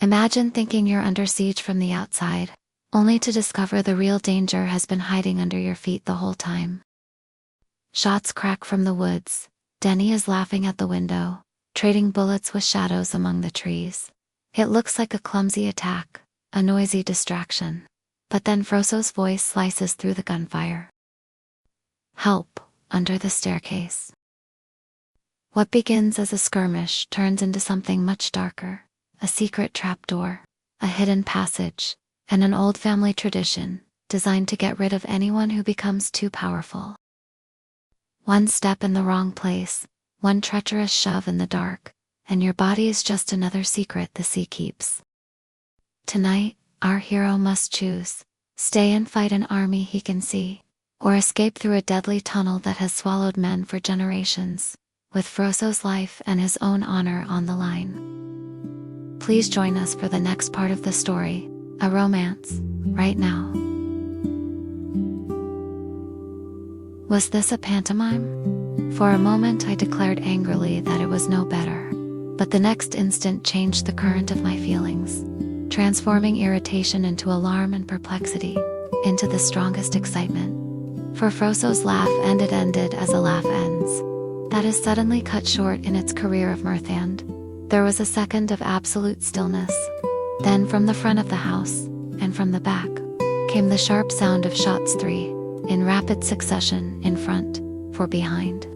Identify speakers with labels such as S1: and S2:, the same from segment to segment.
S1: Imagine thinking you're under siege from the outside, only to discover the real danger has been hiding under your feet the whole time. Shots crack from the woods. Denny is laughing at the window, trading bullets with shadows among the trees. It looks like a clumsy attack, a noisy distraction. But then Froso's voice slices through the gunfire. Help, under the staircase. What begins as a skirmish turns into something much darker, a secret trapdoor, a hidden passage, and an old family tradition designed to get rid of anyone who becomes too powerful. One step in the wrong place, one treacherous shove in the dark, and your body is just another secret the sea keeps. Tonight, our hero must choose: stay and fight an army he can see, or escape through a deadly tunnel that has swallowed men for generations, with Froso's life and his own honor on the line. Please join us for the next part of the story, a romance, right now. Was this a pantomime? For a moment I declared angrily that it was no better, but the next instant changed the current of my feelings, transforming irritation into alarm and perplexity, into the strongest excitement. For Froso's laugh ended as a laugh ends. That is suddenly cut short in its career of mirth, and there was a second of absolute stillness. Then from the front of the house, and from the back, came the sharp sound of shots, 3, in rapid succession, in front, for behind.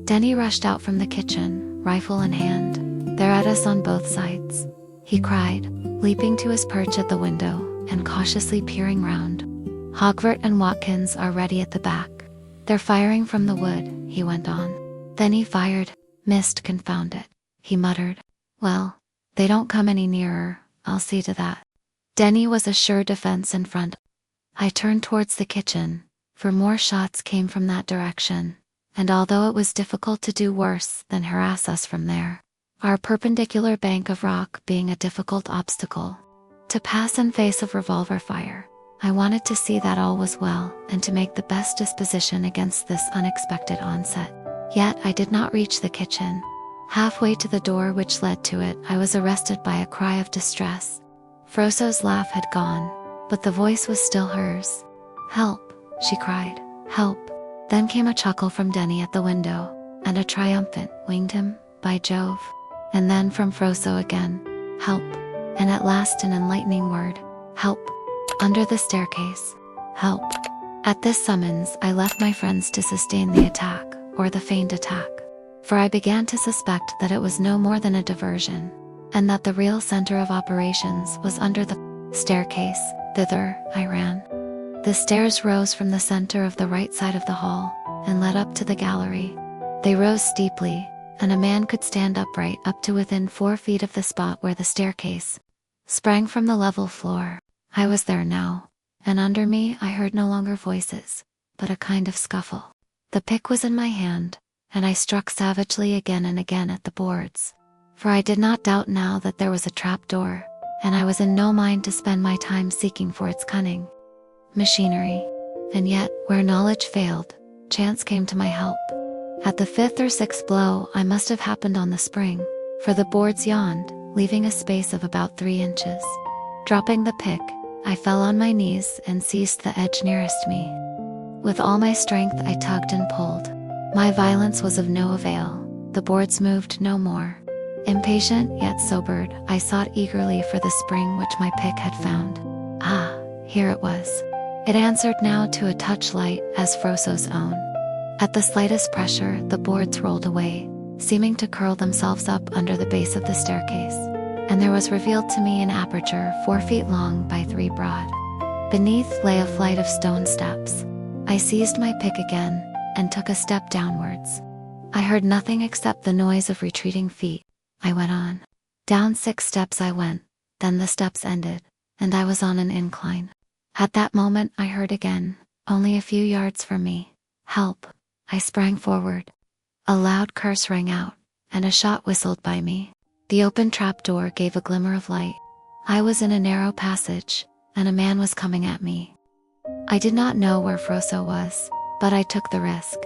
S1: Denny rushed out from the kitchen, rifle in hand. They're at us on both sides, he cried, leaping to his perch at the window, and cautiously peering round. Hogvart and Watkins are ready at the back. They're firing from the wood, he went on. Then he fired, missed, confound it, he muttered. Well, they don't come any nearer, I'll see to that. Denny was a sure defense in front. I turned towards the kitchen, for more shots came from that direction, and although it was difficult to do worse than harass us from there, our perpendicular bank of rock being a difficult obstacle to pass in face of revolver fire, I wanted to see that all was well and to make the best disposition against this unexpected onset. Yet I did not reach the kitchen. Halfway to the door which led to it, I was arrested by a cry of distress. Froso's laugh had gone, but the voice was still hers. Help, she cried, help. Then came a chuckle from Denny at the window, and a triumphant, winged him, by Jove. And then from Froso again, help. And at last an enlightening word, help. Under the staircase, help. At this summons I left my friends to sustain the attack, or the feigned attack, for I began to suspect that it was no more than a diversion, and that the real center of operations was under the staircase. Thither I ran. The stairs rose from the center of the right side of the hall, and led up to the gallery. They rose steeply, and a man could stand upright up to within 4 feet of the spot where the staircase sprang from the level floor. I was there now, and under me I heard no longer voices, but a kind of scuffle. The pick was in my hand, and I struck savagely again and again at the boards, for I did not doubt now that there was a trapdoor, and I was in no mind to spend my time seeking for its cunning machinery. And yet, where knowledge failed, chance came to my help. At the 5th or 6th blow I must have happened on the spring, for the boards yawned, leaving a space of about 3 inches. Dropping the pick, I fell on my knees and seized the edge nearest me. With all my strength I tugged and pulled. My violence was of no avail. The boards moved no more. Impatient yet sobered, I sought eagerly for the spring which my pick had found. Ah, here it was. It answered now to a touch light as Froso's own. At the slightest pressure, the boards rolled away, seeming to curl themselves up under the base of the staircase, and there was revealed to me an aperture 4 feet long by 3 broad. Beneath lay a flight of stone steps. I seized my pick again, and took a step downwards. I heard nothing except the noise of retreating feet. I went on. Down 6 steps I went, then the steps ended, and I was on an incline. At that moment I heard again, only a few yards from me, help. I sprang forward. A loud curse rang out, and a shot whistled by me. The open trapdoor gave a glimmer of light. I was in a narrow passage, and a man was coming at me. I did not know where Froso was, but I took the risk.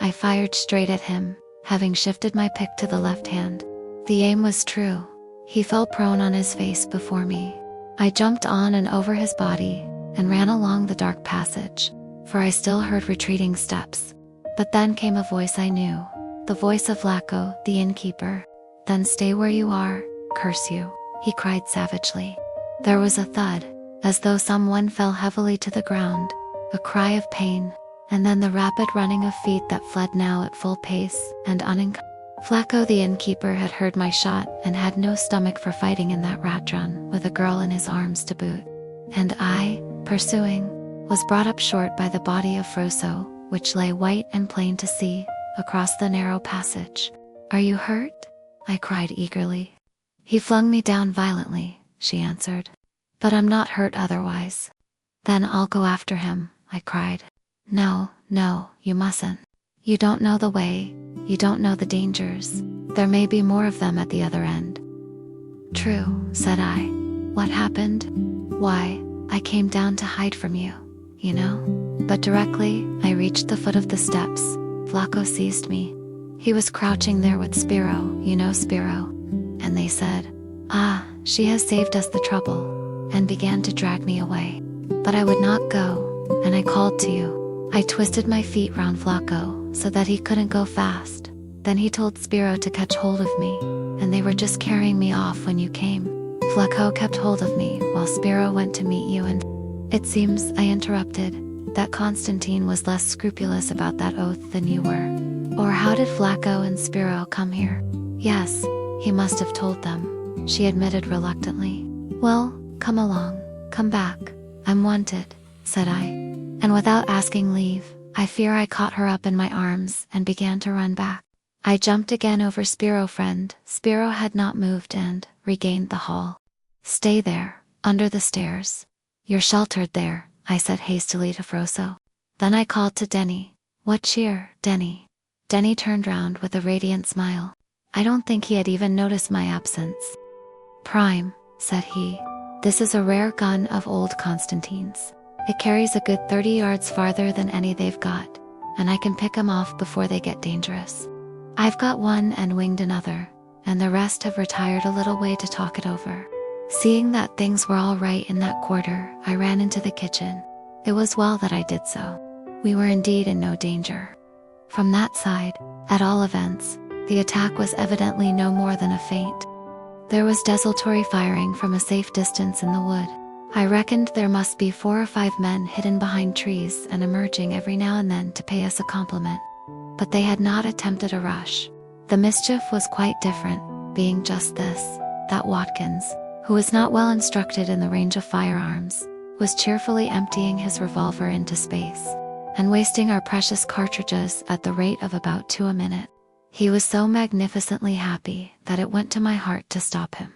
S1: I fired straight at him, having shifted my pick to the left hand. The aim was true, He fell prone on his face before me. I jumped on and over his body and ran along the dark passage, for I still heard retreating steps. But then came a voice I knew, the voice of Flacco, the innkeeper. "Then stay where you are, curse you," he cried savagely. There was a thud, as though someone fell heavily to the ground, a cry of pain, and then the rapid running of feet that fled now at full pace and Flacco the innkeeper had heard my shot and had no stomach for fighting in that rat run with a girl in his arms to boot. And I, pursuing, was brought up short by the body of Froso, which lay white and plain to see, across the narrow passage. "Are you hurt?" I cried eagerly. "He flung me down violently," she answered. "But I'm not hurt otherwise." "Then I'll go after him," I cried. "No, no, you mustn't. You don't know the way, you don't know the dangers. There may be more of them at the other end." "True," said I. "What happened?" "Why, I came down to hide from you, you know. But directly I reached the foot of the steps, Flacco seized me. He was crouching there with Spiro, you know Spiro. And they said, 'Ah, she has saved us the trouble,' and began to drag me away. But I would not go, and I called to you. I twisted my feet round Flacco so that he couldn't go fast. Then he told Spiro to catch hold of me, and they were just carrying me off when you came. Flacco kept hold of me while Spiro went to meet you and—" "It seems," I interrupted, "that Constantine was less scrupulous about that oath than you were. Or how did Flacco and Spiro come here?" "Yes, he must have told them," she admitted reluctantly. "Well, come along, come back. I'm wanted," said I. And without asking leave, I fear I caught her up in my arms and began to run back. I jumped again over Spiro friend. Spiro had not moved and regained the hall. "Stay there, under the stairs. You're sheltered there," I said hastily to Froso. Then I called to Denny. "What cheer, Denny?" Denny turned round with a radiant smile. I don't think he had even noticed my absence. "Prime," said he. "This is a rare gun of old Constantine's. It carries a good 30 yards farther than any they've got, and I can pick 'em off before they get dangerous. I've got one and winged another, and the rest have retired a little way to talk it over." Seeing that things were all right in that quarter, I ran into the kitchen. It was well that I did so. We were indeed in no danger. From that side, at all events, the attack was evidently no more than a feint. There was desultory firing from a safe distance in the wood. I reckoned there must be 4 or 5 men hidden behind trees and emerging every now and then to pay us a compliment. But they had not attempted a rush. The mischief was quite different, being just this, that Watkins, who was not well instructed in the range of firearms, was cheerfully emptying his revolver into space, and wasting our precious cartridges at the rate of about 2 a minute. He was so magnificently happy that it went to my heart to stop him.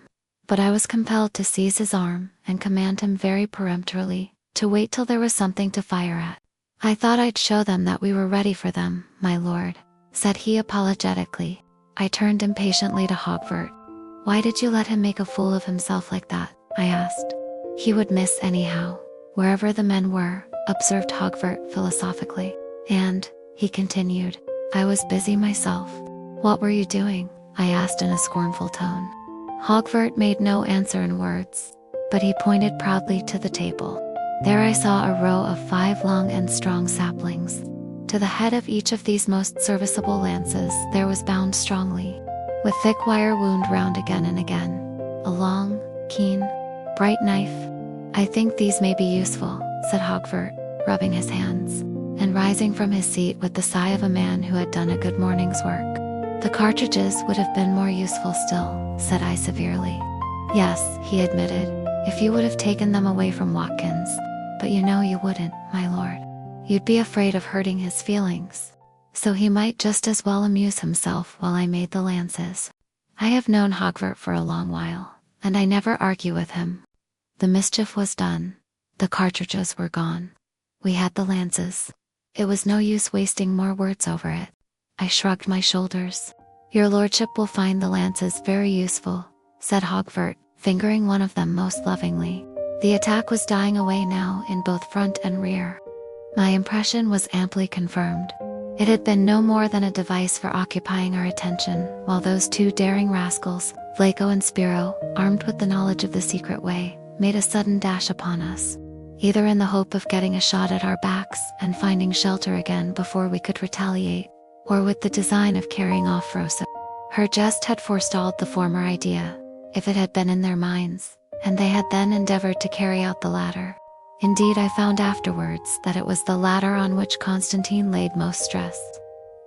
S1: But I was compelled to seize his arm and command him very peremptorily to wait till there was something to fire at. "I thought I'd show them that we were ready for them, my lord," said he apologetically. I turned impatiently to Hogbert. "Why did you let him make a fool of himself like that?" I asked. "He would miss anyhow, wherever the men were," observed Hogbert philosophically. "And," he continued, "I was busy myself." "What were you doing?" I asked in a scornful tone. Hogbert made no answer in words, but he pointed proudly to the table. There I saw a row of 5 long and strong saplings. To the head of each of these most serviceable lances there was bound strongly, with thick wire wound round again and again, a long, keen, bright knife. "I think these may be useful," said Hogbert, rubbing his hands, and rising from his seat with the sigh of a man who had done a good morning's work. "The cartridges would have been more useful still," said I severely. "Yes," he admitted, "if you would have taken them away from Watkins. But you know you wouldn't, my lord. You'd be afraid of hurting his feelings. So he might just as well amuse himself while I made the lances." I have known Hogbert for a long while, and I never argue with him. The mischief was done. The cartridges were gone. We had the lances. It was no use wasting more words over it. I shrugged my shoulders. "Your lordship will find the lances very useful," said Hogbert, fingering one of them most lovingly. The attack was dying away now in both front and rear. My impression was amply confirmed. It had been no more than a device for occupying our attention, while those two daring rascals, Vlaco and Spiro, armed with the knowledge of the secret way, made a sudden dash upon us, either in the hope of getting a shot at our backs and finding shelter again before we could retaliate, or with the design of carrying off Rosa. Her jest had forestalled the former idea, if it had been in their minds, and they had then endeavored to carry out the latter. Indeed, I found afterwards that it was the latter on which Constantine laid most stress.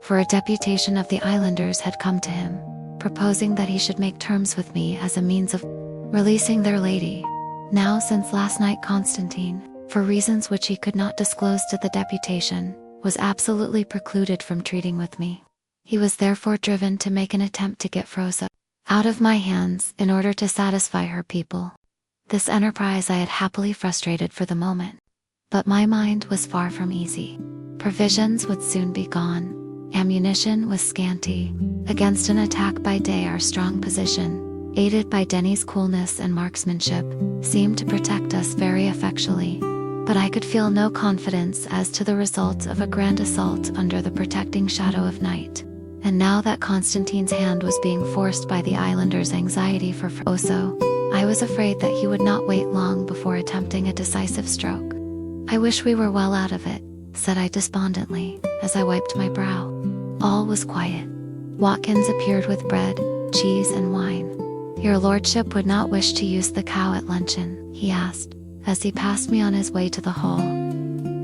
S1: For a deputation of the islanders had come to him, proposing that he should make terms with me as a means of releasing their lady. Now, since last night, Constantine, for reasons which he could not disclose to the deputation, was absolutely precluded from treating with me. He was therefore driven to make an attempt to get Rosa out of my hands in order to satisfy her people. This enterprise I had happily frustrated for the moment. But my mind was far from easy. Provisions would soon be gone. Ammunition was scanty. Against an attack by day, our strong position, aided by Denny's coolness and marksmanship, seemed to protect us very effectually. But I could feel no confidence as to the result of a grand assault under the protecting shadow of night. And now that Constantine's hand was being forced by the islanders' anxiety for Rosa, I was afraid that he would not wait long before attempting a decisive stroke. "I wish we were well out of it," said I despondently, as I wiped my brow. All was quiet. Watkins appeared with bread, cheese and wine. "Your lordship would not wish to use the cow at luncheon?" he asked, as he passed me on his way to the hall.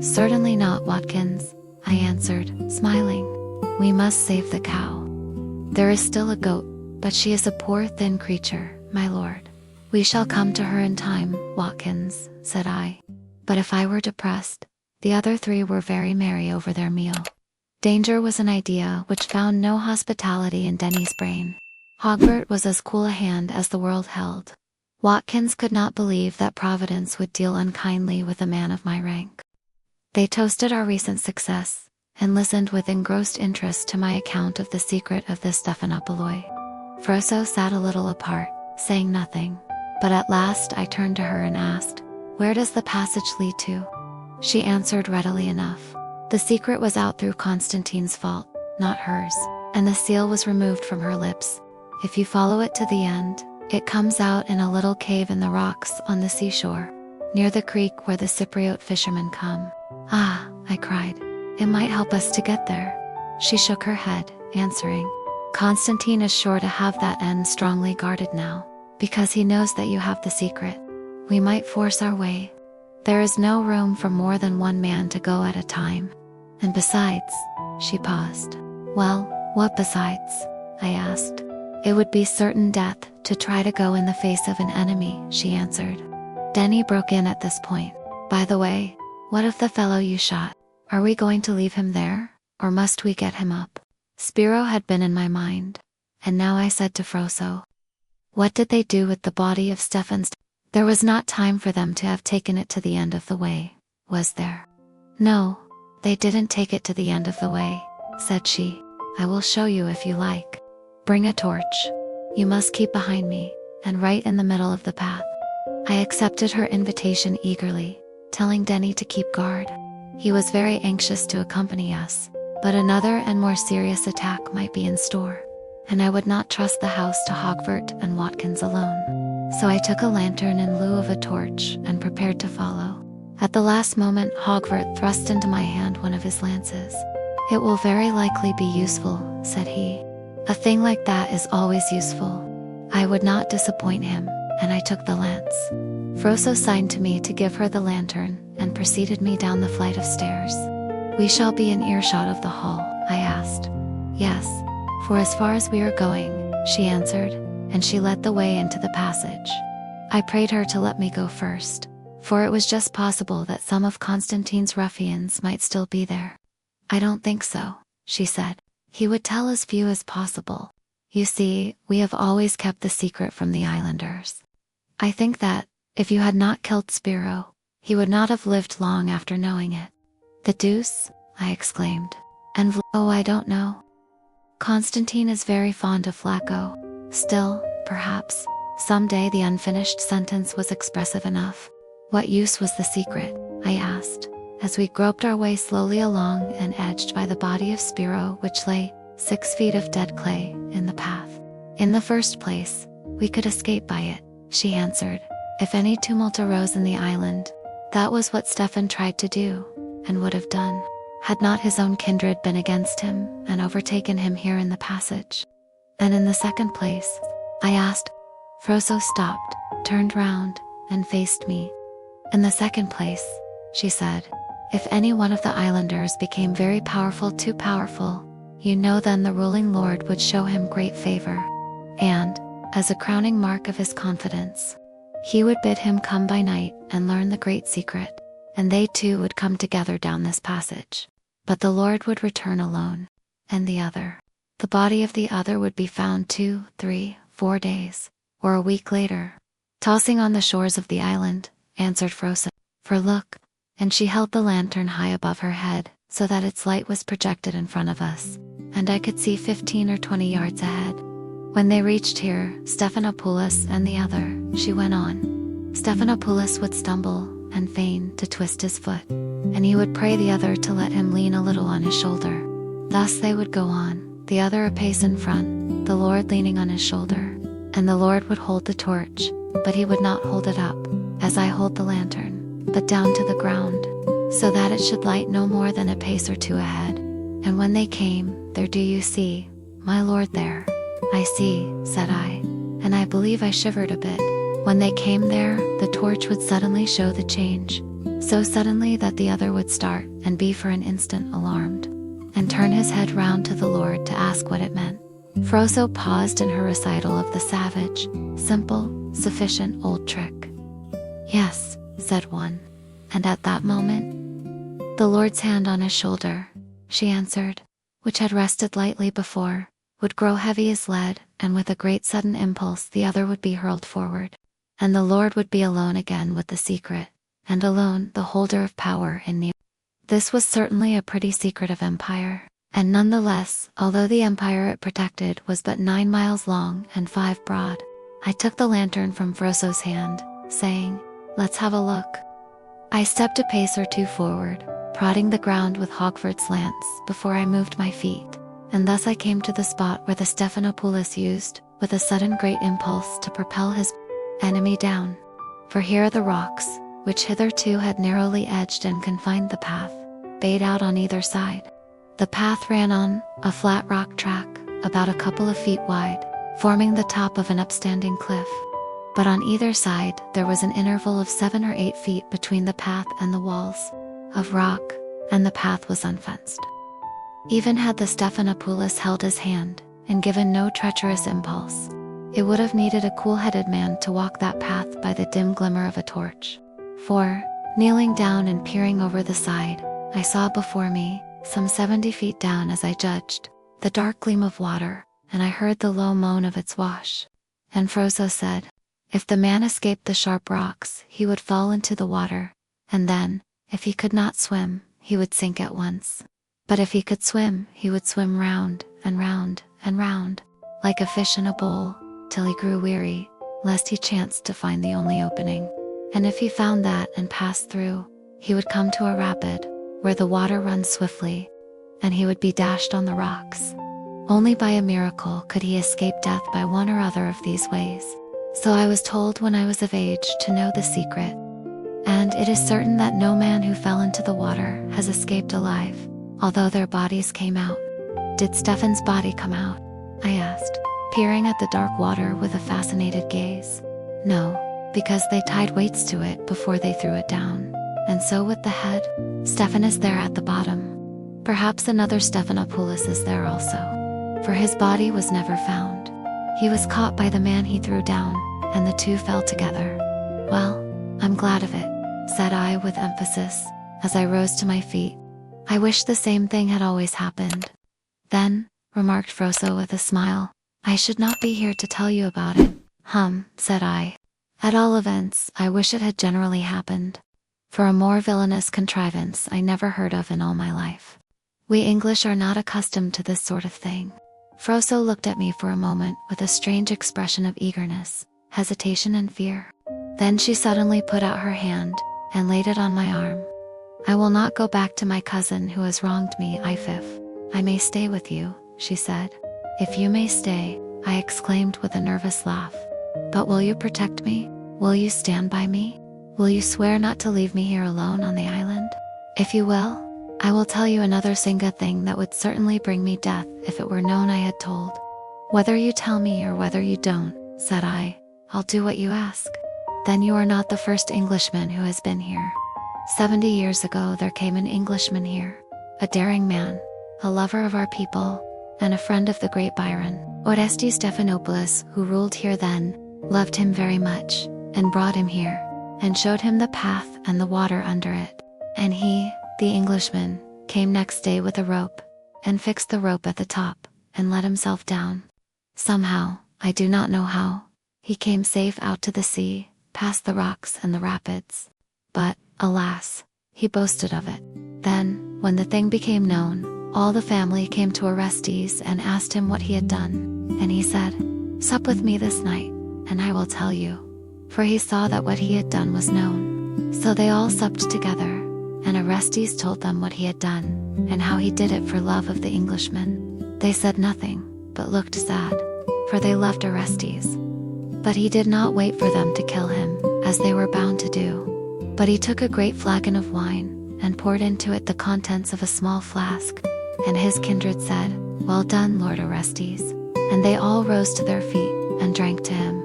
S1: "Certainly not, Watkins," I answered, smiling. "We must save the cow. There is still a goat, but she is a poor thin creature, my lord." "We shall come to her in time, Watkins," said I. But if I were depressed, the other three were very merry over their meal. Danger was an idea which found no hospitality in Denny's brain. Hogbert was as cool a hand as the world held. Watkins could not believe that Providence would deal unkindly with a man of my rank. They toasted our recent success, and listened with engrossed interest to my account of the secret of the Stephanopoulos. Froso sat a little apart, saying nothing. But at last I turned to her and asked, "Where does the passage lead to?" She answered readily enough. The secret was out through Constantine's fault, not hers, and the seal was removed from her lips. If you follow it to the end, it comes out in a little cave in the rocks on the seashore, near the creek where the Cypriot fishermen come. "Ah," I cried, "it might help us to get there." She shook her head, answering, "Constantine is sure to have that end strongly guarded now, because he knows that you have the secret. We might force our way. There is no room for more than one man to go at a time. And besides," she paused. "Well, what besides?" I asked. "It would be certain death to try to go in the face of an enemy," she answered. Denny broke in at this point. "By the way, what of the fellow you shot? Are we going to leave him there, or must we get him up?" Spiro had been in my mind. And now I said to Froso, "What did they do with the body of Stefan's?" There was not time for them to have taken it to the end of the way, was there? "No, they didn't take it to the end of the way," said she. "I will show you if you like. Bring a torch. You must keep behind me, and right in the middle of the path." I accepted her invitation eagerly, telling Denny to keep guard. He was very anxious to accompany us, but another and more serious attack might be in store, and I would not trust the house to Hogbert and Watkins alone. So I took a lantern in lieu of a torch and prepared to follow. At the last moment, Hogbert thrust into my hand one of his lances. "It will very likely be useful," said he. "A thing like that is always useful." I would not disappoint him, and I took the lance. Froso signed to me to give her the lantern and preceded me down the flight of stairs. "We shall be in earshot of the hall?" I asked. "Yes, for as far as we are going," she answered, and she led the way into the passage. I prayed her to let me go first, for it was just possible that some of Constantine's ruffians might still be there. "I don't think so," she said. "He would tell as few as possible. You see, we have always kept the secret from the islanders. I think that, if you had not killed Spiro, he would not have lived long after knowing it." "The deuce?" I exclaimed. "And oh, I don't know. Constantine is very fond of Vlaco. Still, perhaps, someday." The unfinished sentence was expressive enough. "What use was the secret?" I asked. as we groped our way slowly along and edged by the body of Spiro, which lay 6 feet of dead clay in the path. In the first place, we could escape by it, she answered. If any tumult arose in the island, that was what Stefan tried to do, and would have done, had not his own kindred been against him and overtaken him here in the passage. And in the second place, I asked. Froso stopped, turned round, and faced me. In the second place, she said, if any one of the islanders became very powerful, too powerful, you know then the ruling lord would show him great favor. And, as a crowning mark of his confidence, he would bid him come by night and learn the great secret, and they two would come together down this passage. But the Lord would return alone, and the body of the other would be found 2, 3, 4 days, or a week later, tossing on the shores of the island, answered Froso. For look, and she held the lantern high above her head, so that its light was projected in front of us, and I could see 15 or 20 yards ahead. When they reached here, Stephanopoulos and the other, she went on. Stephanopoulos would stumble and feign to twist his foot, and he would pray the other to let him lean a little on his shoulder. Thus they would go on, the other a pace in front, the Lord leaning on his shoulder, and the Lord would hold the torch, but he would not hold it up, as I hold the lantern, but down to the ground, so that it should light no more than a pace or two ahead. And when they came, there do you see, my Lord there? I see, said I, and I believe I shivered a bit. When they came there, the torch would suddenly show the change, so suddenly that the other would start and be for an instant alarmed, and turn his head round to the Lord to ask what it meant. Froso paused in her recital of the savage, simple, sufficient old trick. Yes, said one, and at that moment, the Lord's hand on his shoulder, she answered, which had rested lightly before, would grow heavy as lead, and with a great sudden impulse the other would be hurled forward, and the Lord would be alone again with the secret, and alone the holder of power in the. This was certainly a pretty secret of empire, and none the less, although the empire it protected was but 9 miles long and 5 broad. I took the lantern from Froso's hand, saying, let's have a look. I stepped a pace or two forward, prodding the ground with Hogwarts lance before I moved my feet, and thus I came to the spot where the Stephanopoulos used, with a sudden great impulse, to propel his enemy down. For here are the rocks, which hitherto had narrowly edged and confined the path, bayed out on either side. The path ran on a flat rock track, about a couple of feet wide, forming the top of an upstanding cliff. But on either side there was an interval of 7 or 8 feet between the path and the walls of rock, and the path was unfenced. Even had the Stephanopoulos held his hand, and given no treacherous impulse, it would have needed a cool-headed man to walk that path by the dim glimmer of a torch. For, kneeling down and peering over the side, I saw before me, some 70 feet down as I judged, the dark gleam of water, and I heard the low moan of its wash. And Froso said, if the man escaped the sharp rocks, he would fall into the water, and then, if he could not swim, he would sink at once. But if he could swim, he would swim round, and round, and round, like a fish in a bowl, till he grew weary, lest he chanced to find the only opening. And if he found that and passed through, he would come to a rapid, where the water runs swiftly, and he would be dashed on the rocks. Only by a miracle could he escape death by one or other of these ways. So I was told when I was of age to know the secret. And it is certain that no man who fell into the water has escaped alive, although their bodies came out. Did Stefan's body come out? I asked, peering at the dark water with a fascinated gaze. No, because they tied weights to it before they threw it down. And so with the head, Stefan is there at the bottom. Perhaps another Stephanopoulos is there also, for his body was never found. He was caught by the man he threw down, and the two fell together. Well, I'm glad of it, said I with emphasis, as I rose to my feet. I wish the same thing had always happened. Then, remarked Froso with a smile, I should not be here to tell you about it. Said I. At all events, I wish it had generally happened. For a more villainous contrivance I never heard of in all my life. We English are not accustomed to this sort of thing. Froso looked at me for a moment with a strange expression of eagerness, hesitation and fear. Then she suddenly put out her hand, and laid it on my arm. I will not go back to my cousin who has wronged me. If I may stay with you, she said. If you may stay, I exclaimed with a nervous laugh. But will you protect me? Will you stand by me? Will you swear not to leave me here alone on the island? If you will, I will tell you another single thing that would certainly bring me death if it were known I had told. Whether you tell me or whether you don't, said I, I'll do what you ask. Then you are not the first Englishman who has been here. 70 years ago there came an Englishman here, a daring man, a lover of our people, and a friend of the great Byron. Orestes Stephanopoulos, who ruled here then, loved him very much, and brought him here, and showed him the path and the water under it. And he, the Englishman, came next day with a rope, and fixed the rope at the top, and let himself down. Somehow, I do not know how, he came safe out to the sea, past the rocks and the rapids. But, alas, he boasted of it. Then, when the thing became known, all the family came to Orestes and asked him what he had done. And he said, "Sup with me this night, and I will tell you." For he saw that what he had done was known. So they all supped together, and Orestes told them what he had done, and how he did it for love of the Englishman. They said nothing, but looked sad, for they loved Orestes. But he did not wait for them to kill him, as they were bound to do. But he took a great flagon of wine, and poured into it the contents of a small flask. And his kindred said, "Well done, Lord Orestes." And they all rose to their feet, and drank to him.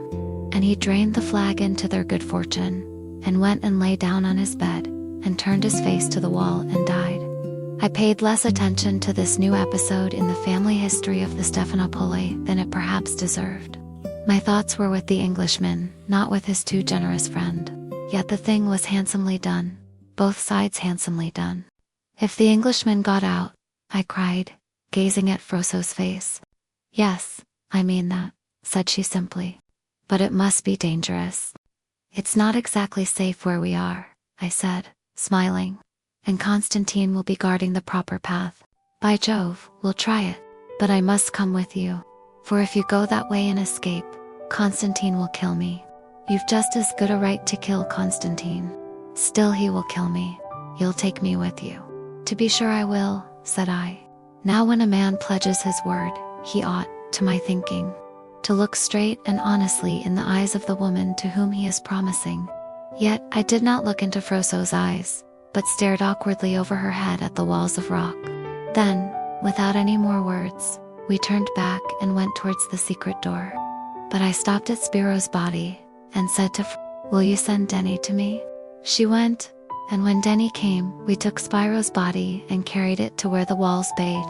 S1: And he drained the flagon to their good fortune, and went and lay down on his bed, and turned his face to the wall and died. I paid less attention to this new episode in the family history of the Stephanopoulos than it perhaps deserved. My thoughts were with the Englishman, not with his too generous friend. Yet the thing was handsomely done, both sides handsomely done. If the Englishman got out, I cried, gazing at Froso's face. "Yes, I mean that," said she simply. "But it must be dangerous." "It's not exactly safe where we are," I said, smiling. "And Constantine will be guarding the proper path. By Jove, we'll try it. But I must come with you. For if you go that way and escape, Constantine will kill me. You've just as good a right to kill Constantine. Still he will kill me. You'll take me with you." "To be sure I will," said I. Now when a man pledges his word, he ought, to my thinking, to look straight and honestly in the eyes of the woman to whom he is promising. Yet I did not look into Froso's eyes, but stared awkwardly over her head at the walls of rock. Then, without any more words, we turned back and went towards the secret door. But I stopped at Spiro's body, and said to "Will you send Denny to me?" She went, and when Denny came, we took Spiro's body and carried it to where the walls bade,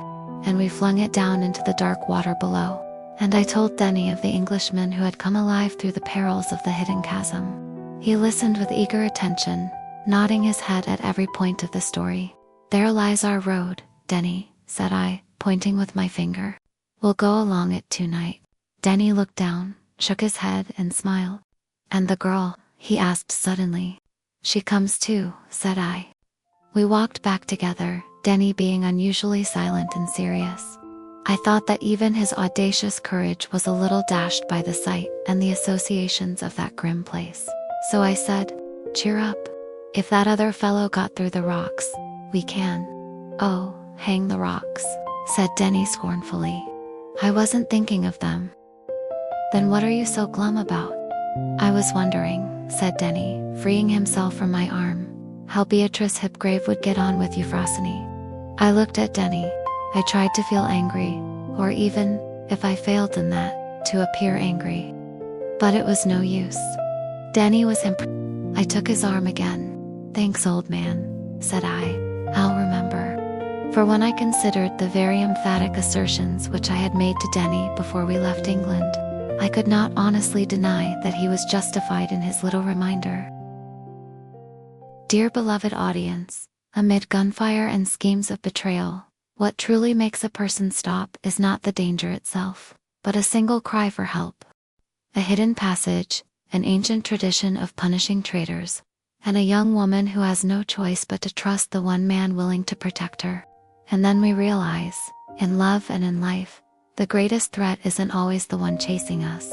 S1: and we flung it down into the dark water below. And I told Denny of the Englishman who had come alive through the perils of the hidden chasm. He listened with eager attention, nodding his head at every point of the story. "There lies our road, Denny," said I, pointing with my finger. "We'll go along it tonight." Denny looked down, shook his head and smiled. "And the girl?" he asked suddenly. "She comes too," said I. We walked back together, Denny being unusually silent and serious. I thought that even his audacious courage was a little dashed by the sight and the associations of that grim place. So I said, "Cheer up. If that other fellow got through the rocks, we can." "Oh, hang the rocks," said Denny scornfully. "I wasn't thinking of them." "Then what are you so glum about?" "I was wondering," said Denny, freeing himself from my arm, "how Beatrice Hipgrave would get on with Euphrosyne." I looked at Denny. I tried to feel angry, or even, if I failed in that, to appear angry. But it was no use. Denny was I took his arm again. "Thanks, old man," said I. "I'll remember." For when I considered the very emphatic assertions which I had made to Denny before we left England, I could not honestly deny that he was justified in his little reminder. Dear beloved audience, amid gunfire and schemes of betrayal, what truly makes a person stop is not the danger itself, but a single cry for help. A hidden passage, an ancient tradition of punishing traitors, and a young woman who has no choice but to trust the one man willing to protect her. And then we realize, in love and in life, the greatest threat isn't always the one chasing us.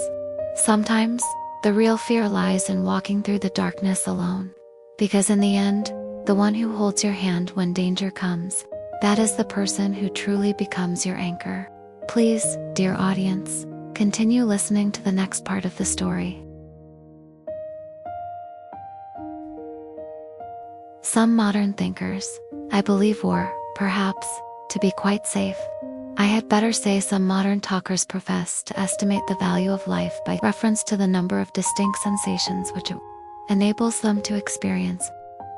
S1: Sometimes, the real fear lies in walking through the darkness alone. Because in the end, the one who holds your hand when danger comes. That is the person who truly becomes your anchor. Please, dear audience, continue listening to the next part of the story. Some modern thinkers, I believe, were, perhaps, to be quite safe. I had better say some modern talkers profess to estimate the value of life by reference to the number of distinct sensations which it enables them to experience.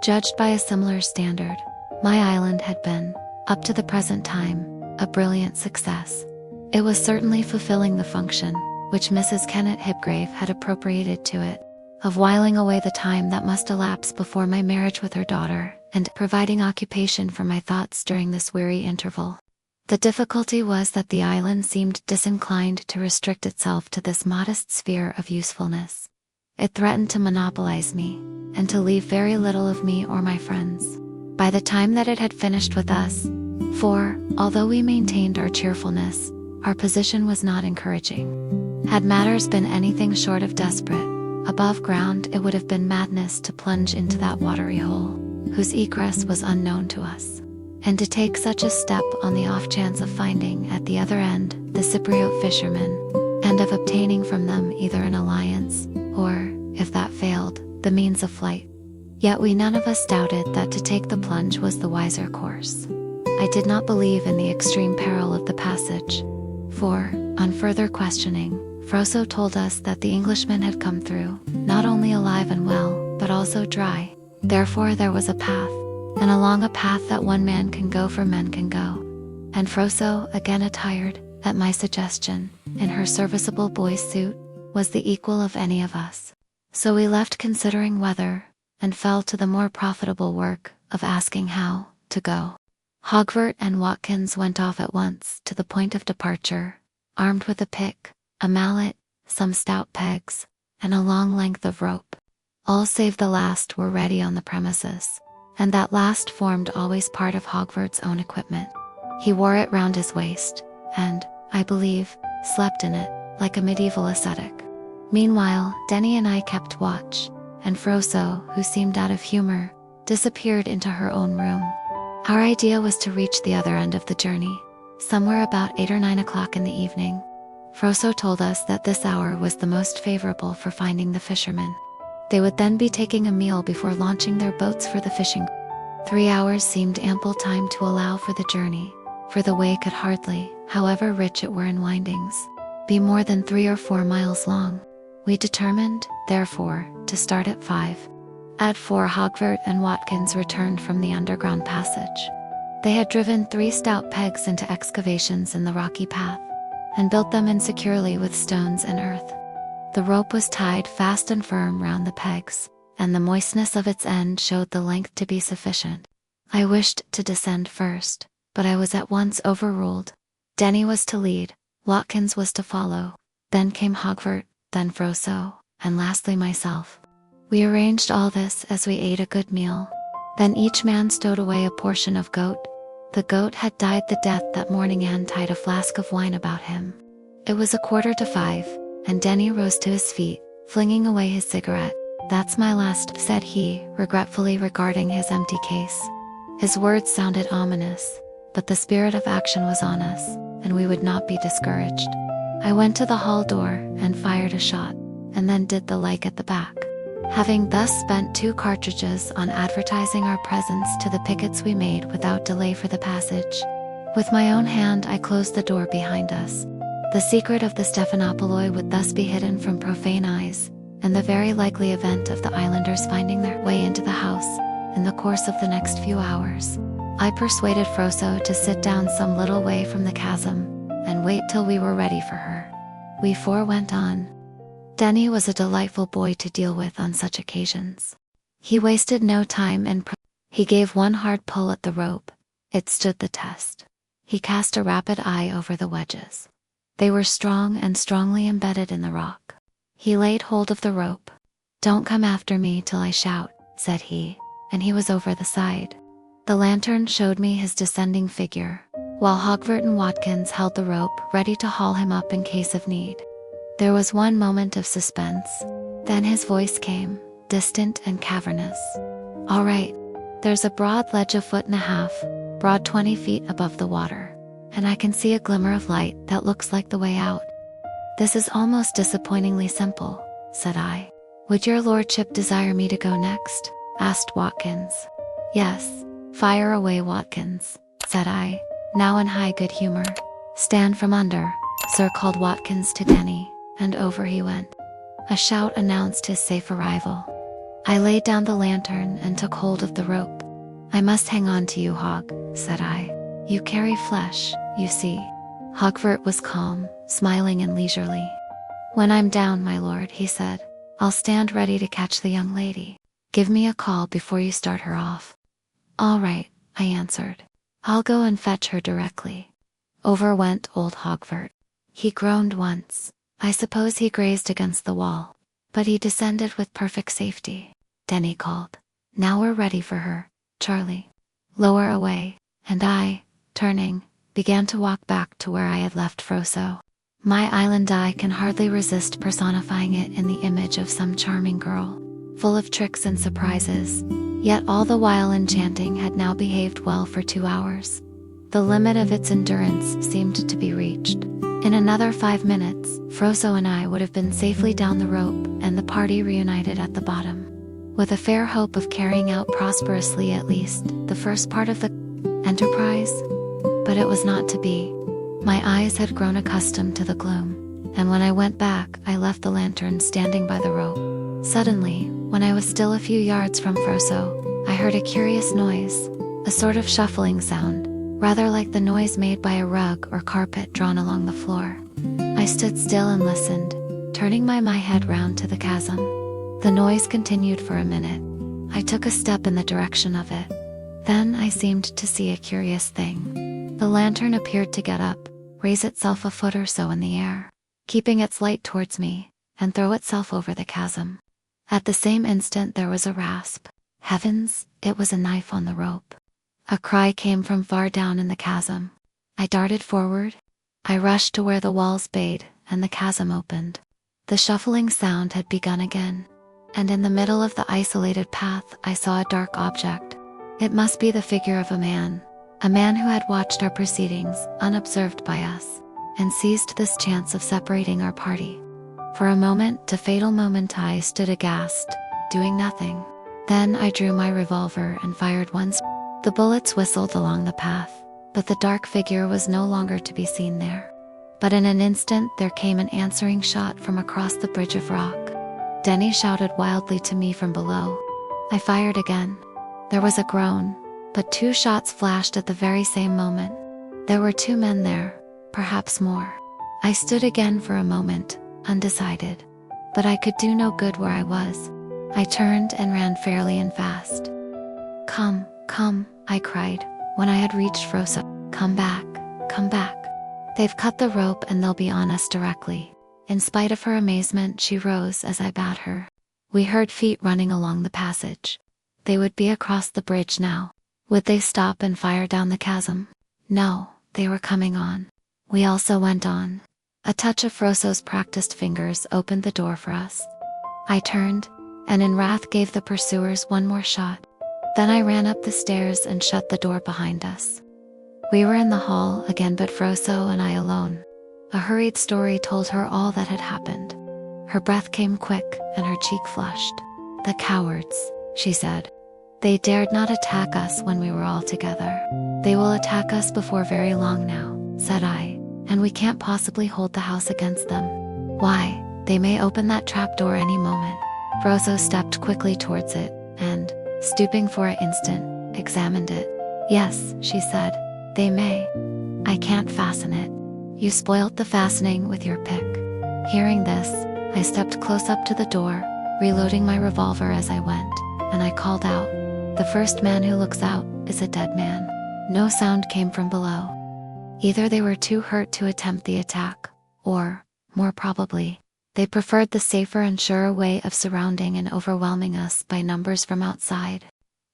S1: Judged by a similar standard, my island had been, up to the present time, a brilliant success. It was certainly fulfilling the function, which Mrs. Kennett Hipgrave had appropriated to it, of whiling away the time that must elapse before my marriage with her daughter, and providing occupation for my thoughts during this weary interval. The difficulty was that the island seemed disinclined to restrict itself to this modest sphere of usefulness. It threatened to monopolize me, and to leave very little of me or my friends. By the time that it had finished with us, for, although we maintained our cheerfulness, our position was not encouraging. Had matters been anything short of desperate, above ground it would have been madness to plunge into that watery hole, whose egress was unknown to us, and to take such a step on the off chance of finding at the other end the Cypriot fishermen, and of obtaining from them either an alliance, or, if that failed, the means of flight. Yet we none of us doubted that to take the plunge was the wiser course. I did not believe in the extreme peril of the passage, for, on further questioning, Froso told us that the Englishmen had come through, not only alive and well, but also dry. Therefore there was a path, and along a path that one man can go for men can go. And Froso, again attired, at my suggestion, in her serviceable boy's suit, was the equal of any of us. So we left considering whether, and fell to the more profitable work of asking how to go. Hogvart and Watkins went off at once to the point of departure, armed with a pick, a mallet, some stout pegs, and a long length of rope. All save the last were ready on the premises, and that last formed always part of Hogvart's own equipment. He wore it round his waist, and, I believe, slept in it, like a medieval ascetic. Meanwhile, Denny and I kept watch, and Froso, who seemed out of humor, disappeared into her own room. Our idea was to reach the other end of the journey, somewhere about 8 or 9 o'clock in the evening. Froso told us that this hour was the most favorable for finding the fishermen. They would then be taking a meal before launching their boats for the fishing. 3 hours seemed ample time to allow for the journey, for the way could hardly, however rich it were in windings, be more than 3 or 4 miles long. We determined, therefore, to start at 5. At 4 Hogvart and Watkins returned from the underground passage. They had driven 3 stout pegs into excavations in the rocky path, and built them in securely with stones and earth. The rope was tied fast and firm round the pegs, and the moistness of its end showed the length to be sufficient. I wished to descend first, but I was at once overruled. Denny was to lead, Watkins was to follow, then came Hogvart, then Froso, and lastly myself. We arranged all this as we ate a good meal. Then each man stowed away a portion of goat. The goat had died the death that morning and tied a flask of wine about him. It was 5:15, and Denny rose to his feet, flinging away his cigarette. "That's my last," said he, regretfully regarding his empty case. His words sounded ominous, but the spirit of action was on us, and we would not be discouraged. I went to the hall door and fired a shot, and then did the like at the back. Having thus spent 2 cartridges on advertising our presence to the pickets, we made without delay for the passage. With my own hand I closed the door behind us. The secret of the Stephanopoloi would thus be hidden from profane eyes, and the very likely event of the islanders finding their way into the house, in the course of the next few hours. I persuaded Froso to sit down some little way from the chasm, and wait till we were ready for her. We 4 went on. Denny was a delightful boy to deal with on such occasions. He wasted no time and he gave one hard pull at the rope. It stood the test. He cast a rapid eye over the wedges. They were strong and strongly embedded in the rock. He laid hold of the rope. "Don't come after me till I shout," said he, and he was over the side. The lantern showed me his descending figure, while Hogvart and Watkins held the rope ready to haul him up in case of need. There was one moment of suspense. Then his voice came, distant and cavernous. "All right. There's a broad ledge a foot and a half, broad 20 feet above the water, and I can see a glimmer of light that looks like the way out. This is almost disappointingly simple, said I. Would your lordship desire me to go next? Asked Watkins. Yes, fire away, Watkins, said I, now in high good humor. Stand from under, sir, called Watkins to Denny, and over he went. A shout announced his safe arrival. I laid down the lantern and took hold of the rope. I must hang on to you, Hog, said I. You carry flesh, you see. Hogvert was calm, smiling and leisurely. When I'm down, my lord, he said, I'll stand ready to catch the young lady. Give me a call before you start her off. All right, I answered. I'll go and fetch her directly. Over went old Hogvert. He groaned once. I suppose he grazed against the wall, but he descended with perfect safety. Denny called. Now we're ready for her, Charlie. Lower away, and I, turning, began to walk back to where I had left Froso. My island eye can hardly resist personifying it in the image of some charming girl, full of tricks and surprises, yet all the while enchanting, had now behaved well for 2 hours. The limit of its endurance seemed to be reached. In another 5 minutes, Froso and I would have been safely down the rope and the party reunited at the bottom, with a fair hope of carrying out prosperously at least the first part of the enterprise. But it was not to be. My eyes had grown accustomed to the gloom, and when I went back, I left the lantern standing by the rope. Suddenly, when I was still a few yards from Froso, I heard a curious noise, a sort of shuffling sound, rather like the noise made by a rug or carpet drawn along the floor. I stood still and listened, turning my head round to the chasm. The noise continued for a minute. I took a step in the direction of it. Then I seemed to see a curious thing. The lantern appeared to get up, raise itself a foot or so in the air, keeping its light towards me, and throw itself over the chasm. At the same instant there was a rasp. Heavens, it was a knife on the rope. A cry came from far down in the chasm. I darted forward. I rushed to where the walls bayed, and the chasm opened. The shuffling sound had begun again, and in the middle of the isolated path I saw a dark object. It must be the figure of a man who had watched our proceedings unobserved by us, and seized this chance of separating our party. For a moment, a fatal moment, I stood aghast, doing nothing. Then I drew my revolver and fired once. The bullets whistled along the path, but the dark figure was no longer to be seen there. But in an instant there came an answering shot from across the bridge of rock. Denny shouted wildly to me from below. I fired again. There was a groan, but 2 shots flashed at the very same moment. There were 2 men there, perhaps more. I stood again for a moment, undecided, but I could do no good where I was. I turned and ran fairly and fast. Come, come, I cried, when I had reached Froso. Come back, come back. They've cut the rope and they'll be on us directly. In spite of her amazement, she rose as I bade her. We heard feet running along the passage. They would be across the bridge now. Would they stop and fire down the chasm? No, they were coming on. We also went on. A touch of Froso's practiced fingers opened the door for us. I turned, and in wrath gave the pursuers one more shot. Then I ran up the stairs and shut the door behind us. We were in the hall again, but Froso and I alone. A hurried story told her all that had happened. Her breath came quick and her cheek flushed. The cowards, she said. They dared not attack us when we were all together. They will attack us before very long now, said I, and we can't possibly hold the house against them. Why, they may open that trapdoor any moment. Froso stepped quickly towards it, and, stooping for an instant, examined it. Yes, she said, they may. I can't fasten it. You spoilt the fastening with your pick. Hearing this, I stepped close up to the door, reloading my revolver as I went, and I called out, "The first man who looks out is a dead man." No sound came from below. Either they were too hurt to attempt the attack, or, more probably, they preferred the safer and surer way of surrounding and overwhelming us by numbers from outside.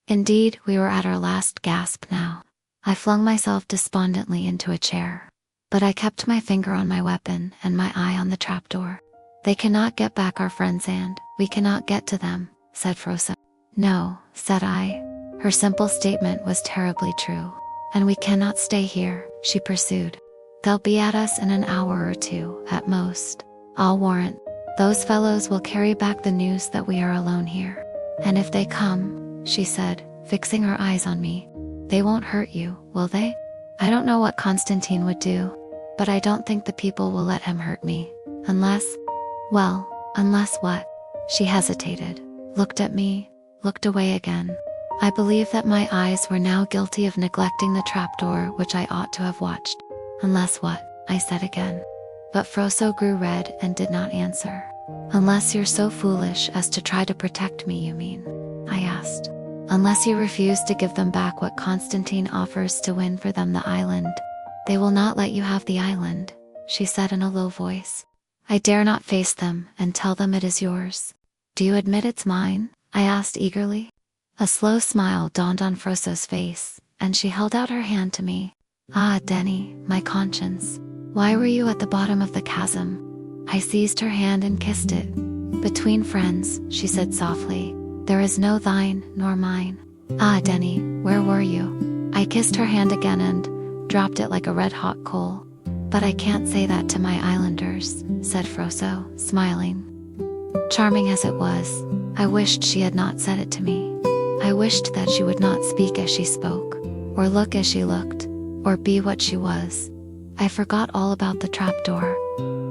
S1: Indeed, we were at our last gasp now. I flung myself despondently into a chair. But I kept my finger on my weapon and my eye on the trapdoor. They cannot get back our friends and we cannot get to them, said Froso. No, said I. Her simple statement was terribly true. And we cannot stay here, she pursued. They'll be at us in an hour or two, at most. I'll warrant. Those fellows will carry back the news that we are alone here. And if they come, she said, fixing her eyes on me, they won't hurt you, will they? I don't know what Constantine would do, but I don't think the people will let him hurt me. Unless what? She hesitated, looked at me, looked away again. I believe that my eyes were now guilty of neglecting the trapdoor which I ought to have watched. Unless what? I said again. But Froso grew red and did not answer. Unless you're so foolish as to try to protect me, you mean? I asked. Unless you refuse to give them back what Constantine offers to win for them the island. They will not let you have the island, she said in a low voice. I dare not face them and tell them it is yours. Do you admit it's mine? I asked eagerly. A slow smile dawned on Froso's face, and she held out her hand to me. Ah, Denny, my conscience. Why were you at the bottom of the chasm? I seized her hand and kissed it. Between friends, she said softly, there is no thine nor mine. Ah, Denny, where were you? I kissed her hand again and dropped it like a red-hot coal. But I can't say that to my islanders, said Froso, smiling. Charming as it was, I wished she had not said it to me. I wished that she would not speak as she spoke, or look as she looked, or be what she was. I forgot all about the trapdoor.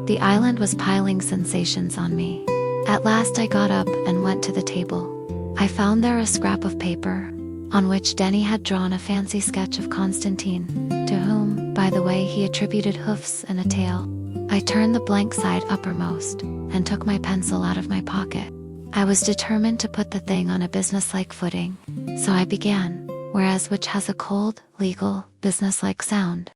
S1: The island was piling sensations on me. At last I got up and went to the table. I found there a scrap of paper, on which Denny had drawn a fancy sketch of Constantine, to whom, by the way, he attributed hoofs and a tail. I turned the blank side uppermost, and took my pencil out of my pocket. I was determined to put the thing on a businesslike footing, so I began, whereas which has a cold, legal, businesslike sound.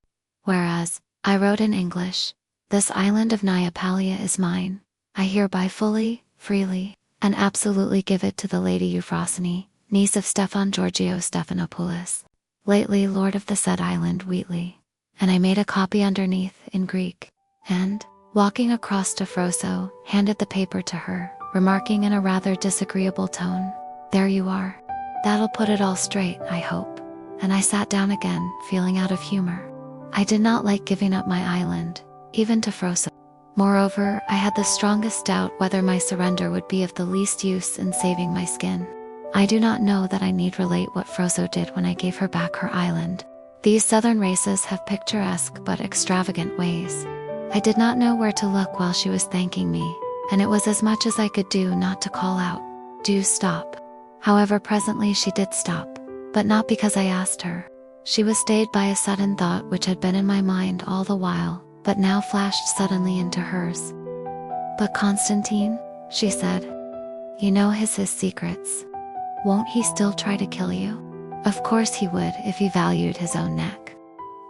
S1: Whereas, I wrote in English, this island of Neapalia is mine. I hereby fully, freely, and absolutely give it to the Lady Euphrosyne, niece of Stefan Georgio Stephanopoulos, lately lord of the said island Wheatley. And I made a copy underneath, in Greek, and, walking across to Froso, handed the paper to her, remarking in a rather disagreeable tone, there you are. That'll put it all straight, I hope. And I sat down again, feeling out of humor. I did not like giving up my island, even to Froso. Moreover, I had the strongest doubt whether my surrender would be of the least use in saving my skin. I do not know that I need relate what Froso did when I gave her back her island. These southern races have picturesque but extravagant ways. I did not know where to look while she was thanking me, and it was as much as I could do not to call out, do stop. However, presently she did stop, but not because I asked her. She was stayed by a sudden thought which had been in my mind all the while, but now flashed suddenly into hers. But Constantine, she said, you know his secrets. Won't he still try to kill you? Of course he would if he valued his own neck.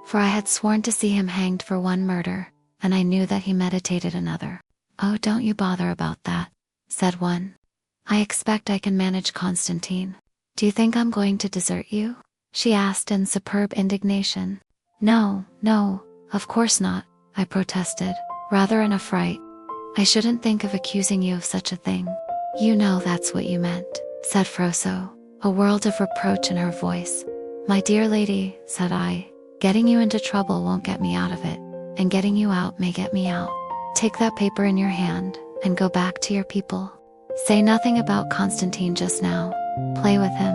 S1: For I had sworn to see him hanged for one murder, and I knew that he meditated another. Oh, don't you bother about that, said one. I expect I can manage Constantine. Do you think I'm going to desert you? She asked in superb indignation. No, of course not, I protested, rather in a fright. I shouldn't think of accusing you of such a thing. You know that's what you meant, said Froso, a world of reproach in her voice. My dear lady, said I, getting you into trouble won't get me out of it, and getting you out may get me out. Take that paper in your hand, and go back to your people. Say nothing about Constantine just now. Play with him.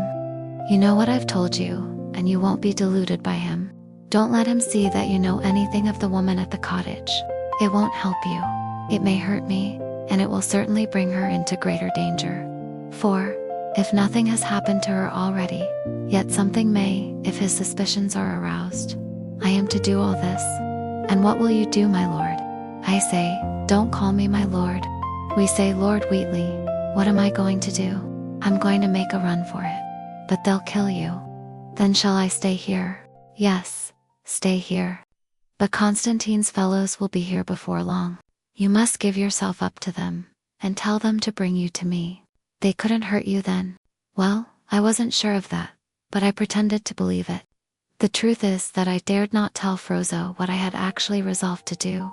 S1: You know what I've told you, and you won't be deluded by him. Don't let him see that you know anything of the woman at the cottage. It won't help you. It may hurt me, and it will certainly bring her into greater danger. For, if nothing has happened to her already, yet something may, if his suspicions are aroused. I am to do all this. And what will you do, my lord? I say, don't call me my lord. We say Lord Wheatley. What am I going to do? I'm going to make a run for it. But they'll kill you. Then shall I stay here? Yes, stay here. But Constantine's fellows will be here before long. You must give yourself up to them, and tell them to bring you to me. They couldn't hurt you then. Well, I wasn't sure of that, but I pretended to believe it. The truth is that I dared not tell Froso what I had actually resolved to do.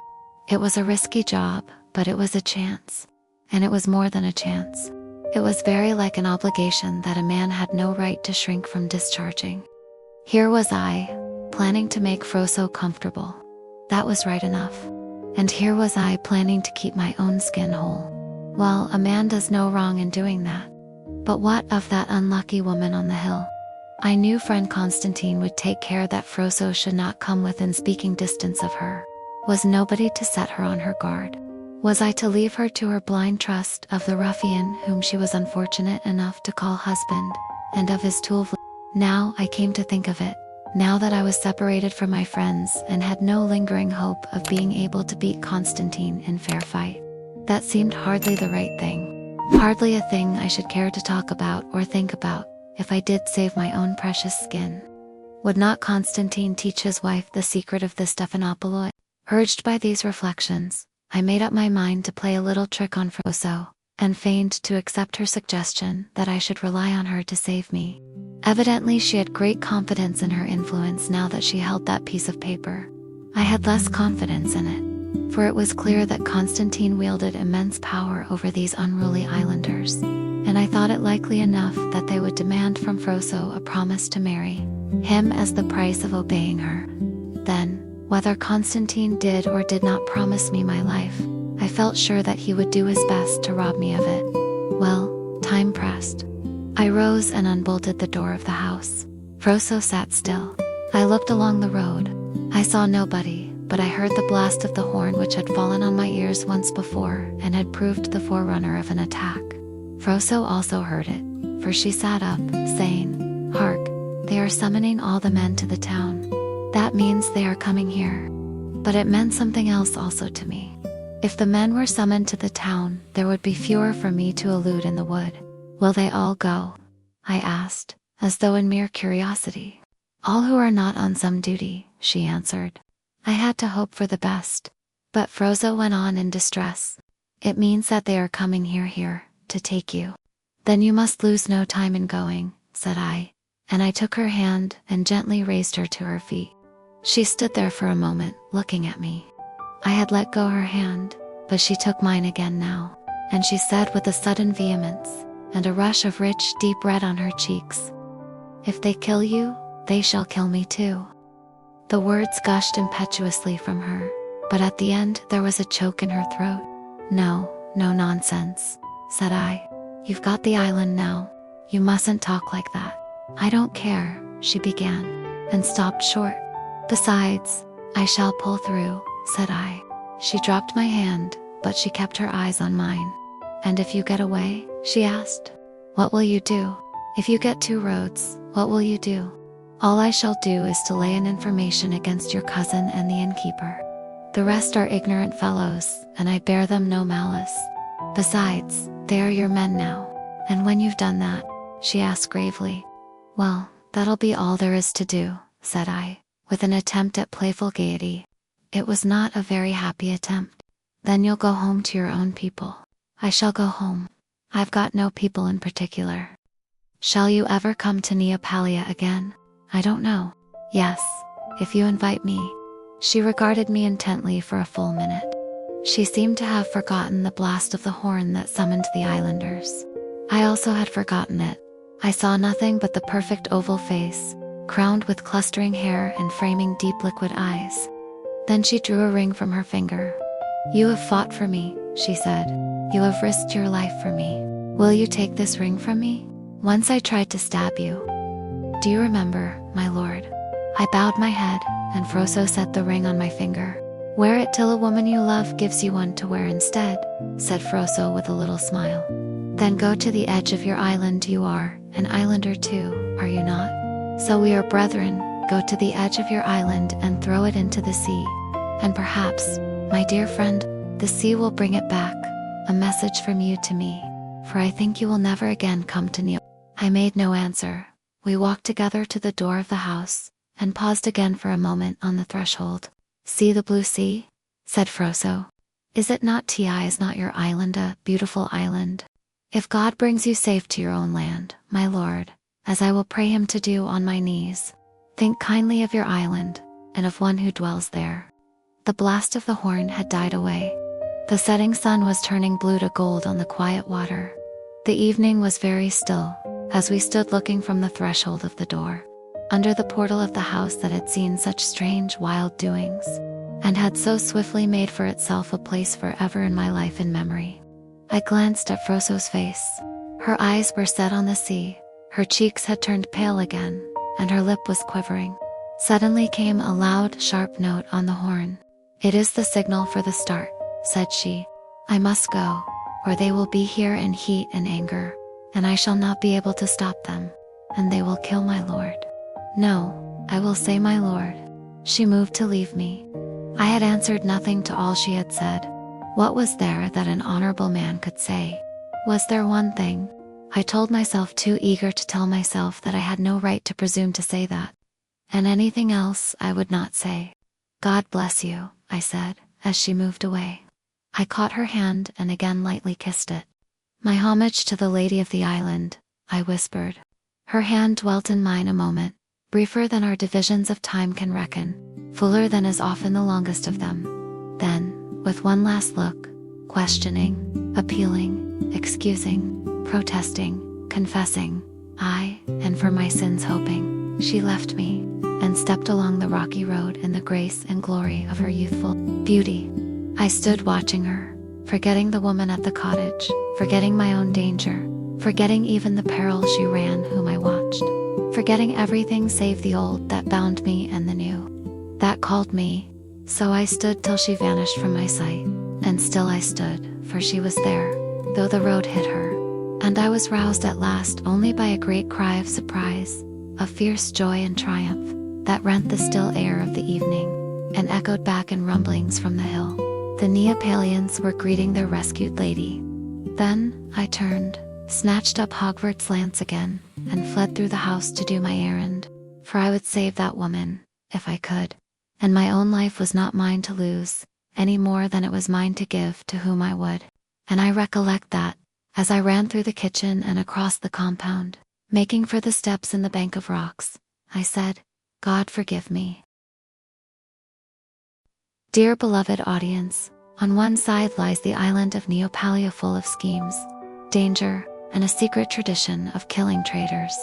S1: It was a risky job, but it was a chance. And it was more than a chance. It was very like an obligation that a man had no right to shrink from discharging. Here was I, planning to make Froso comfortable. That was right enough. And here was I planning to keep my own skin whole. Well, a man does no wrong in doing that. But what of that unlucky woman on the hill? I knew friend Constantine would take care that Froso should not come within speaking distance of her. Was nobody to set her on her guard? Was I to leave her to her blind trust of the ruffian whom she was unfortunate enough to call husband, and of his tool? Now I came to think of it, now that I was separated from my friends and had no lingering hope of being able to beat Constantine in fair fight, that seemed hardly the right thing. Hardly a thing I should care to talk about or think about, if I did save my own precious skin. Would not Constantine teach his wife the secret of the Stephanopoli? Urged by these reflections, I made up my mind to play a little trick on Froso, and feigned to accept her suggestion that I should rely on her to save me. Evidently she had great confidence in her influence now that she held that piece of paper. I had less confidence in it, for it was clear that Constantine wielded immense power over these unruly islanders, and I thought it likely enough that they would demand from Froso a promise to marry him as the price of obeying her. Then, whether Constantine did or did not promise me my life, I felt sure that he would do his best to rob me of it. Well, time pressed. I rose and unbolted the door of the house. Froso sat still. I looked along the road. I saw nobody, but I heard the blast of the horn which had fallen on my ears once before and had proved the forerunner of an attack. Froso also heard it, for she sat up, saying, "Hark, they are summoning all the men to the town. That means they are coming here." But it meant something else also to me. If the men were summoned to the town, there would be fewer for me to elude in the wood. "Will they all go?" I asked, as though in mere curiosity. "All who are not on some duty," she answered. I had to hope for the best. But Froso went on in distress. "It means that they are coming here, to take you." "Then you must lose no time in going," said I, and I took her hand and gently raised her to her feet. She stood there for a moment, looking at me. I had let go her hand, but she took mine again now, and she said with a sudden vehemence, and a rush of rich, deep red on her cheeks, "If they kill you, they shall kill me too." The words gushed impetuously from her, but at the end there was a choke in her throat. No nonsense," said I. "You've got the island now. You mustn't talk like that." "I don't care," she began, and stopped short. "Besides, I shall pull through," said I. She dropped my hand, but she kept her eyes on mine. "And if you get away?" she asked. "What will you do? If you get 2 roads, what will you do?" "All I shall do is to lay an information against your cousin and the innkeeper. The rest are ignorant fellows, and I bear them no malice. Besides, they are your men now. And when you've done that," she asked gravely. "Well, that'll be all there is to do," said I, with an attempt at playful gaiety. It was not a very happy attempt. "Then you'll go home to your own people." "I shall go home. I've got no people in particular." "Shall you ever come to Neapalia again?" "I don't know." "Yes, if you invite me." She regarded me intently for a full minute. She seemed to have forgotten the blast of the horn that summoned the islanders. I also had forgotten it. I saw nothing but the perfect oval face, crowned with clustering hair and framing deep liquid eyes. Then she drew a ring from her finger. "You have fought for me," she said. "You have risked your life for me. Will you take this ring from me? Once I tried to stab you. Do you remember, my lord?" I bowed my head, and Froso set the ring on my finger. "Wear it till a woman you love gives you one to wear instead," said Froso with a little smile. "Then go to the edge of your island. You are an islander too, are you not? So we are brethren. Go to the edge of your island and throw it into the sea. And perhaps, my dear friend, the sea will bring it back, a message from you to me, for I think you will never again come to Neapalia." I made no answer. We walked together to the door of the house, and paused again for a moment on the threshold. "See the blue sea?" said Froso. "Is it not Is not your island a beautiful island? If God brings you safe to your own land, my lord, as I will pray him to do on my knees, think kindly of your island, and of one who dwells there." The blast of the horn had died away. The setting sun was turning blue to gold on the quiet water. The evening was very still, as we stood looking from the threshold of the door, under the portal of the house that had seen such strange, wild doings, and had so swiftly made for itself a place forever in my life and memory. I glanced at Froso's face. Her eyes were set on the sea, her cheeks had turned pale again, and her lip was quivering. Suddenly came a loud, sharp note on the horn. "It is the signal for the start," said she. "I must go, or they will be here in heat and anger, and I shall not be able to stop them, and they will kill my lord." "No, I will say my lord." She moved to leave me. I had answered nothing to all she had said. What was there that an honorable man could say? Was there one thing? I told myself, too eager to tell myself that I had no right to presume to say that. And anything else I would not say. "God bless you," I said, as she moved away. I caught her hand and again lightly kissed it. "My homage to the lady of the island," I whispered. Her hand dwelt in mine a moment, briefer than our divisions of time can reckon, fuller than is often the longest of them. Then, with one last look, questioning, appealing, excusing, protesting, confessing, aye, and for my sins hoping, she left me, and stepped along the rocky road in the grace and glory of her youthful beauty. I stood watching her, forgetting the woman at the cottage, forgetting my own danger, forgetting even the peril she ran whom I watched, forgetting everything save the old that bound me and the new that called me. So I stood till she vanished from my sight, and still I stood, for she was there, though the road hid her. And I was roused at last only by a great cry of surprise, of fierce joy and triumph, that rent the still air of the evening, and echoed back in rumblings from the hill. The Neopalians were greeting their rescued lady. Then I turned, snatched up Hogwarts' lance again, and fled through the house to do my errand, for I would save that woman, if I could. And my own life was not mine to lose, any more than it was mine to give to whom I would. And I recollect that, as I ran through the kitchen and across the compound, making for the steps in the bank of rocks, I said, "God forgive me." Dear beloved audience, on one side lies the island of Neopalia, full of schemes, danger, and a secret tradition of killing traitors.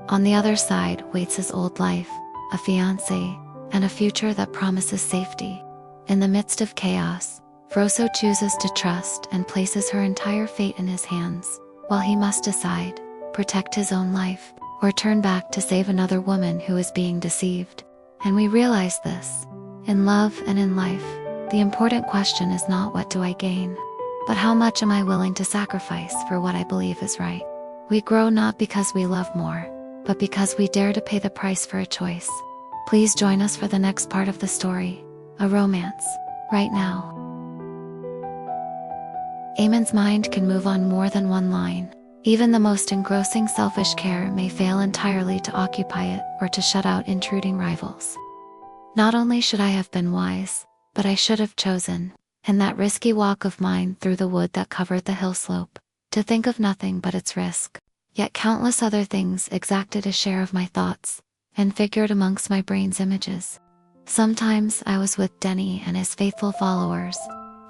S1: On the other side waits his old life, a fiancé, and a future that promises safety. In the midst of chaos, Froso chooses to trust and places her entire fate in his hands, while he must decide, protect his own life, or turn back to save another woman who is being deceived. And we realize this. In love and in life, the important question is not what do I gain, but how much am I willing to sacrifice for what I believe is right. We grow not because we love more, but because we dare to pay the price for a choice. Please join us for the next part of the story, a romance, right now. Eamon's mind can move on more than one line. Even the most engrossing selfish care may fail entirely to occupy it or to shut out intruding rivals. Not only should I have been wise, but I should have chosen, in that risky walk of mine through the wood that covered the hill slope, to think of nothing but its risk. Yet countless other things exacted a share of my thoughts, and figured amongst my brain's images. Sometimes I was with Denny and his faithful followers,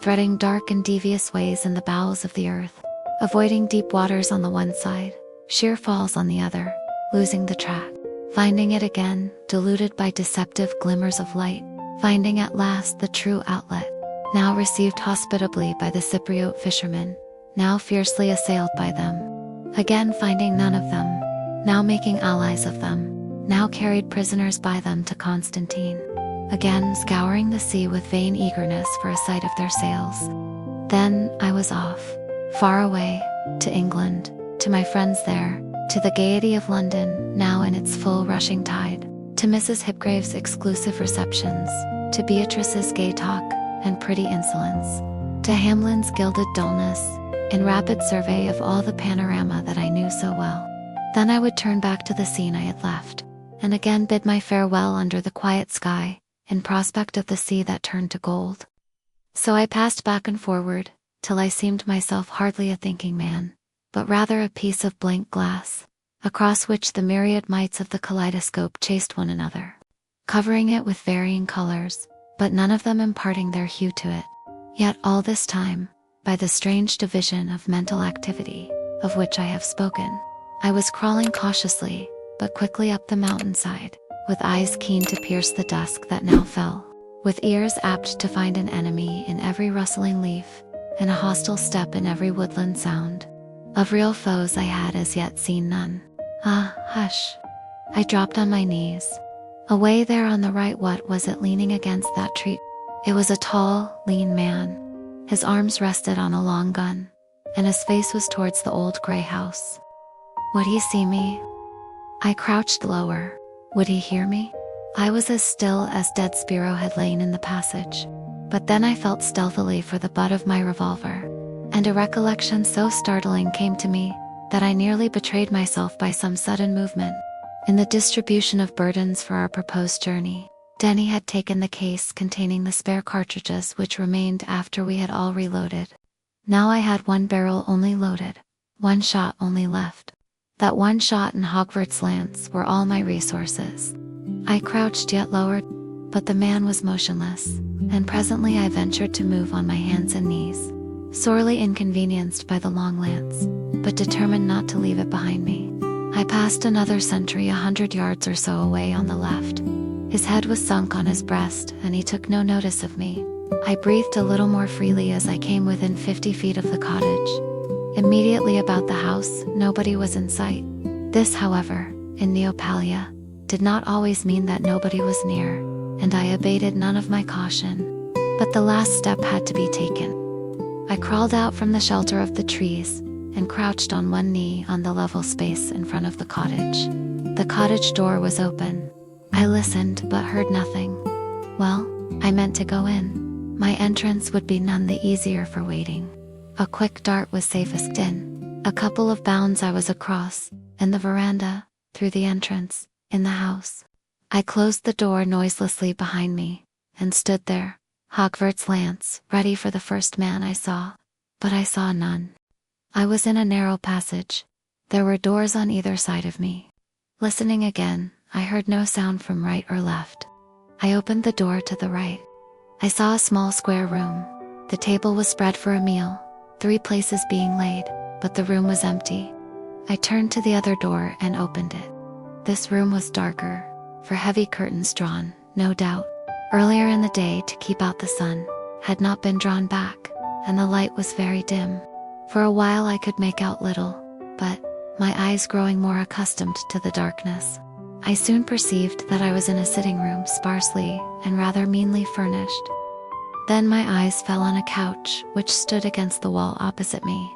S1: threading dark and devious ways in the bowels of the earth, avoiding deep waters on the one side, sheer falls on the other, losing the track, finding it again, deluded by deceptive glimmers of light, finding at last the true outlet, now received hospitably by the Cypriot fishermen, now fiercely assailed by them, again finding none of them, now making allies of them, now carried prisoners by them to Constantine, again scouring the sea with vain eagerness for a sight of their sails. Then I was off, far away, to England, to my friends there, to the gaiety of London, now in its full rushing tide, to Mrs. Hipgrave's exclusive receptions, to Beatrice's gay talk and pretty insolence, to Hamlin's gilded dullness, in rapid survey of all the panorama that I knew so well. Then I would turn back to the scene I had left, and again bid my farewell under the quiet sky, in prospect of the sea that turned to gold. So I passed back and forward, till I seemed myself hardly a thinking man, but rather a piece of blank glass, across which the myriad mites of the kaleidoscope chased one another, covering it with varying colors, but none of them imparting their hue to it. Yet all this time, by the strange division of mental activity, of which I have spoken. I was crawling cautiously, but quickly up the mountainside, with eyes keen to pierce the dusk that now fell, with ears apt to find an enemy in every rustling leaf, and a hostile step in every woodland sound. Of real foes I had as yet seen none. Ah, hush. I dropped on my knees. Away there on the right, what was it leaning against that tree? It was a tall, lean man. His arms rested on a long gun, and his face was towards the old gray house. Would he see me? I crouched lower. Would he hear me? I was as still as dead Spiro had lain in the passage. But then I felt stealthily for the butt of my revolver, and a recollection so startling came to me that I nearly betrayed myself by some sudden movement. In the distribution of burdens for our proposed journey, Denny had taken the case containing the spare cartridges which remained after we had all reloaded. Now I had one barrel only loaded, one shot only left. That one shot and Hogwarts lance were all my resources. I crouched yet lower, but the man was motionless, and presently I ventured to move on my hands and knees, sorely inconvenienced by the long lance, but determined not to leave it behind me. I passed another sentry 100 yards or so away on the left. His head was sunk on his breast, and he took no notice of me. I breathed a little more freely as I came within 50 feet of the cottage. Immediately about the house, nobody was in sight. This, however, in Neopalia, did not always mean that nobody was near, and I abated none of my caution. But the last step had to be taken. I crawled out from the shelter of the trees, and crouched on one knee on the level space in front of the cottage. The cottage door was open. I listened but heard nothing. Well, I meant to go in. My entrance would be none the easier for waiting. A quick dart was safest in. A couple of bounds I was across, and the veranda, through the entrance, in the house. I closed the door noiselessly behind me, and stood there, Hogwarts lance, ready for the first man I saw. But I saw none. I was in a narrow passage. There were doors on either side of me. Listening again, I heard no sound from right or left. I opened the door to the right. I saw a small square room. The table was spread for a meal, 3 places being laid, but the room was empty. I turned to the other door and opened it. This room was darker, for heavy curtains drawn, no doubt, earlier in the day to keep out the sun, had not been drawn back, and the light was very dim. For a while I could make out little, but, my eyes growing more accustomed to the darkness, I soon perceived that I was in a sitting room sparsely and rather meanly furnished. Then my eyes fell on a couch which stood against the wall opposite me.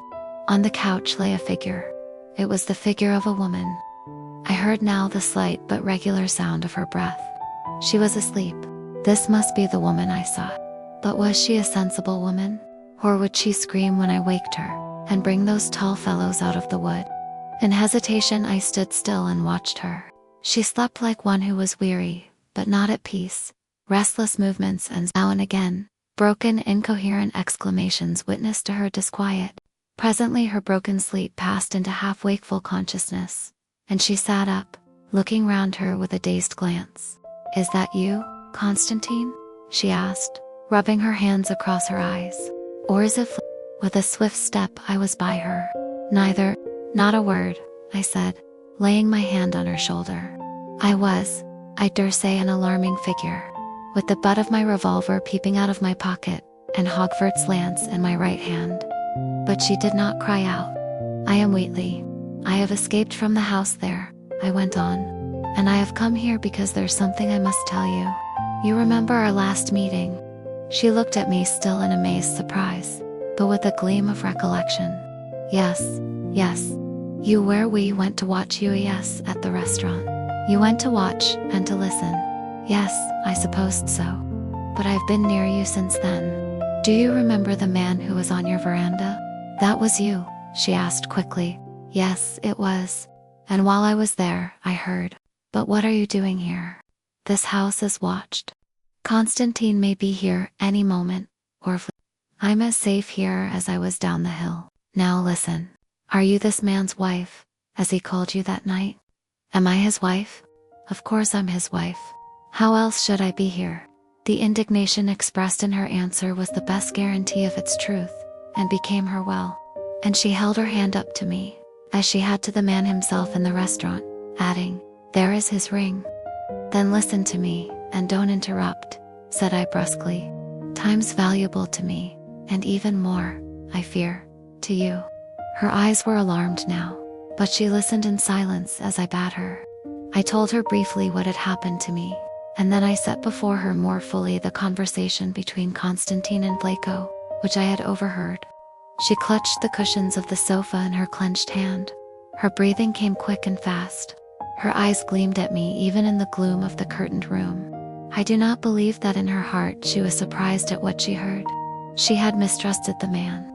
S1: On the couch lay a figure. It was the figure of a woman. I heard now the slight but regular sound of her breath. She was asleep. This must be the woman I sought. But was she a sensible woman? Or would she scream when I waked her, and bring those tall fellows out of the wood? In hesitation I stood still and watched her. She slept like one who was weary, but not at peace. Restless movements and now and again, broken incoherent exclamations witnessed to her disquiet. Presently her broken sleep passed into half-wakeful consciousness, and she sat up, looking round her with a dazed glance. "Is that you, Constantine?" she asked, rubbing her hands across her eyes. "Or is it?" With a swift step I was by her. "Neither, not a word," I said, laying my hand on her shoulder. I dare say, an alarming figure, with the butt of my revolver peeping out of my pocket, and Hogwarts lance in my right hand. But she did not cry out. "I am Wheatley. I have escaped from the house there," I went on, "and I have come here because there's something I must tell you. You remember our last meeting?" She looked at me still in amazed surprise, but with a gleam of recollection. Yes. You where we went to watch UES at the restaurant. You went to watch, and to listen. Yes, I supposed so. But I've been near you since then. Do you remember the man who was on your veranda? That was you, she asked quickly. Yes, it was. And while I was there, I heard. But what are you doing here? This house is watched. Constantine may be here any moment, or I'm as safe here as I was down the hill. Now listen. Are you this man's wife, as he called you that night? Am I his wife? Of course I'm his wife. How else should I be here? The indignation expressed in her answer was the best guarantee of its truth, and became her well. and she held her hand up to me, as she had to the man himself in the restaurant, adding, "There is his ring." "Then listen to me, and don't interrupt," said I brusquely. "Time's valuable to me, and even more, I fear, to you." Her eyes were alarmed now, but she listened in silence as I bade her. I told her briefly what had happened to me, and then I set before her more fully the conversation between Constantine and Vlaco, which I had overheard. She clutched the cushions of the sofa in her clenched hand. Her breathing came quick and fast. Her eyes gleamed at me even in the gloom of the curtained room. I do not believe that in her heart she was surprised at what she heard. She had mistrusted the man.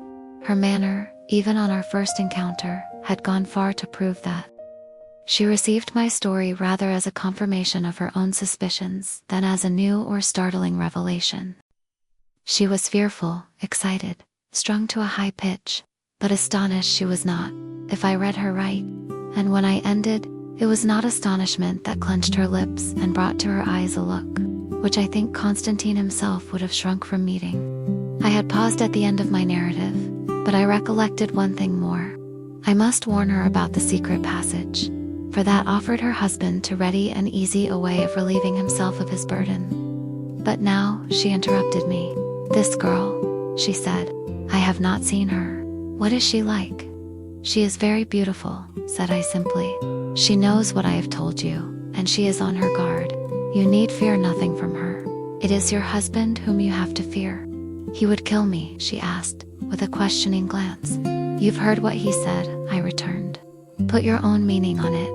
S1: Her manner, even on our first encounter, had gone far to prove that. She received my story rather as a confirmation of her own suspicions than as a new or startling revelation. She was fearful, excited, strung to a high pitch, but astonished she was not, if I read her right. And when I ended, it was not astonishment that clenched her lips and brought to her eyes a look, which I think Constantine himself would have shrunk from meeting. I had paused at the end of my narrative, but I recollected one thing more. I must warn her about the secret passage, for that offered her husband too ready and easy a way of relieving himself of his burden. But now she interrupted me. "This girl," she said, "I have not seen her. What is she like?" "She is very beautiful," said I simply. "She knows what I have told you, and she is on her guard. You need fear nothing from her. It is your husband whom you have to fear." "He would kill me?" she asked, with a questioning glance. "You've heard what he said," I returned. "Put your own meaning on it."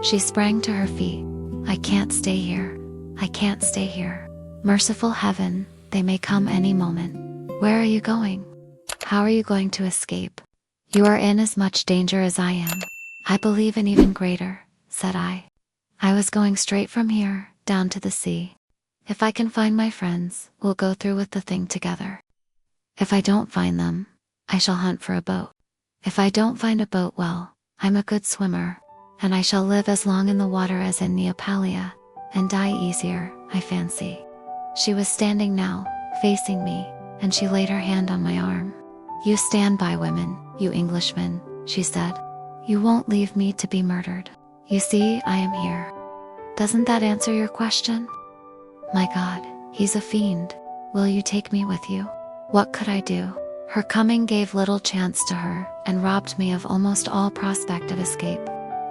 S1: She sprang to her feet. "I can't stay here. I can't stay here. Merciful heaven, they may come any moment." "Where are you going? How are you going to escape?" "You are in as much danger as I am." "I believe in even greater," said I. "I was going straight from here, down to the sea. If I can find my friends, we'll go through with the thing together. If I don't find them, I shall hunt for a boat. If I don't find a boat, well, I'm a good swimmer, and I shall live as long in the water as in Neopalia, and die easier, I fancy." She was standing now, facing me, and she laid her hand on my arm. "You stand by women, you Englishmen," she said. "You won't leave me to be murdered. You see, I am here. Doesn't that answer your question?" "My God, he's a fiend. Will you take me with you?" What could I do? Her coming gave little chance to her and robbed me of almost all prospect of escape.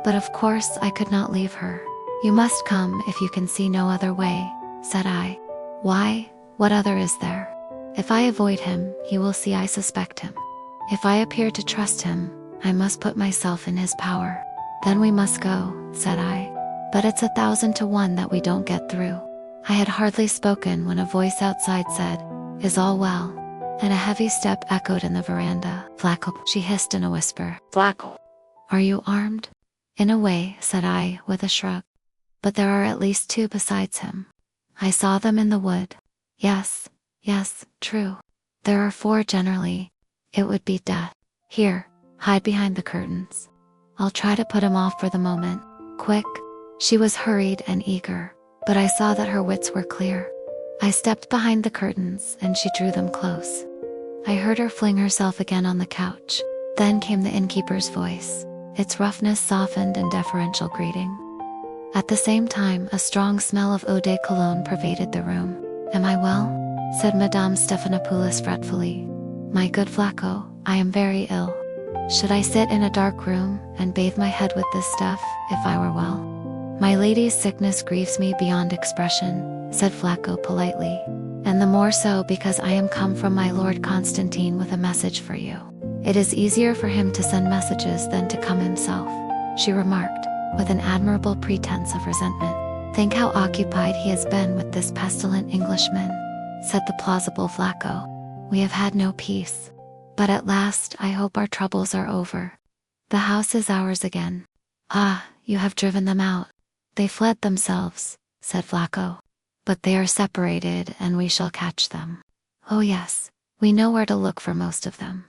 S1: But of course I could not leave her. "You must come if you can see no other way," said I. "Why, what other is there? If I avoid him, he will see I suspect him. If I appear to trust him, I must put myself in his power." "Then we must go," said I. "But it's 1,000 to 1 that we don't get through." I had hardly spoken when a voice outside said, "Is all well?" And a heavy step echoed in the veranda. "Vlaco," she hissed in a whisper. "Vlaco. Are you armed?" "In a way," said I, with a shrug. "But there are at least 2 besides him. I saw them in the wood." Yes, true. There are 4 generally. It would be death. Here, hide behind the curtains. I'll try to put him off for the moment. Quick." She was hurried and eager, but I saw that her wits were clear. I stepped behind the curtains and she drew them close. I heard her fling herself again on the couch. Then came the innkeeper's voice, its roughness softened in deferential greeting. At the same time, a strong smell of eau de cologne pervaded the room. "Am I well?" said Madame Stephanopoulos fretfully. "My good Vlaco, I am very ill. Should I sit in a dark room and bathe my head with this stuff, if I were well?" "My lady's sickness grieves me beyond expression," said Vlaco politely, "and the more so because I am come from my Lord Constantine with a message for you. It is easier for him to send messages than to come himself," she remarked, with an admirable pretense of resentment. "Think how occupied he has been with this pestilent Englishman," said the plausible Vlaco. "We have had no peace. But at last I hope our troubles are over. The house is ours again." "Ah, you have driven them out." "They fled themselves," said Vlaco. "But they are separated and we shall catch them." "Oh yes, we know where to look for most of them."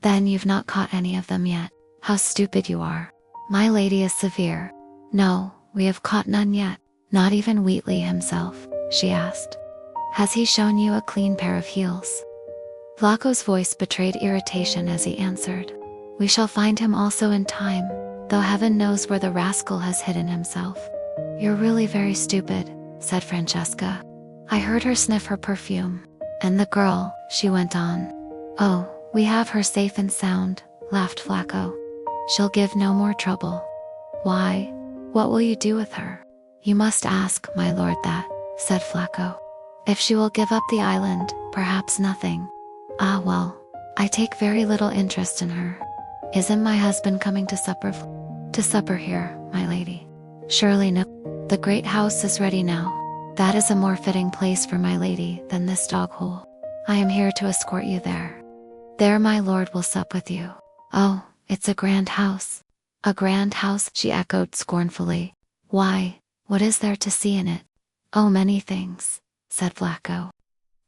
S1: "Then you've not caught any of them yet. How stupid you are. My lady is severe." "No, we have caught none yet. Not even Wheatley himself," she asked. "Has he shown you a clean pair of heels?" Vlaco's voice betrayed irritation as he answered. We shall find him also in time, though heaven knows where the rascal has hidden himself. You're really very stupid, said Francesca. I heard her sniff her perfume. And the girl, she went on. Oh, we have her safe and sound, laughed Flacco. She'll give no more trouble. Why? What will you do with her? You must ask, my lord, that, said Flacco. If she will give up the island, perhaps nothing. Ah well, I take very little interest in her. Isn't my husband coming to supper? To supper here, my lady. Surely no. The great house is ready now. That is a more fitting place for my lady than this dog hole. I am here to escort you there. There my lord will sup with you. Oh, it's a grand house. A grand house, she echoed scornfully. Why, what is there to see in it? Oh, many things, said Flacco.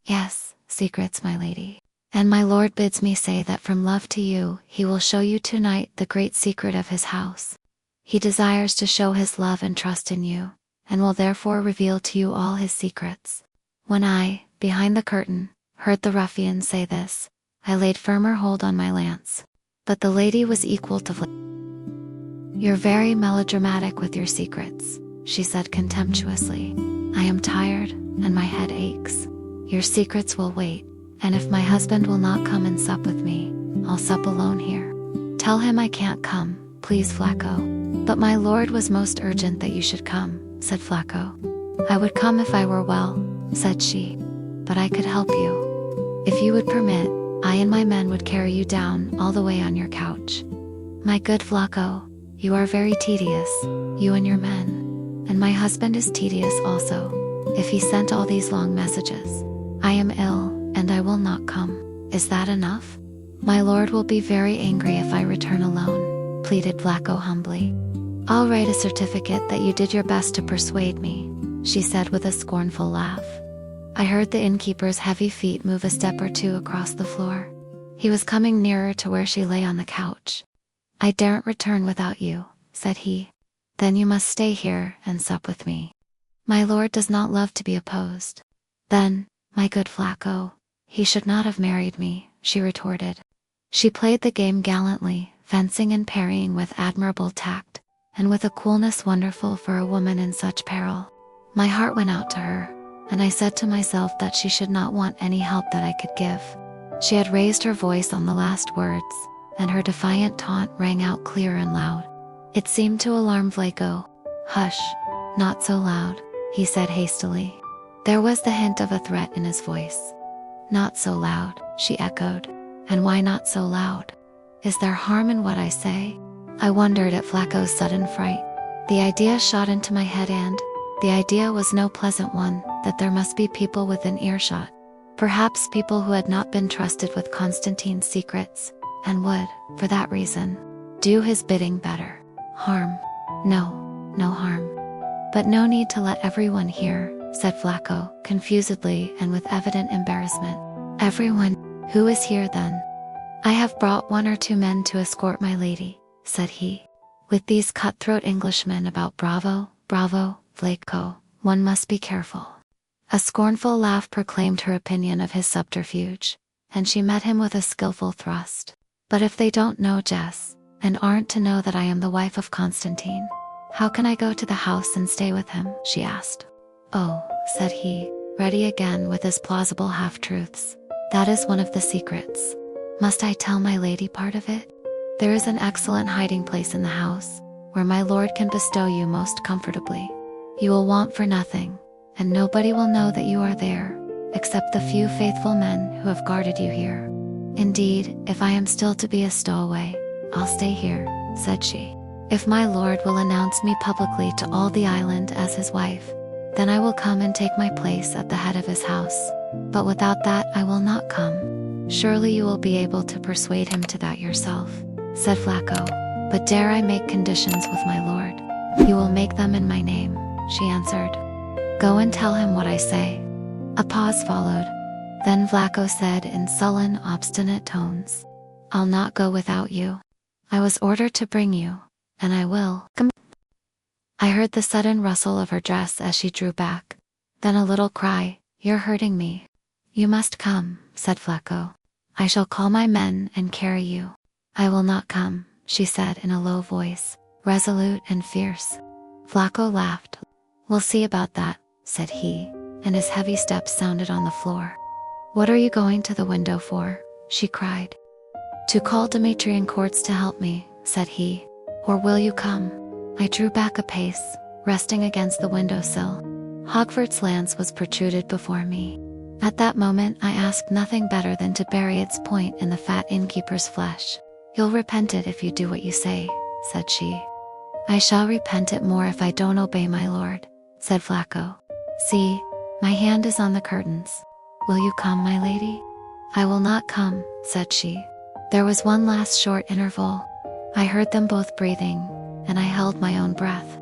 S1: Yes, secrets, my lady. And my lord bids me say that from love to you, he will show you tonight the great secret of his house. He desires to show his love and trust in you, and will therefore reveal to you all his secrets. When I, behind the curtain, heard the ruffian say this, I laid firmer hold on my lance. But the lady was equal to You're very melodramatic with your secrets, she said contemptuously. I am tired, and my head aches. Your secrets will wait, and if my husband will not come and sup with me, I'll sup alone here. Tell him I can't come, please, Flacco. But my lord was most urgent that you should come, said Flacco. I would come if I were well, said she. But I could help you. If you would permit, I and my men would carry you down all the way on your couch. My good Flacco, you are very tedious, you and your men. And my husband is tedious also, if he sent all these long messages. I am ill, and I will not come. Is that enough? My lord will be very angry if I return alone, pleaded Flacco humbly. I'll write a certificate that you did your best to persuade me, she said with a scornful laugh. I heard the innkeeper's heavy feet move a step or two across the floor. He was coming nearer to where she lay on the couch. I daren't return without you, said he. Then you must stay here and sup with me. My lord does not love to be opposed. Then, my good Flacco, he should not have married me, she retorted. She played the game gallantly, fencing and parrying with admirable tact, and with a coolness wonderful for a woman in such peril. My heart went out to her, and I said to myself that she should not want any help that I could give. She had raised her voice on the last words, and her defiant taunt rang out clear and loud. It seemed to alarm Flacco. Hush, not so loud, he said hastily. There was the hint of a threat in his voice. Not so loud, she echoed. And why not so loud? Is there harm in what I say? I wondered at Flacco's sudden fright. The idea shot into my head, and the idea was no pleasant one, that there must be people within earshot. Perhaps people who had not been trusted with Constantine's secrets, and would, for that reason, do his bidding better. Harm? No harm. But no need to let everyone hear, said Flacco, confusedly and with evident embarrassment. Everyone? Who is here then? I have brought 1 or 2 men to escort my lady, said he. With these cutthroat Englishmen about bravo, Flacco, one must be careful. A scornful laugh proclaimed her opinion of his subterfuge, and she met him with a skillful thrust. But if they don't know Jess, and aren't to know that I am the wife of Constantine, how can I go to the house and stay with him? She asked. Oh, said he, ready again with his plausible half-truths. That is one of the secrets. Must I tell my lady part of it? There is an excellent hiding place in the house, where my lord can bestow you most comfortably. You will want for nothing, and nobody will know that you are there, except the few faithful men who have guarded you here. Indeed, if I am still to be a stowaway, I'll stay here, said she. If my lord will announce me publicly to all the island as his wife, then I will come and take my place at the head of his house. But without that I will not come. Surely you will be able to persuade him to that yourself, said Flacco. But dare I make conditions with my lord? You will make them in my name, she answered. Go and tell him what I say. A pause followed. Then Flacco said in sullen, obstinate tones, I'll not go without you. I was ordered to bring you, and I will. I heard the sudden rustle of her dress as she drew back. Then a little cry, You're hurting me. You must come, said Flacco. I shall call my men and carry you. I will not come, she said in a low voice, resolute and fierce. Vlaco laughed. We'll see about that, said he, and his heavy steps sounded on the floor. What are you going to the window for? She cried. To call Dmitri and Courts to help me, said he. Or will you come? I drew back a pace, resting against the windowsill. Hogwarts lance was protruded before me. At that moment I asked nothing better than to bury its point in the fat innkeeper's flesh. You'll repent it if you do what you say, said she. I shall repent it more if I don't obey my lord, said Vlaco. See, my hand is on the curtains. Will you come, my lady? I will not come, said she. There was one last short interval. I heard them both breathing, and I held my own breath.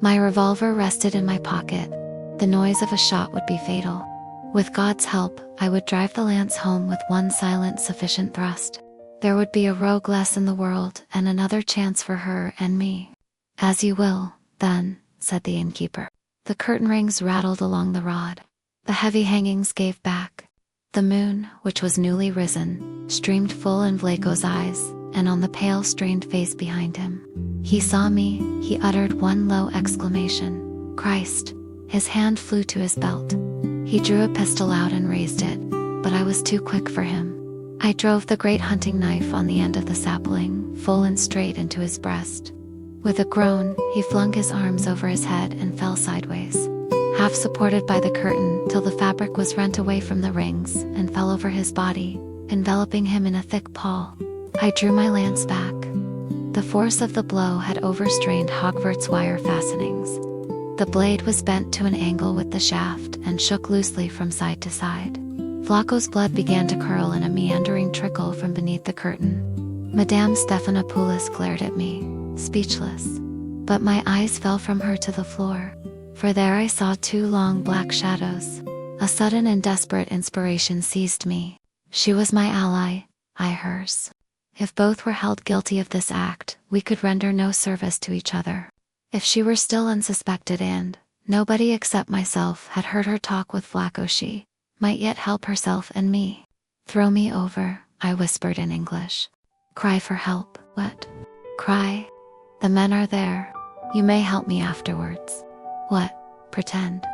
S1: My revolver rested in my pocket. The noise of a shot would be fatal. With God's help, I would drive the lance home with one silent, sufficient thrust. There would be a rogue less in the world and another chance for her and me. As you will, then, said the innkeeper. The curtain rings rattled along the rod. The heavy hangings gave back. The moon, which was newly risen, streamed full in Vlaco's eyes, and on the pale, strained face behind him. He saw me, he uttered one low exclamation. Christ! His hand flew to his belt. He drew a pistol out and raised it, but I was too quick for him. I drove the great hunting knife on the end of the sapling, full and straight into his breast. With a groan, he flung his arms over his head and fell sideways, half supported by the curtain till the fabric was rent away from the rings and fell over his body, enveloping him in a thick pall. I drew my lance back. The force of the blow had overstrained Hogwarts' wire fastenings. The blade was bent to an angle with the shaft and shook loosely from side to side. Vlaco's blood began to curl in a meandering trickle from beneath the curtain. Madame Stephanopoulos glared at me, speechless. But my eyes fell from her to the floor, for there I saw two long black shadows. A sudden and desperate inspiration seized me. She was my ally, I hers. If both were held guilty of this act, we could render no service to each other. If she were still unsuspected and nobody except myself had heard her talk with Vlaco, she might yet help herself and me. Throw me over, I whispered in English. Cry for help. What? Cry? The men are there. You may help me afterwards. What? Pretend.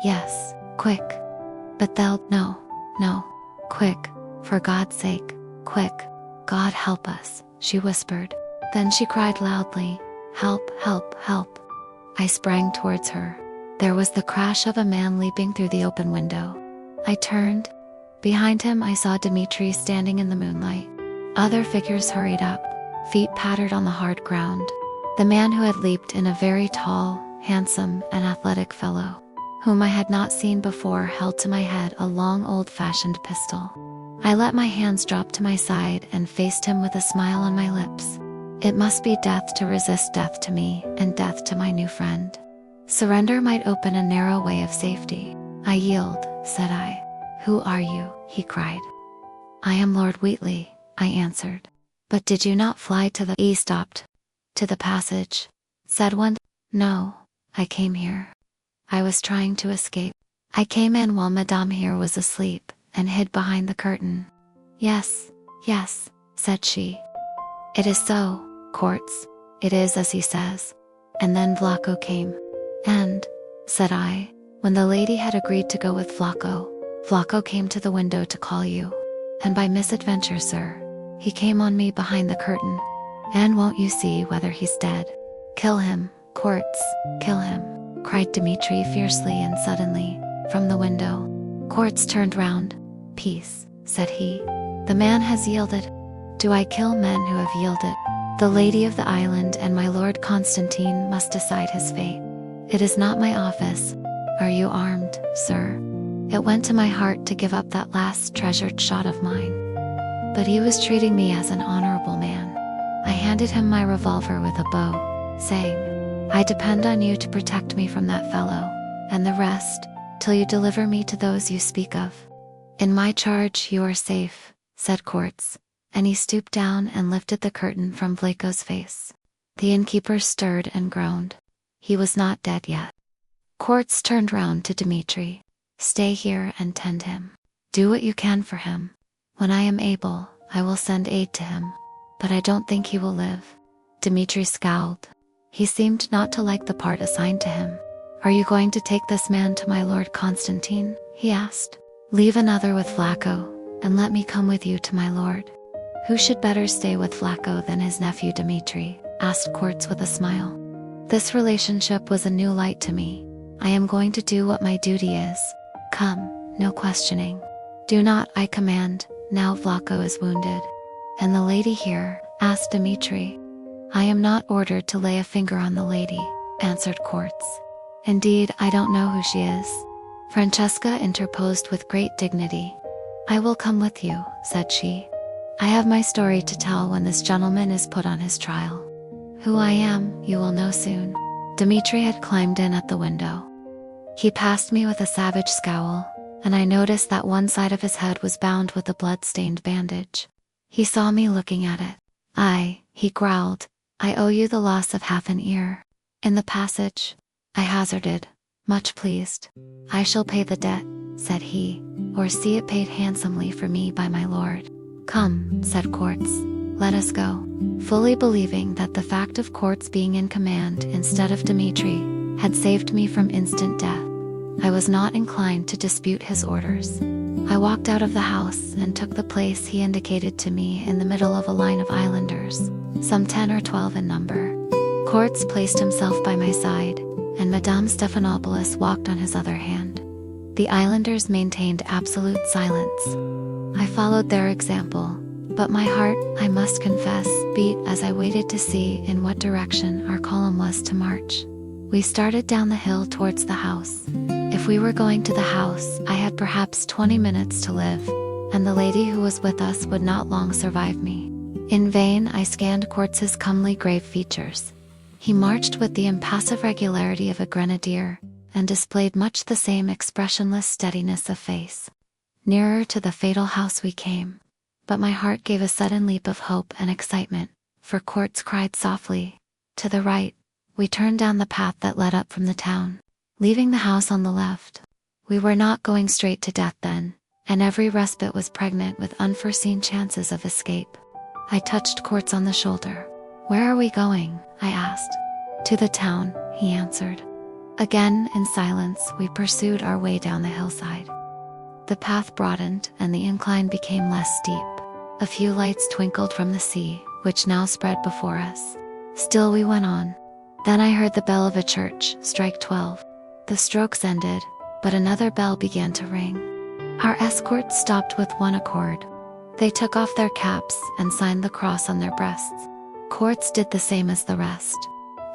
S1: Yes, quick. But they'll— No. Quick, for God's sake, quick. God help us, she whispered. Then she cried loudly, help, help, help. I sprang towards her. There was the crash of a man leaping through the open window. I turned. Behind him I saw Dmitri standing in the moonlight. Other figures hurried up. Feet pattered on the hard ground. The man who had leaped in, a very tall, handsome, and athletic fellow, whom I had not seen before, held to my head a long old-fashioned pistol. I let my hands drop to my side and faced him with a smile on my lips. It must be death to resist death to me, and death to my new friend. Surrender might open a narrow way of safety. I yield, said I. Who are you? He cried. I am Lord Wheatley, I answered. But did you not fly to the— He stopped. To the passage, said one. No, I came here. I was trying to escape. I came in while Madame here was asleep, and hid behind the curtain. Yes, said she. It is so, Courts. It is as he says. And then Vlaco came. And, said I, when the lady had agreed to go with Vlaco came to the window to call you. And by misadventure, sir, he came on me behind the curtain. And won't you see whether he's dead? Kill him, Courts, kill him, cried Dmitri fiercely and suddenly, from the window. Courts turned round. Peace, said he. The man has yielded. Do I kill men who have yielded? The lady of the island and my Lord Constantine must decide his fate. It is not my office. Are you armed, sir? It went to my heart to give up that last treasured shot of mine. But he was treating me as an honorable man. I handed him my revolver with a bow, saying, I depend on you to protect me from that fellow, and the rest, till you deliver me to those you speak of. In my charge you are safe, said Courts, and he stooped down and lifted the curtain from Vlaco's face. The innkeeper stirred and groaned. He was not dead yet. Courts turned round to Dmitri. Stay here and tend him. Do what you can for him. When I am able, I will send aid to him. but I don't think he will live." Dmitri scowled. He seemed not to like the part assigned to him. "Are you going to take this man to my lord Constantine?" he asked. "Leave another with Vlaco, and let me come with you to my lord." "Who should better stay with Vlaco than his nephew Dmitri?" asked Quartz with a smile. This relationship was a new light to me. "I am going to do what my duty is. Come, no questioning." "Do not, I command, now Vlaco is wounded." "And the lady here?" asked Dmitri. "I am not ordered to lay a finger on the lady," answered Quartz. "Indeed, I don't know who she is." Francesca interposed with great dignity. "I will come with you," said she. "I have my story to tell when this gentleman is put on his trial. Who I am, you will know soon." Dmitri had climbed in at the window. He passed me with a savage scowl, and I noticed that one side of his head was bound with a blood-stained bandage. He saw me looking at it. He growled, "I owe you the loss of half an ear." "In the passage?" I hazarded, much pleased. "I shall pay the debt," said he, "or see it paid handsomely for me by my lord." "Come," said Quartz, "let us go." Fully believing that the fact of Quartz being in command instead of Dmitri had saved me from instant death, I was not inclined to dispute his orders. I walked out of the house and took the place he indicated to me in the middle of a line of islanders, some 10 or 12 in number. Quartz placed himself by my side, and Madame Stephanopoulos walked on his other hand. The islanders maintained absolute silence. I followed their example, but my heart, I must confess, beat as I waited to see in what direction our column was to march. We started down the hill towards the house. If we were going to the house, I had perhaps 20 minutes to live, and the lady who was with us would not long survive me. In vain I scanned Quartz's comely grave features. He marched with the impassive regularity of a grenadier, and displayed much the same expressionless steadiness of face. Nearer to the fatal house we came, but my heart gave a sudden leap of hope and excitement, for Quartz cried softly, "To the right." We turned down the path that led up from the town, leaving the house on the left. We were not going straight to death then, and every respite was pregnant with unforeseen chances of escape. I touched Quartz on the shoulder. "Where are we going?" I asked. "To the town," he answered. Again, in silence, we pursued our way down the hillside. The path broadened, and the incline became less steep. A few lights twinkled from the sea, which now spread before us. Still we went on. Then I heard the bell of a church strike 12. The strokes ended, but another bell began to ring. Our escort stopped with one accord. They took off their caps and signed the cross on their breasts. Quartz did the same as the rest.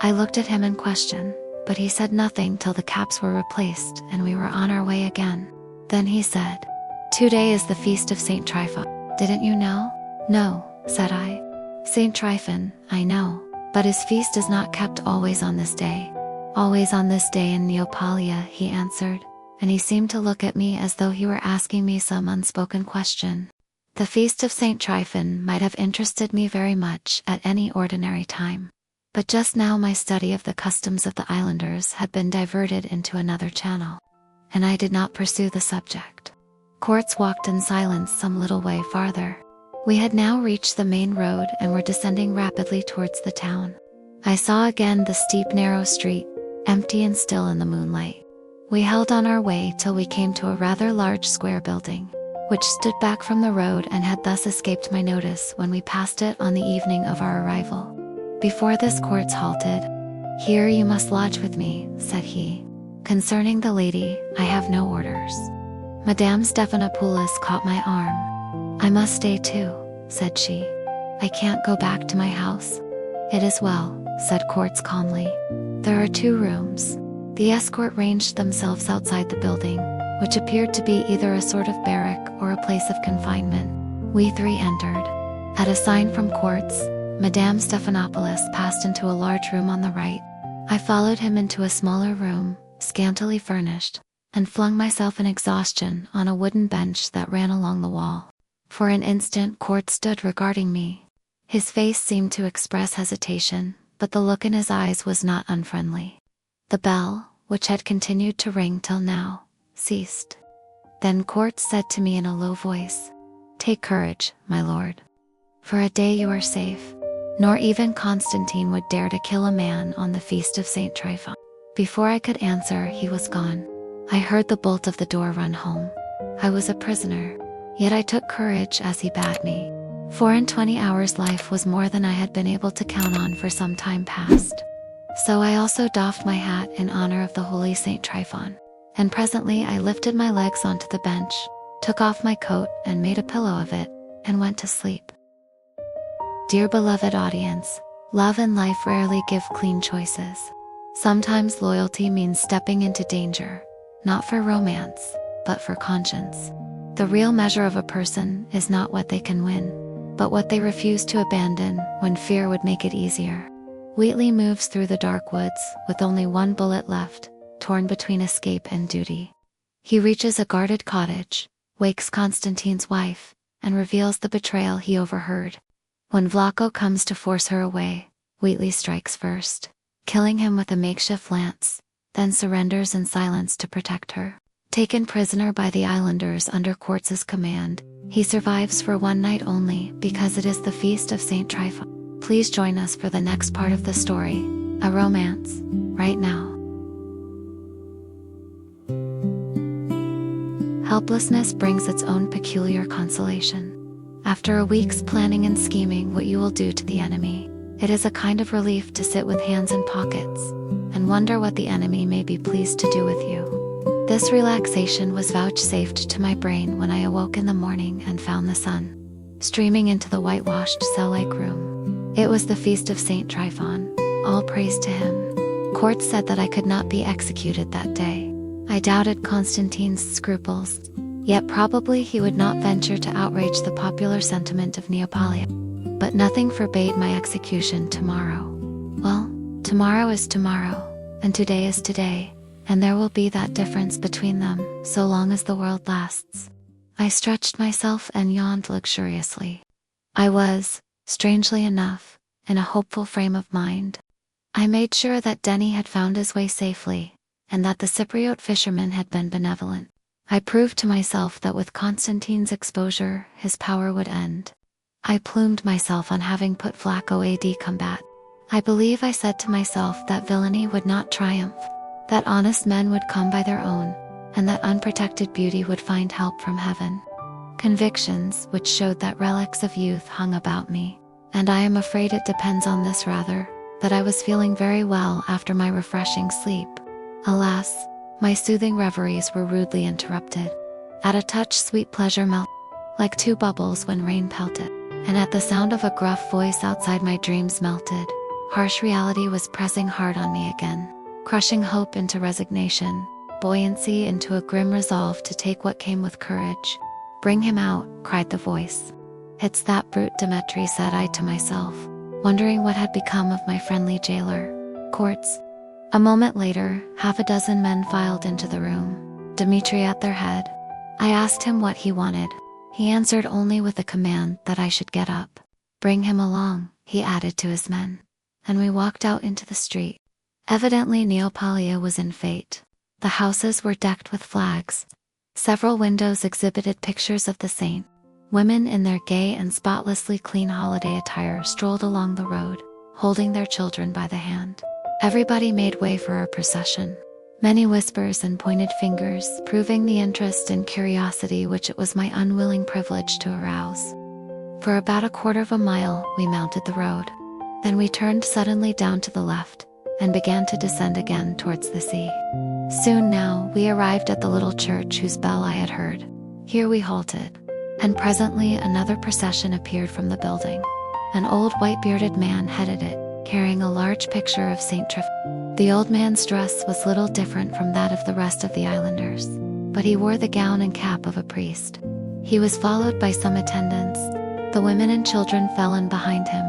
S1: I looked at him in question, but he said nothing till the caps were replaced and we were on our way again. Then he said, "Today is the feast of Saint Tryphon. Didn't you know?" "No," said I. "Saint Tryphon, I know, but his feast is not kept always on this day." "Always on this day in Neopalia," he answered, and he seemed to look at me as though he were asking me some unspoken question. The feast of Saint Tryphon might have interested me very much at any ordinary time, but just now my study of the customs of the islanders had been diverted into another channel, and I did not pursue the subject. Quartz walked in silence some little way farther. We had now reached the main road and were descending rapidly towards the town. I saw again the steep narrow street, empty and still in the moonlight. We held on our way till we came to a rather large square building, which stood back from the road and had thus escaped my notice when we passed it on the evening of our arrival. Before this Quartz halted. "Here you must lodge with me," said he. "Concerning the lady, I have no orders." Madame Stephanopoulos caught my arm. "I must stay too," said she. "I can't go back to my house." "It is well," said Quartz calmly. "There are 2 rooms." The escort ranged themselves outside the building, which appeared to be either a sort of barrack or a place of confinement. We 3 entered. At a sign from Quartz, Madame Stephanopoulos passed into a large room on the right. I followed him into a smaller room, scantily furnished, and flung myself in exhaustion on a wooden bench that ran along the wall. For an instant Quartz stood regarding me. His face seemed to express hesitation, but the look in his eyes was not unfriendly. The bell, which had continued to ring till now, ceased. Then Quartz said to me in a low voice, "Take courage, my lord. For a day you are safe. Nor even Constantine would dare to kill a man on the feast of St. Tryphon. Before I could answer, he was gone. I heard the bolt of the door run home. I was a prisoner, yet I took courage as he bade me. 24 hours life was more than I had been able to count on for some time past. So I also doffed my hat in honor of the holy St. Tryphon. And presently I lifted my legs onto the bench, took off my coat and made a pillow of it, and went to sleep. Dear beloved audience, love and life rarely give clean choices. Sometimes loyalty means stepping into danger, not for romance, but for conscience. The real measure of a person is not what they can win, but what they refuse to abandon when fear would make it easier. Wheatley moves through the dark woods with only one bullet left, torn between escape and duty. He reaches a guarded cottage, wakes Constantine's wife, and reveals the betrayal he overheard. When Vlaco comes to force her away, Wheatley strikes first, killing him with a makeshift lance, then surrenders in silence to protect her. Taken prisoner by the islanders under Quartz's command, he survives for one night only because it is the feast of St. Tryphon. Please join us for the next part of the story, a romance, right now. Helplessness brings its own peculiar consolation. After a week's planning and scheming what you will do to the enemy, it is a kind of relief to sit with hands in pockets and wonder what the enemy may be pleased to do with you. This relaxation was vouchsafed to my brain when I awoke in the morning and found the sun streaming into the whitewashed cell-like room. It was the feast of St. Tryphon, all praise to him. Court said that I could not be executed that day. I doubted Constantine's scruples, yet probably he would not venture to outrage the popular sentiment of Neapolia. But nothing forbade my execution tomorrow. Well, tomorrow is tomorrow, and today is today, and there will be that difference between them so long as the world lasts. I stretched myself and yawned luxuriously. I was, strangely enough, in a hopeful frame of mind. I made sure that Denny had found his way safely, and that the Cypriot fisherman had been benevolent. I proved to myself that with Constantine's exposure, his power would end. I plumed myself on having put Vlaco ad combat. I believe I said to myself that villainy would not triumph, that honest men would come by their own, and that unprotected beauty would find help from heaven. Convictions which showed that relics of youth hung about me, and I am afraid it depends on this rather, that I was feeling very well after my refreshing sleep. Alas, my soothing reveries were rudely interrupted. At a touch sweet pleasure melted, like two bubbles when rain pelted, and at the sound of a gruff voice outside my dreams melted. Harsh reality was pressing hard on me again, crushing hope into resignation, buoyancy into a grim resolve to take what came with courage. Bring him out, cried the voice. It's that brute Dmitri, said I to myself, wondering what had become of my friendly jailer. Quartz. A moment later, half a dozen men filed into the room, Dmitri at their head. I asked him what he wanted. He answered only with a command that I should get up. Bring him along, he added to his men. And we walked out into the street. Evidently Neapolia was in fete. The houses were decked with flags. Several windows exhibited pictures of the saint. Women in their gay and spotlessly clean holiday attire strolled along the road, holding their children by the hand. Everybody made way for our procession. Many whispers and pointed fingers, proving the interest and curiosity which it was my unwilling privilege to arouse. For about a quarter of a mile, we mounted the road. Then we turned suddenly down to the left, and began to descend again towards the sea. Soon now, we arrived at the little church whose bell I had heard. Here we halted, and presently another procession appeared from the building. An old white-bearded man headed it, carrying a large picture of St. Tryphon. The old man's dress was little different from that of the rest of the islanders, but he wore the gown and cap of a priest. He was followed by some attendants. The women and children fell in behind him.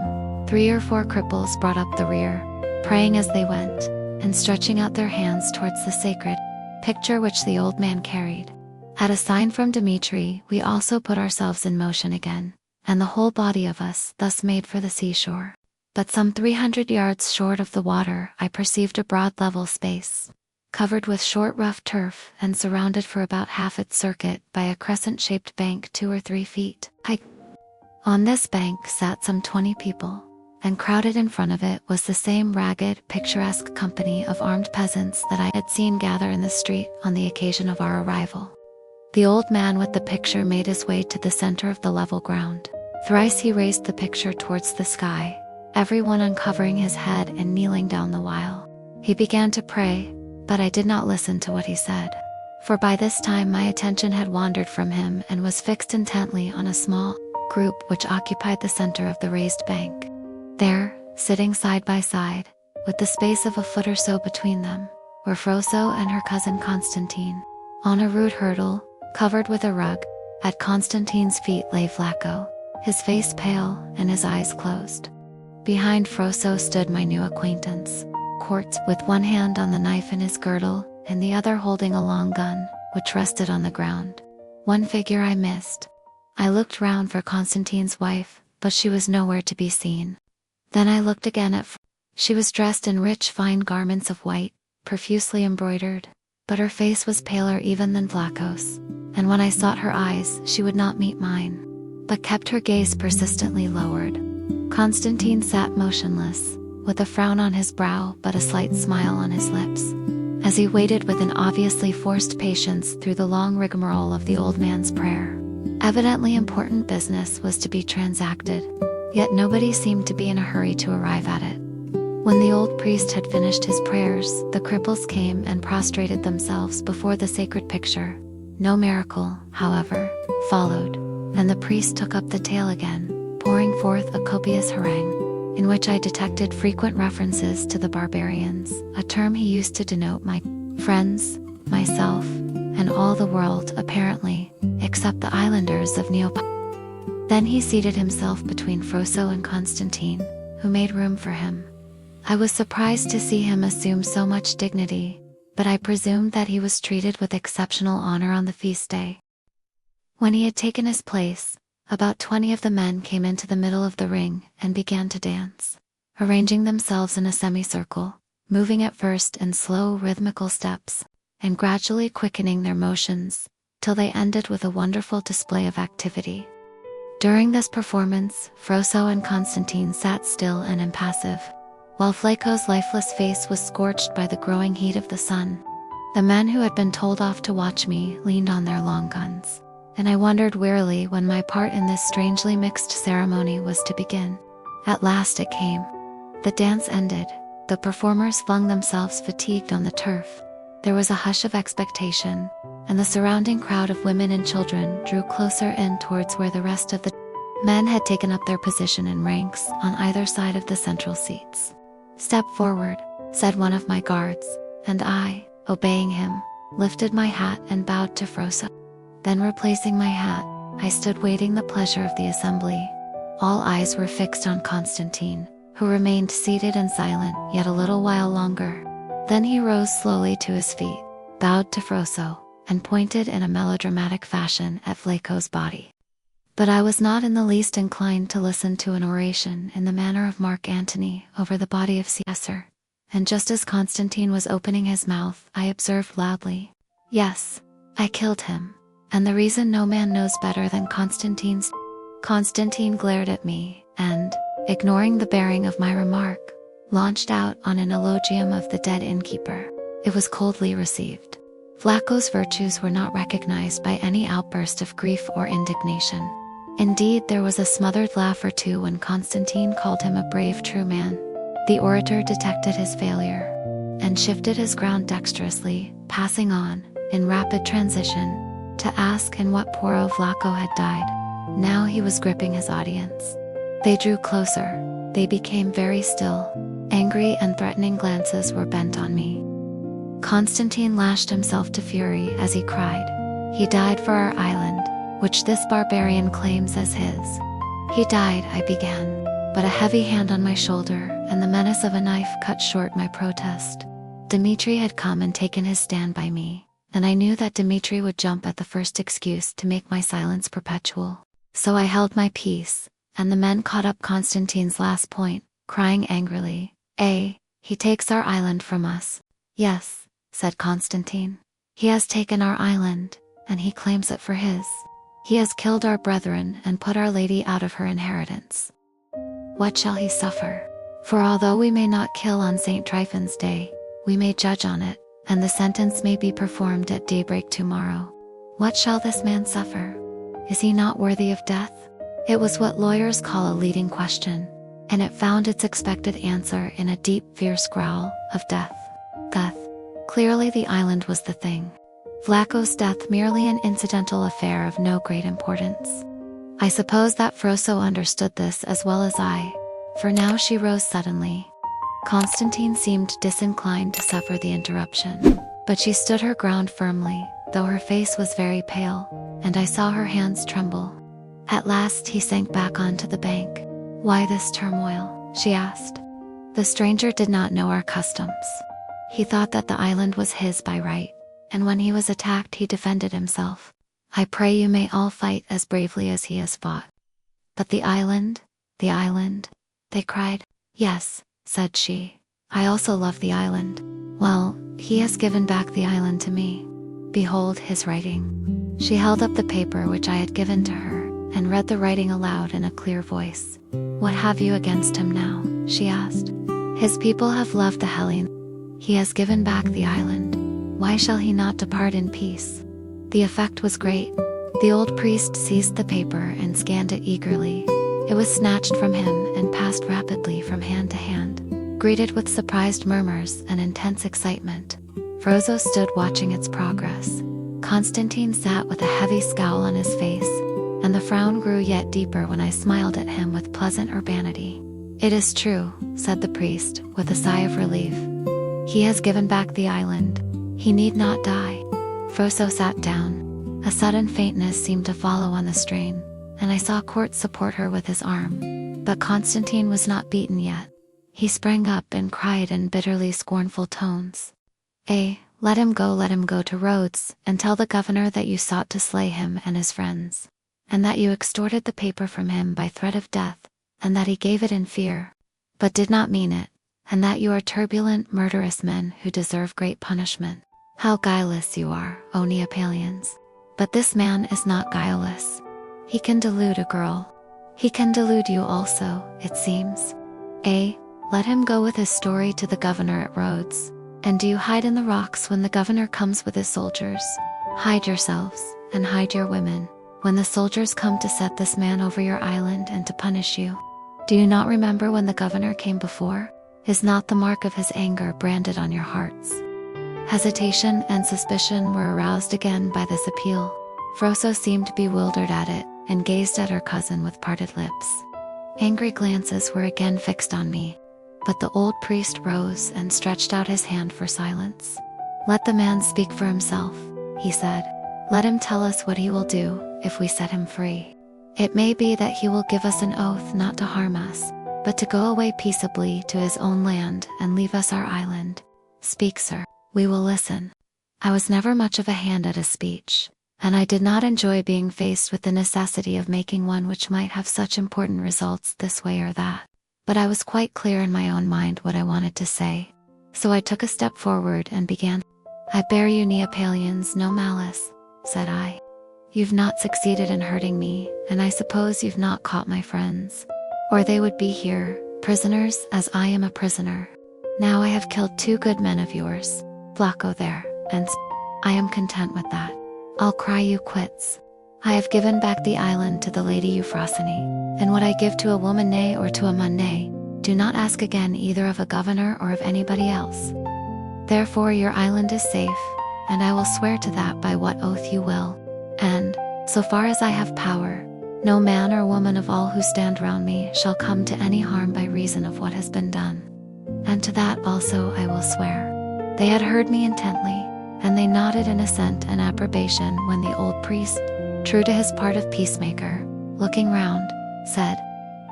S1: 3 or 4 cripples brought up the rear, praying as they went, and stretching out their hands towards the sacred picture which the old man carried. At a sign from Dmitri, we also put ourselves in motion again, and the whole body of us thus made for the seashore. But some 300 yards short of the water I perceived a broad level space, covered with short rough turf and surrounded for about half its circuit by a crescent-shaped bank 2 or 3 feet high. On this bank sat some 20 people, and crowded in front of it was the same ragged, picturesque company of armed peasants that I had seen gather in the street on the occasion of our arrival. The old man with the picture made his way to the center of the level ground. Thrice he raised the picture towards the sky, everyone uncovering his head and kneeling down the while. He began to pray, but I did not listen to what he said, for by this time my attention had wandered from him and was fixed intently on a small group which occupied the center of the raised bank. There, sitting side by side, with the space of a foot or so between them, were Froso and her cousin Constantine. On a rude hurdle, covered with a rug, at Constantine's feet lay Flacco, his face pale and his eyes closed. Behind Froso stood my new acquaintance, Quartz, with one hand on the knife in his girdle and the other holding a long gun, which rested on the ground. One figure I missed. I looked round for Constantine's wife, but she was nowhere to be seen. Then I looked again at She was dressed in rich fine garments of white, profusely embroidered, but her face was paler even than Flacco's, and when I sought her eyes she would not meet mine, but kept her gaze persistently lowered. Constantine sat motionless, with a frown on his brow but a slight smile on his lips, as he waited with an obviously forced patience through the long rigmarole of the old man's prayer. Evidently important business was to be transacted, yet nobody seemed to be in a hurry to arrive at it. When the old priest had finished his prayers, the cripples came and prostrated themselves before the sacred picture. No miracle, however, followed, and the priest took up the tale again, pouring forth a copious harangue, in which I detected frequent references to the barbarians, a term he used to denote my friends, myself, and all the world apparently, except the islanders of Neapolitan. Then he seated himself between Froso and Constantine, who made room for him. I was surprised to see him assume so much dignity, but I presumed that he was treated with exceptional honor on the feast day. When he had taken his place, about 20 of the men came into the middle of the ring and began to dance, arranging themselves in a semicircle, moving at first in slow rhythmical steps, and gradually quickening their motions, till they ended with a wonderful display of activity. During this performance, Froso and Constantine sat still and impassive, while Flacco's lifeless face was scorched by the growing heat of the sun. The men who had been told off to watch me leaned on their long guns, and I wondered wearily when my part in this strangely mixed ceremony was to begin. At last it came. The dance ended, the performers flung themselves fatigued on the turf. There was a hush of expectation, and the surrounding crowd of women and children drew closer in towards where the rest of the men had taken up their position in ranks on either side of the central seats. "Step forward," said one of my guards, and I, obeying him, lifted my hat and bowed to Froso. Then replacing my hat, I stood waiting the pleasure of the assembly. All eyes were fixed on Constantine, who remained seated and silent yet a little while longer. Then he rose slowly to his feet, bowed to Froso, and pointed in a melodramatic fashion at Flacco's body. But I was not in the least inclined to listen to an oration in the manner of Mark Antony over the body of Caesar, and just as Constantine was opening his mouth, I observed loudly, "Yes, I killed him, and the reason no man knows better than Constantine's." Constantine glared at me, and, ignoring the bearing of my remark, launched out on an eulogium of the dead innkeeper. It was coldly received. Flacco's virtues were not recognized by any outburst of grief or indignation. Indeed, there was a smothered laugh or two when Constantine called him a brave true man. The orator detected his failure, and shifted his ground dexterously, passing on, in rapid transition, to ask in what poor Flacco had died. Now he was gripping his audience. They drew closer, they became very still, angry and threatening glances were bent on me. Constantine lashed himself to fury as he cried, "He died for our island, which this barbarian claims as his." "He died," I began, but a heavy hand on my shoulder and the menace of a knife cut short my protest. Dmitri had come and taken his stand by me, and I knew that Dmitri would jump at the first excuse to make my silence perpetual. So I held my peace, and the men caught up Constantine's last point, crying angrily, He takes our island from us." "Yes," said Constantine. "He has taken our island, and he claims it for his." He has killed our brethren and put Our Lady out of her inheritance. What shall he suffer? For although we may not kill on St. Tryphon's day, we may judge on it, and the sentence may be performed at daybreak tomorrow. What shall this man suffer? Is he not worthy of death? It was what lawyers call a leading question, and it found its expected answer in a deep, fierce growl of death. Death. Clearly the island was the thing. Vlacho's death merely an incidental affair of no great importance. I suppose that Froso understood this as well as I, for now she rose suddenly. Constantine seemed disinclined to suffer the interruption, but she stood her ground firmly, though her face was very pale, and I saw her hands tremble. At last he sank back onto the bank. "Why this turmoil?" she asked. The stranger did not know our customs. He thought that the island was his by right, and when he was attacked he defended himself. "I pray you may all fight as bravely as he has fought." "But the island, they cried. "Yes," said she, "I also love the island. Well, he has given back the island to me. Behold his writing." She held up the paper which I had given to her, and read the writing aloud in a clear voice. "What have you against him now?" she asked. "His people have loved the Hellenes. He has given back the island. Why shall he not depart in peace?" The effect was great. The old priest seized the paper and scanned it eagerly. It was snatched from him and passed rapidly from hand to hand, greeted with surprised murmurs and intense excitement. Froso stood watching its progress. Constantine sat with a heavy scowl on his face, and the frown grew yet deeper when I smiled at him with pleasant urbanity. "It is true," said the priest, with a sigh of relief. "He has given back the island. He need not die." Froso sat down. A sudden faintness seemed to follow on the strain, and I saw Court support her with his arm. But Constantine was not beaten yet. He sprang up and cried in bitterly scornful tones, let him go to Rhodes, and tell the governor that you sought to slay him and his friends, and that you extorted the paper from him by threat of death, and that he gave it in fear, but did not mean it, and that you are turbulent, murderous men who deserve great punishment. How guileless you are, O Neapolians! But this man is not guileless. He can delude a girl. He can delude you also, it seems. Let him go with his story to the governor at Rhodes. And do you hide in the rocks when the governor comes with his soldiers? Hide yourselves, and hide your women, when the soldiers come to set this man over your island and to punish you. Do you not remember when the governor came before? Is not the mark of his anger branded on your hearts?" Hesitation and suspicion were aroused again by this appeal. Froso seemed bewildered at it, and gazed at her cousin with parted lips. Angry glances were again fixed on me, but the old priest rose and stretched out his hand for silence. "Let the man speak for himself," he said. "Let him tell us what he will do, if we set him free. It may be that he will give us an oath not to harm us, but to go away peaceably to his own land and leave us our island. Speak, sir, we will listen." I was never much of a hand at a speech, and I did not enjoy being faced with the necessity of making one which might have such important results this way or that. But I was quite clear in my own mind what I wanted to say, so I took a step forward and began. "I bear you Neapolians no malice," said I. "You've not succeeded in hurting me, and I suppose you've not caught my friends, or they would be here, prisoners as I am a prisoner. Now I have killed 2 good men of yours, Vlacho there, and I am content with that. I'll cry you quits. I have given back the island to the Lady Euphrosyne, and what I give to a woman, nay, or to a man, nay, do not ask again either of a governor or of anybody else. Therefore your island is safe, and I will swear to that by what oath you will. And, so far as I have power, no man or woman of all who stand round me shall come to any harm by reason of what has been done. And to that also I will swear." They had heard me intently, and they nodded in assent and approbation when the old priest, true to his part of peacemaker, looking round, said,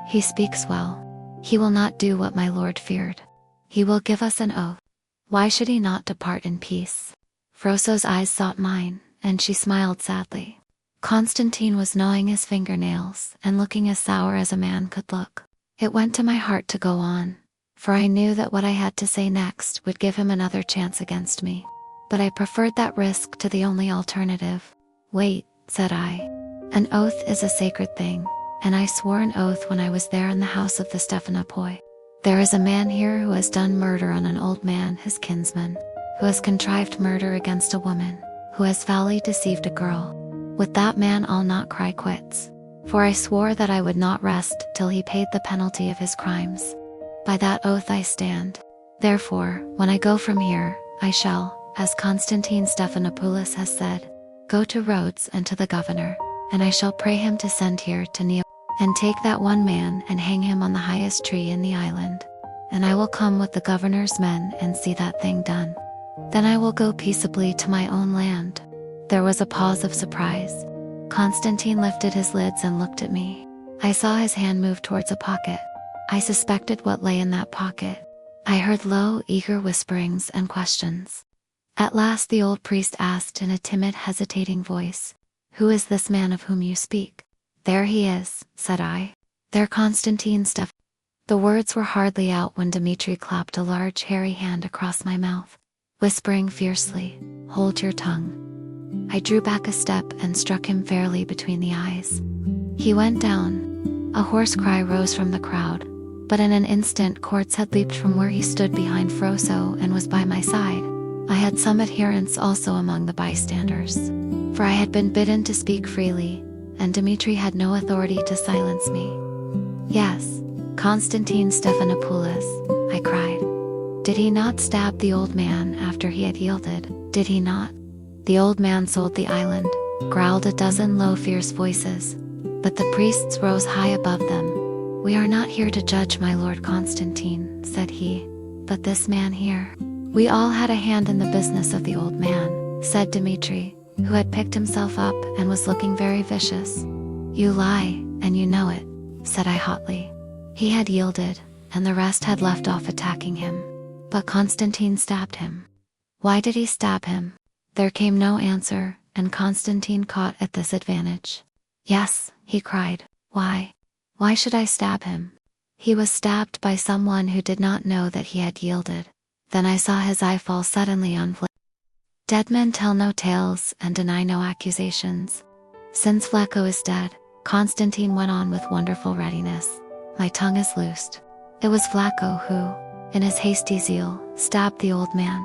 S1: "He speaks well. He will not do what my lord feared. He will give us an oath. Why should he not depart in peace?" Froso's eyes sought mine, and she smiled sadly. Constantine was gnawing his fingernails and looking as sour as a man could look. It went to my heart to go on, for I knew that what I had to say next would give him another chance against me. But I preferred that risk to the only alternative. "Wait," said I. An oath is a sacred thing, and I swore an oath when I was there in the house of the Stephanopoi. There is a man here who has done murder on an old man, his kinsman, who has contrived murder against a woman, who has foully deceived a girl. With that man I'll not cry quits, for I swore that I would not rest till he paid the penalty of his crimes. By that oath I stand. Therefore, when I go from here, I shall, as Constantine Stephanopoulos has said, go to Rhodes and to the governor, and I shall pray him to send here to Neo, and take that one man and hang him on the highest tree in the island. And I will come with the governor's men and see that thing done. Then I will go peaceably to my own land. There was a pause of surprise. Constantine lifted his lids and looked at me. I saw his hand move towards a pocket. I suspected what lay in that pocket. I heard low, eager whisperings and questions. At last the old priest asked in a timid, hesitating voice, "Who is this man of whom you speak?" "There he is," said I. "There Constantine Steph." The words were hardly out when Dmitri clapped a large hairy hand across my mouth, whispering fiercely, "Hold your tongue." I drew back a step and struck him fairly between the eyes. He went down. A hoarse cry rose from the crowd, but in an instant Quartz had leaped from where he stood behind Froso and was by my side. I had some adherents also among the bystanders, for I had been bidden to speak freely, and Dmitri had no authority to silence me. "Yes, Constantine Stephanopoulos," I cried. "Did he not stab the old man after he had yielded? Did he not?" "The old man sold the island," growled a dozen low, fierce voices, but the priests rose high above them. "We are not here to judge, my lord Constantine," said he, "but this man here." "We all had a hand in the business of the old man," said Dmitri, who had picked himself up and was looking very vicious. "You lie, and you know it," said I hotly. He had yielded, and the rest had left off attacking him. But Constantine stabbed him. Why did he stab him? There came no answer, and Constantine caught at this advantage. "Yes," he cried. "Why? Why should I stab him? He was stabbed by someone who did not know that he had yielded." Then I saw his eye fall suddenly on Fleck. Dead men tell no tales and deny no accusations. "Since Flacco is dead," Constantine went on with wonderful readiness, "my tongue is loosed. It was Flacco who, in his hasty zeal, stabbed the old man.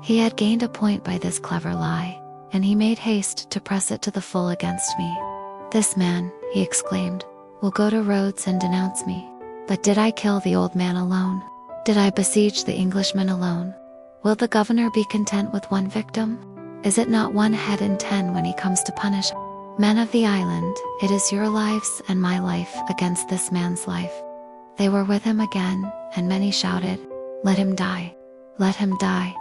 S1: He had gained a point by this clever lie, and he made haste to press it to the full against me. 'This man,' he exclaimed, 'will go to Rhodes and denounce me.' But did I kill the old man alone? Did I besiege the Englishman alone? Will the governor be content with one victim? Is it not one head in 10 when he comes to punish? Men of the island, it is your lives and my life against this man's life." They were with him again, and many shouted, "Let him die! Let him die!"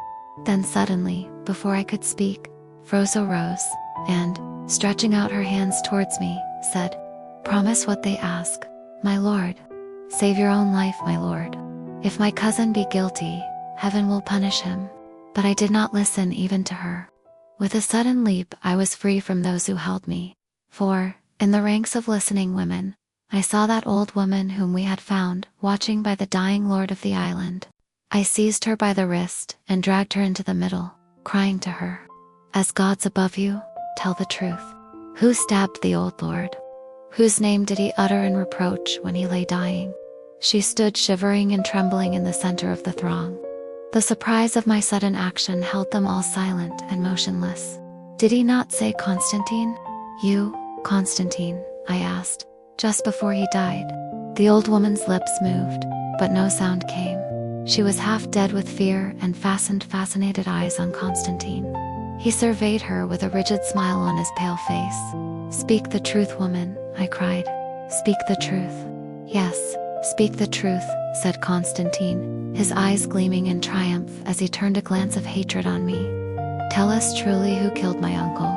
S1: Then suddenly, before I could speak, Froso rose, and, stretching out her hands towards me, said, "Promise what they ask, my lord. Save your own life, my lord. If my cousin be guilty, heaven will punish him." But I did not listen even to her. With a sudden leap I was free from those who held me, for, in the ranks of listening women, I saw that old woman whom we had found watching by the dying lord of the island. I seized her by the wrist and dragged her into the middle, crying to her, "As God's above you, tell the truth. Who stabbed the old lord? Whose name did he utter in reproach when he lay dying?" She stood shivering and trembling in the center of the throng. The surprise of my sudden action held them all silent and motionless. "Did he not say Constantine? You, Constantine?" I asked, "just before he died?" The old woman's lips moved, but no sound came. She was half dead with fear and fastened fascinated eyes on Constantine. He surveyed her with a rigid smile on his pale face. "Speak the truth, woman," I cried. "Speak the truth." "Yes, speak the truth," said Constantine, his eyes gleaming in triumph as he turned a glance of hatred on me. "Tell us truly who killed my uncle."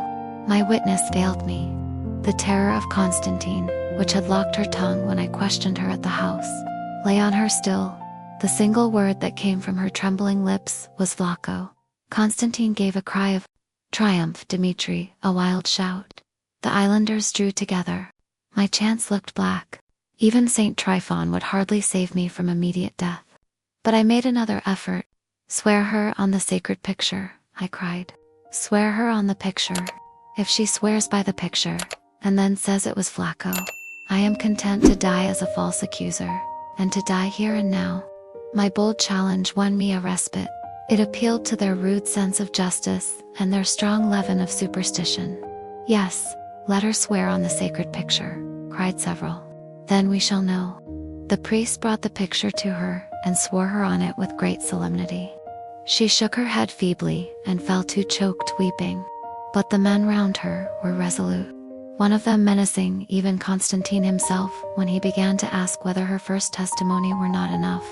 S1: My witness failed me. The terror of Constantine, which had locked her tongue when I questioned her at the house, lay on her still. The single word that came from her trembling lips was Flacco. Constantine gave a cry of triumph. Dmitri, a wild shout. The islanders drew together. My chance looked black. Even Saint Tryphon would hardly save me from immediate death. But I made another effort. "Swear her on the sacred picture," I cried. "Swear her on the picture. If she swears by the picture, and then says it was Flacco. I am content to die as a false accuser, and to die here and now. My bold challenge won me a respite. It appealed to their rude sense of justice and their strong leaven of superstition. Yes, let her swear on the sacred picture, cried several. Then we shall know. The priest brought the picture to her and swore her on it with great solemnity. She shook her head feebly and fell to choked weeping. But the men round her were resolute, one of them menacing even Constantine himself when he began to ask whether her first testimony were not enough.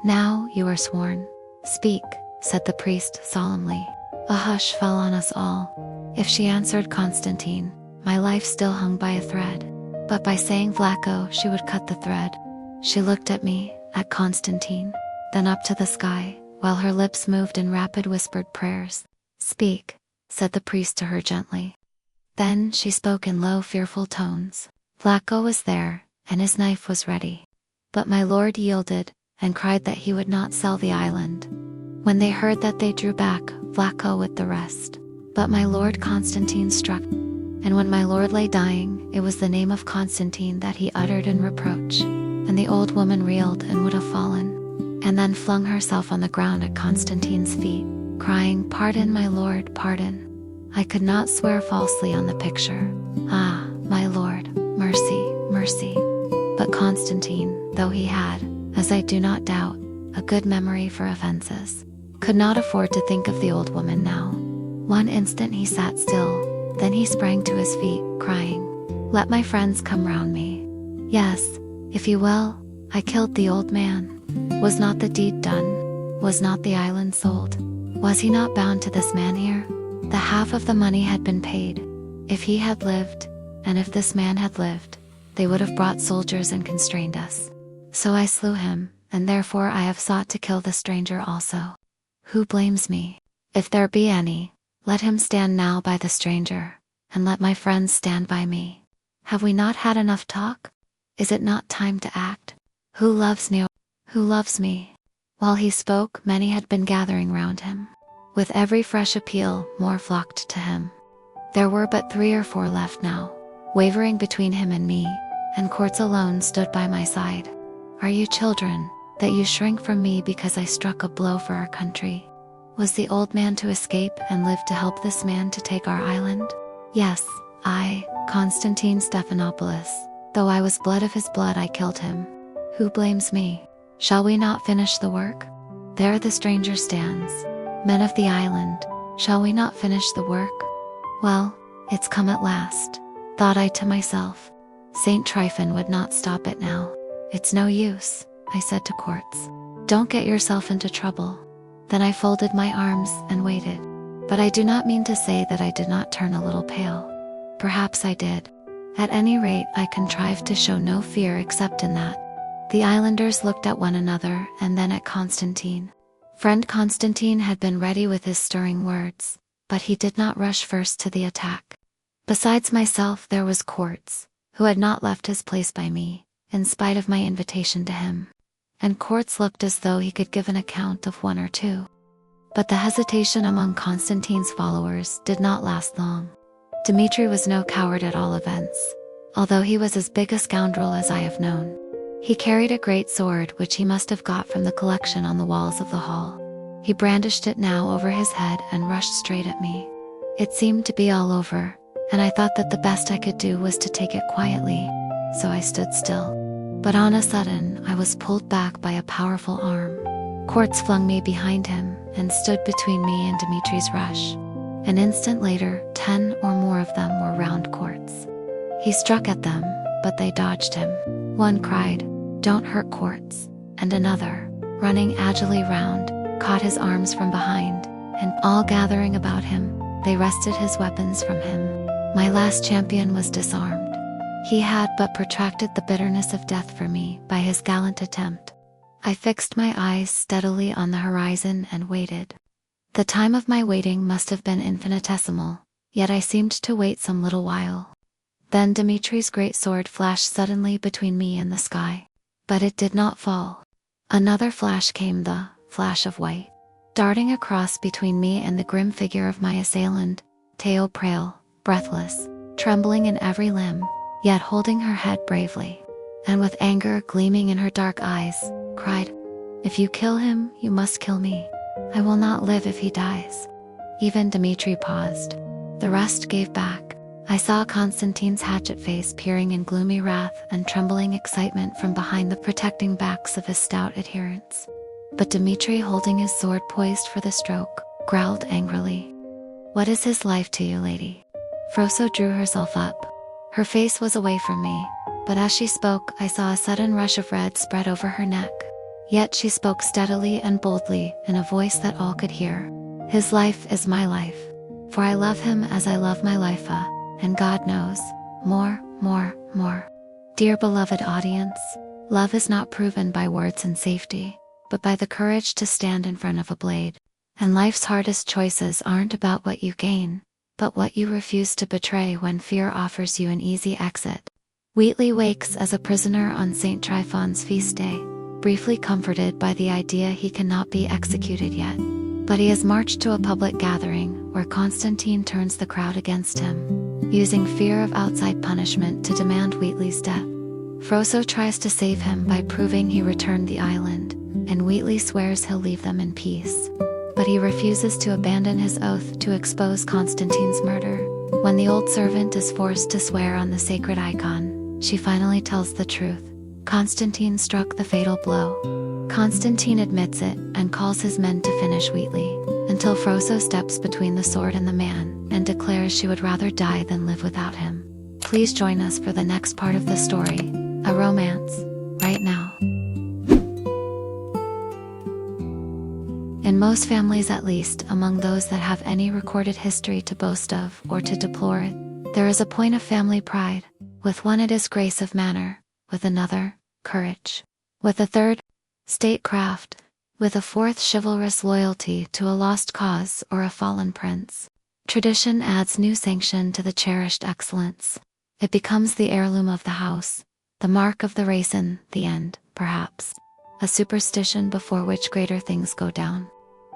S1: Now you are sworn. Speak, said the priest solemnly. A hush fell on us all. If she answered Constantine, my life still hung by a thread. But by saying Flacco, she would cut the thread. She looked at me, at Constantine, then up to the sky, while her lips moved in rapid whispered prayers. Speak, said the priest to her gently. Then she spoke in low, fearful tones. Flacco was there, and his knife was ready. But my lord yielded, and cried that he would not sell the island. When they heard that, they drew back, Flacco with the rest. But my lord Constantine struck, and when my lord lay dying, it was the name of Constantine that he uttered in reproach. And the old woman reeled and would have fallen, and then flung herself on the ground at Constantine's feet, crying, Pardon, my lord, pardon. I could not swear falsely on the picture. Ah, my lord, mercy, mercy. But Constantine, though he had, as I do not doubt, a good memory for offenses, could not afford to think of the old woman now. One instant he sat still, then he sprang to his feet, crying, Let my friends come round me. Yes, if you will, I killed the old man. Was not the deed done? Was not the island sold? Was he not bound to this man here? The half of the money had been paid. If he had lived, and if this man had lived, they would have brought soldiers and constrained us. So I slew him, and therefore I have sought to kill the stranger also. Who blames me? If there be any, let him stand now by the stranger, and let my friends stand by me. Have we not had enough talk? Is it not time to act? Who loves me? Who loves me? While he spoke, many had been gathering round him. With every fresh appeal, more flocked to him. There were but 3 or 4 left now, wavering between him and me, and Quartz alone stood by my side. Are you children, that you shrink from me because I struck a blow for our country? Was the old man to escape and live to help this man to take our island? Yes, I, Constantine Stephanopoulos, though I was blood of his blood, I killed him. Who blames me? Shall we not finish the work? There the stranger stands. Men of the island, shall we not finish the work? Well, it's come at last, thought I to myself. Saint Tryphon would not stop it now. It's no use, I said to Quartz. Don't get yourself into trouble. Then I folded my arms and waited. But I do not mean to say that I did not turn a little pale. Perhaps I did. At any rate, I contrived to show no fear except in that. The islanders looked at one another and then at Constantine. Friend Constantine had been ready with his stirring words, but he did not rush first to the attack. Besides myself, there was Quartz, who had not left his place by me, in spite of my invitation to him. And Quartz looked as though he could give an account of 1 or 2. But the hesitation among Constantine's followers did not last long. Dmitri was no coward at all events, although he was as big a scoundrel as I have known. He carried a great sword which he must have got from the collection on the walls of the hall. He brandished it now over his head and rushed straight at me. It seemed to be all over, and I thought that the best I could do was to take it quietly, so I stood still. But on a sudden, I was pulled back by a powerful arm. Quartz flung me behind him and stood between me and Dmitri's rush. An instant later, 10 or more of them were round Quartz. He struck at them, but they dodged him. One cried, "Don't hurt Quartz," and another, running agilely round, caught his arms from behind, and all gathering about him, they wrested his weapons from him. My last champion was disarmed. He had but protracted the bitterness of death for me by his gallant attempt. I fixed my eyes steadily on the horizon and waited. The time of my waiting must have been infinitesimal, yet I seemed to wait some little while. Then Dmitri's great sword flashed suddenly between me and the sky. But it did not fall. Another flash came, the flash of white, darting across between me and the grim figure of my assailant, Teo Prail, breathless, trembling in every limb, yet holding her head bravely, and with anger gleaming in her dark eyes, cried, "If you kill him, you must kill me. I will not live if he dies." Even Dmitri paused. The rest gave back. I saw Konstantine's hatchet face peering in gloomy wrath and trembling excitement from behind the protecting backs of his stout adherents. But Dmitri, holding his sword poised for the stroke, growled angrily, "What is his life to you, lady?" Froso drew herself up. Her face was away from me, but as she spoke, I saw a sudden rush of red spread over her neck. Yet she spoke steadily and boldly in a voice that all could hear. "His life is my life, for I love him as I love my life, and God knows, more. Dear beloved audience, love is not proven by words and safety, but by the courage to stand in front of a blade. And life's hardest choices aren't about what you gain, but what you refuse to betray when fear offers you an easy exit." Wheatley wakes as a prisoner on St. Tryphon's feast day, briefly comforted by the idea he cannot be executed yet. But he is marched to a public gathering where Constantine turns the crowd against him, using fear of outside punishment to demand Wheatley's death. Froso tries to save him by proving he returned the island, and Wheatley swears he'll leave them in peace. But he refuses to abandon his oath to expose Constantine's murder. When the old servant is forced to swear on the sacred icon, she finally tells the truth. Constantine struck the fatal blow. Constantine admits it and calls his men to finish Wheatley, until Froso steps between the sword and the man and declares she would rather die than live without him. Please join us for the next part of the story, a romance, right now. In most families, at least among those that have any recorded history to boast of or to deplore it, there is a point of family pride. With one it is grace of manner, with another, courage. With a third, statecraft. With a fourth, chivalrous loyalty to a lost cause or a fallen prince. Tradition adds new sanction to the cherished excellence. It becomes the heirloom of the house, the mark of the race in the end, perhaps. A superstition before which greater things go down.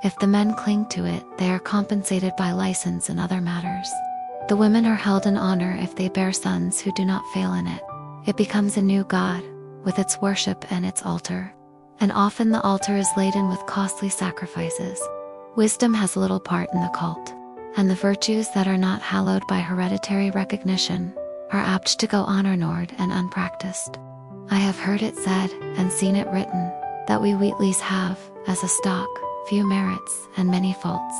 S1: If the men cling to it, they are compensated by license in other matters. The women are held in honor if they bear sons who do not fail in it. It becomes a new god, with its worship and its altar. And often the altar is laden with costly sacrifices. Wisdom has little part in the cult, and the virtues that are not hallowed by hereditary recognition are apt to go unhonored and unpracticed. I have heard it said, and seen it written, that we Wheatleys have, as a stock, few merits and many faults.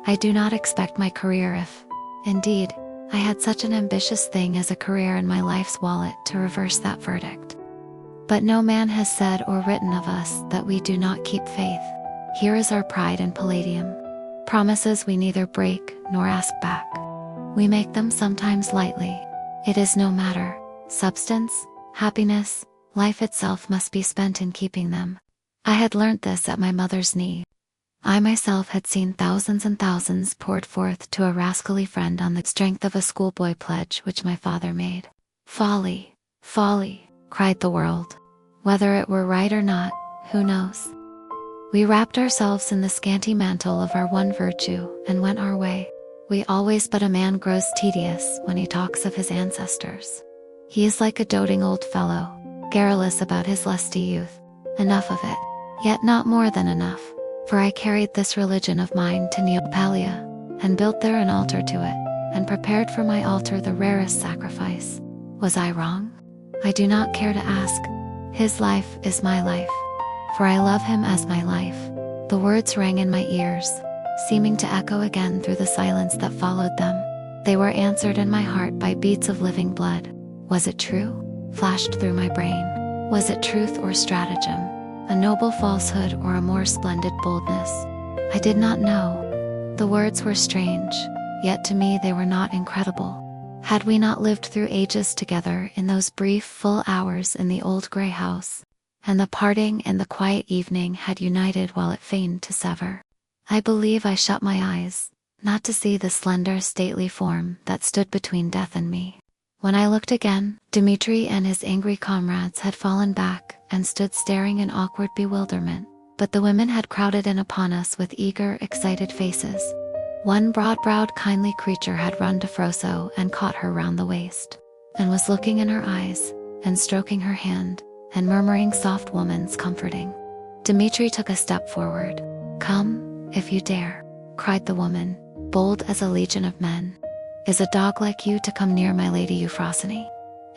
S1: I do not expect my career, if, indeed, I had such an ambitious thing as a career in my life's wallet, to reverse that verdict. But no man has said or written of us that we do not keep faith. Here is our pride in Palladium. Promises we neither break nor ask back. We make them sometimes lightly. It is no matter. Substance, happiness, life itself must be spent in keeping them. I had learnt this at my mother's knee. I myself had seen thousands and thousands poured forth to a rascally friend on the strength of a schoolboy pledge which my father made. Folly, folly, cried the world. Whether it were right or not, who knows? We wrapped ourselves in the scanty mantle of our one virtue and went our way. We always, but a man grows tedious when he talks of his ancestors. He is like a doting old fellow, garrulous about his lusty youth. Enough of it, yet not more than enough, for I carried this religion of mine to Neopalia, and built there an altar to it, and prepared for my altar the rarest sacrifice. Was I wrong? I do not care to ask. His life is my life, for I love him as my life. The words rang in my ears, seeming to echo again through the silence that followed them. They were answered in my heart by beats of living blood. Was it true? Flashed through my brain. Was it truth or stratagem? A noble falsehood or a more splendid boldness? I did not know. The words were strange, yet to me they were not incredible. Had we not lived through ages together in those brief, full hours in the old grey house, and the parting and the quiet evening had united while it feigned to sever? I believe I shut my eyes, not to see the slender, stately form that stood between death and me. When I looked again, Dmitri and his angry comrades had fallen back and stood staring in awkward bewilderment, but the women had crowded in upon us with eager, excited faces. One broad-browed kindly creature had run to Froso and caught her round the waist, and was looking in her eyes, and stroking her hand, and murmuring soft woman's comforting. Dmitri took a step forward. "Come, if you dare," cried the woman, bold as a legion of men. "Is a dog like you to come near my lady Euphrosyne?"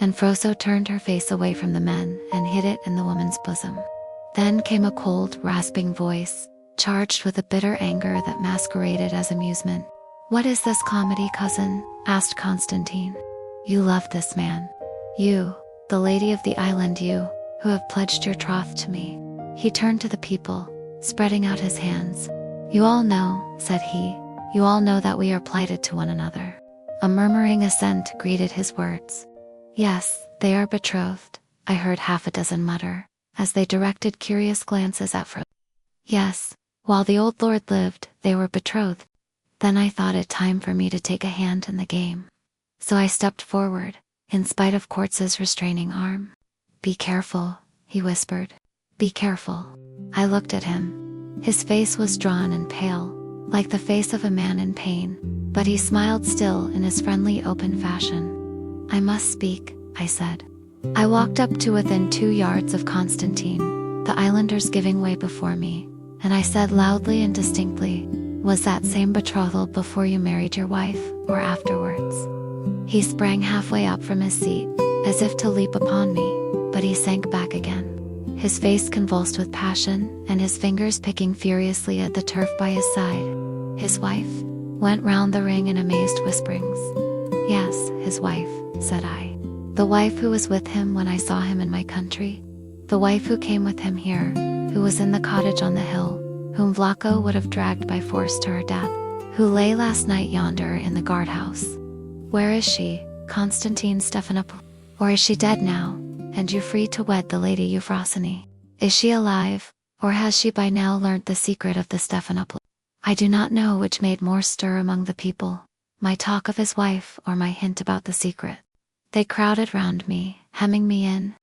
S1: And Froso turned her face away from the men and hid it in the woman's bosom. Then came a cold, rasping voice, charged with a bitter anger that masqueraded as amusement. "What is this comedy, cousin?" asked Constantine. "You love this man. You, the lady of the island, you, who have pledged your troth to me." He turned to the people, spreading out his hands. "You all know," said he, "you all know that we are plighted to one another." A murmuring assent greeted his words. "Yes, they are betrothed," I heard half a dozen mutter, as they directed curious glances at Froso. "Yes, while the old lord lived, they were betrothed." Then I thought it time for me to take a hand in the game. So I stepped forward, in spite of Quartz's restraining arm. "Be careful," he whispered. "Be careful." I looked at him. His face was drawn and pale, like the face of a man in pain, but he smiled still in his friendly, open fashion. "I must speak," I said. I walked up to within 2 yards of Constantine, the islanders giving way before me, and I said loudly and distinctly, "Was that same betrothal before you married your wife, or afterwards?" He sprang halfway up from his seat, as if to leap upon me, but he sank back again, his face convulsed with passion, and his fingers picking furiously at the turf by his side. "His wife?" went round the ring in amazed whisperings. "Yes, his wife," said I. "The wife who was with him when I saw him in my country? The wife who came with him here, who was in the cottage on the hill, whom Vlaco would have dragged by force to her death, who lay last night yonder in the guardhouse? Where is she, Constantine Stephanopoulos? Or is she dead now, and you free to wed the lady Euphrosyne? Is she alive, or has she by now learnt the secret of the Stephanopoulos?" I do not know which made more stir among the people, my talk of his wife or my hint about the secret. They crowded round me, hemming me in.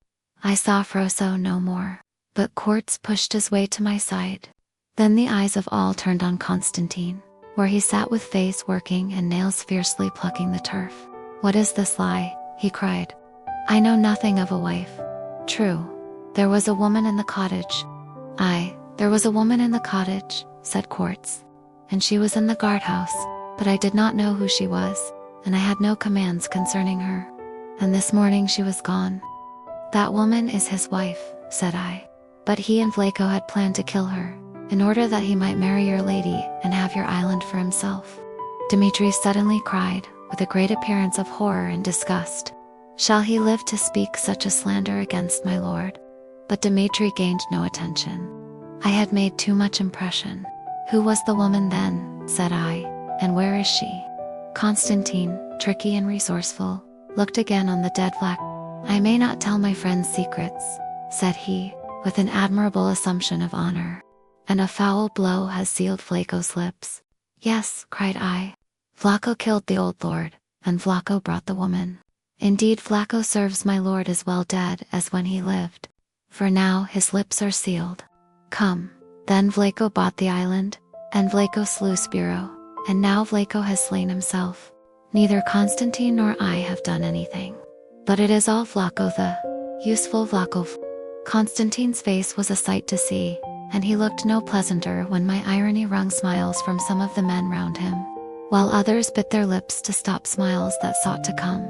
S1: I saw Froso no more, but Quartz pushed his way to my side. Then the eyes of all turned on Constantine, where he sat with face working and nails fiercely plucking the turf. "What is this lie?" he cried. "I know nothing of a wife." "True, there was a woman in the cottage." "Aye, there was a woman in the cottage," said Quartz. "And she was in the guardhouse, but I did not know who she was, and I had no commands concerning her. And this morning she was gone." "That woman is his wife," said I. "But he and Vlaco had planned to kill her, in order that he might marry your lady and have your island for himself." Dmitri suddenly cried, with a great appearance of horror and disgust, "Shall he live to speak such a slander against my lord?" But Dmitri gained no attention. I had made too much impression. "Who was the woman then?" said I, "and where is she?" Constantine, tricky and resourceful, looked again on the dead Vlaco. "I may not tell my friend's secrets," said he, with an admirable assumption of honor. "And a foul blow has sealed Vlaco's lips." "Yes," cried I. "Vlaco killed the old lord, and Vlaco brought the woman. Indeed, Vlaco serves my lord as well dead as when he lived, for now his lips are sealed. Come, then Vlaco bought the island, and Vlaco slew Spiro, and now Vlaco has slain himself. Neither Constantine nor I have done anything. But it is all Vlaco, the useful Vlaco." Constantine's face was a sight to see, and he looked no pleasanter when my irony wrung smiles from some of the men round him, while others bit their lips to stop smiles that sought to come.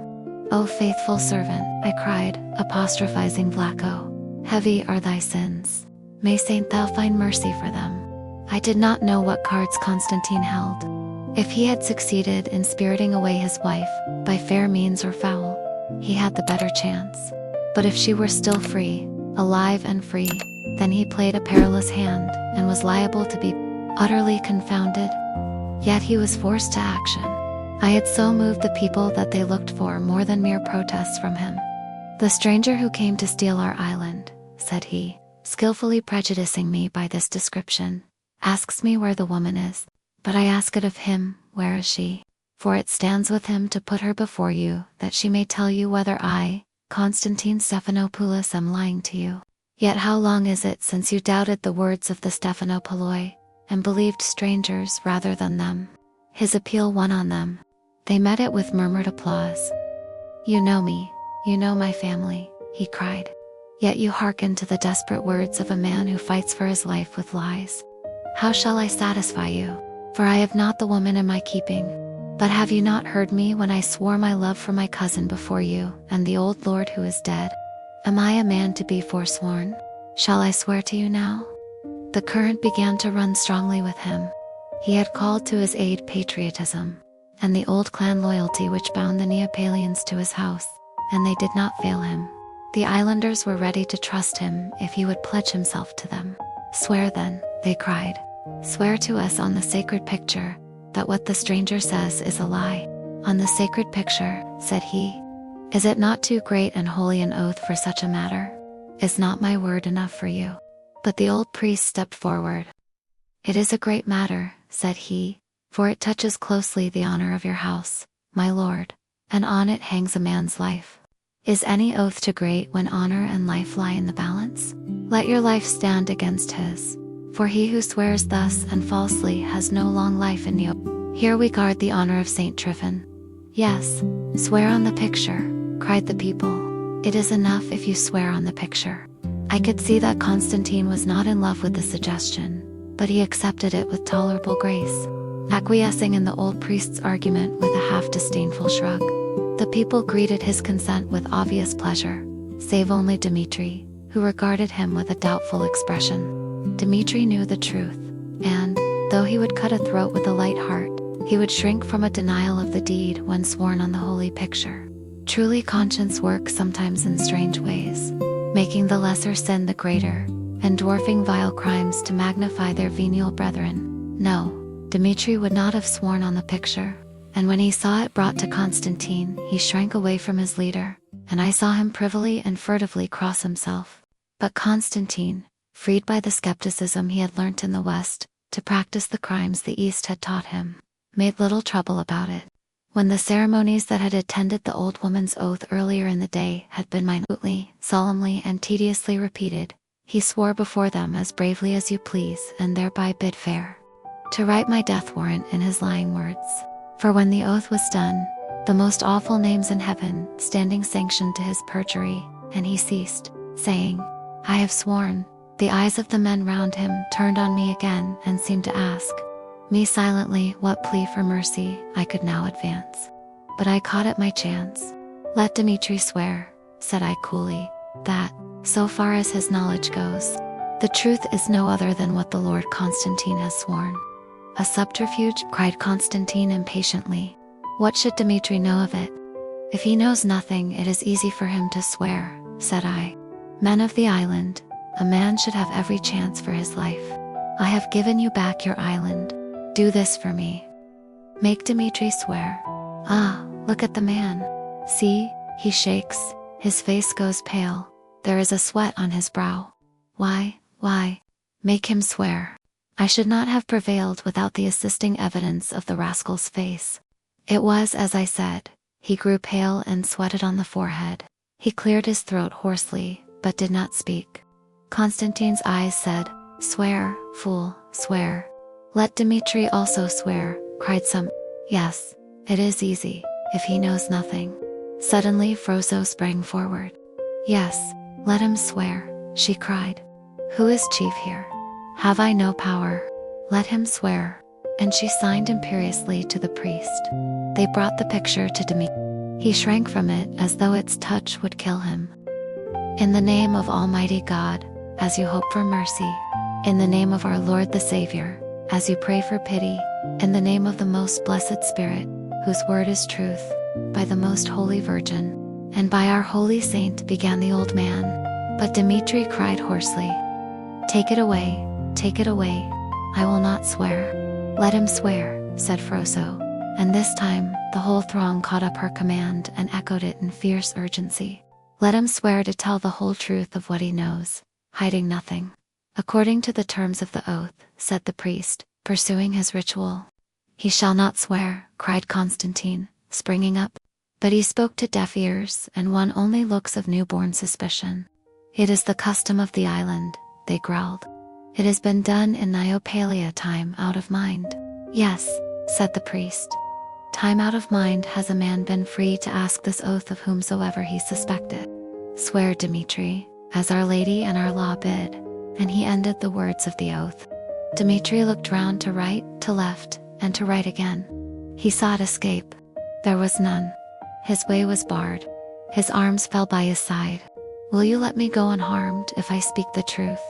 S1: "O faithful servant," I cried, apostrophizing Vlaco, "heavy are thy sins. May Saint thou find mercy for them." I did not know what cards Constantine held. If he had succeeded in spiriting away his wife, by fair means or foul, he had the better chance. But if she were still free, alive and free, then he played a perilous hand, and was liable to be utterly confounded. Yet he was forced to action. I had so moved the people that they looked for more than mere protests from him. "The stranger who came to steal our island," said he, skillfully prejudicing me by this description, "asks me where the woman is. But I ask it of him, where is she? For it stands with him to put her before you, that she may tell you whether I, Constantine Stephanopoulos, am lying to you. Yet how long is it since you doubted the words of the Stephanopouloi, and believed strangers rather than them? His appeal won on them. They met it with murmured applause. "You know me, you know my family," he cried. "Yet you hearken to the desperate words of a man who fights for his life with lies. How shall I satisfy you? For I have not the woman in my keeping. But have you not heard me when I swore my love for my cousin before you and the old lord who is dead? Am I a man to be forsworn? Shall I swear to you now?" The current began to run strongly with him. He had called to his aid patriotism and the old clan loyalty which bound the Neopalians to his house, and they did not fail him. The islanders were ready to trust him if he would pledge himself to them. "Swear then," they cried. "Swear to us on the sacred picture that what the stranger says is a lie." "On the sacred picture," said he. "Is it not too great and holy an oath for such a matter? Is not my word enough for you?" But the old priest stepped forward. "It is a great matter," said he, "for it touches closely the honor of your house, my lord, and on it hangs a man's life. Is any oath too great when honor and life lie in the balance? Let your life stand against his, for he who swears thus and falsely has no long life in you. Here we guard the honor of Saint Tryphon." "Yes, swear on the picture," cried the people. "It is enough if you swear on the picture." I could see that Constantine was not in love with the suggestion, but he accepted it with tolerable grace, acquiescing in the old priest's argument with a half-disdainful shrug. The people greeted his consent with obvious pleasure, save only Dmitri, who regarded him with a doubtful expression. Dmitri knew the truth, and, though he would cut a throat with a light heart, he would shrink from a denial of the deed when sworn on the holy picture. Truly, conscience works sometimes in strange ways, making the lesser sin the greater, and dwarfing vile crimes to magnify their venial brethren. No, Dmitri would not have sworn on the picture, and when he saw it brought to Constantine, he shrank away from his leader, and I saw him privily and furtively cross himself. But Constantine, freed by the skepticism he had learnt in the West, to practice the crimes the East had taught him, made little trouble about it. When the ceremonies that had attended the old woman's oath earlier in the day had been minutely, solemnly, and tediously repeated, he swore before them as bravely as you please, and thereby bid fair to write my death warrant in his lying words. For when the oath was done, the most awful names in heaven standing sanctioned to his perjury, and he ceased, saying, "I have sworn," the eyes of the men round him turned on me again and seemed to ask me silently what plea for mercy I could now advance. But I caught at my chance. "Let Dmitri swear," said I coolly, "that, so far as his knowledge goes, the truth is no other than what the Lord Constantine has sworn." "A subterfuge?" cried Constantine impatiently. "What should Dmitri know of it?" "If he knows nothing, it is easy for him to swear," said I. "Men of the island, a man should have every chance for his life. I have given you back your island. Do this for me. Make Dmitri swear. Ah, look at the man. See, he shakes, his face goes pale, there is a sweat on his brow. Why, make him swear." I should not have prevailed without the assisting evidence of the rascal's face. It was as I said, he grew pale and sweated on the forehead. He cleared his throat hoarsely, but did not speak. Constantine's eyes said, "Swear, fool, swear." "Let Dmitri also swear," cried some. "Yes, it is easy, if he knows nothing." Suddenly Froso sprang forward. "Yes, let him swear," she cried. "Who is chief here? Have I no power? Let him swear." And she signed imperiously to the priest. They brought the picture to Dmitri. He shrank from it as though its touch would kill him. "In the name of Almighty God, as you hope for mercy, in the name of our Lord the Savior, as you pray for pity, in the name of the most blessed Spirit, whose word is truth, by the most holy Virgin, and by our holy saint," began the old man. But Dmitri cried hoarsely, take it away, I will not swear." "Let him swear," said Froso, and this time, the whole throng caught up her command and echoed it in fierce urgency. "Let him swear to tell the whole truth of what he knows, hiding nothing." "According to the terms of the oath," said the priest, pursuing his ritual. "He shall not swear," cried Constantine, springing up. But he spoke to deaf ears and won only looks of newborn suspicion. "It is the custom of the island," they growled. "It has been done in Neopalia time out of mind." "Yes," said the priest. Time out of mind has a man been free to ask this oath of whomsoever he suspected. Swear, Dmitri, as Our Lady and our law bid. And he ended the words of the oath. Dmitri looked round to right, to left, and to right again. He sought escape. There was none. His way was barred. His arms fell by his side. Will you let me go unharmed if I speak the truth?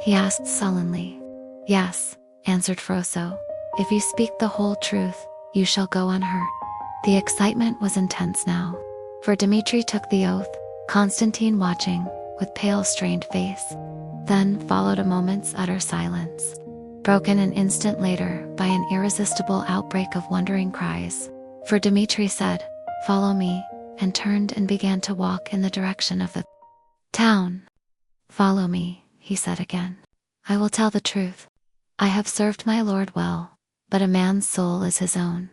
S1: He asked sullenly. Yes, answered Froso. If you speak the whole truth, you shall go unhurt. The excitement was intense now, for Dmitri took the oath, Constantine watching, with pale strained face. Then followed a moment's utter silence, broken an instant later by an irresistible outbreak of wondering cries. For Dmitri said, Follow me, and turned and began to walk in the direction of the town. Follow me, he said again. I will tell the truth. I have served my lord well, but a man's soul is his own.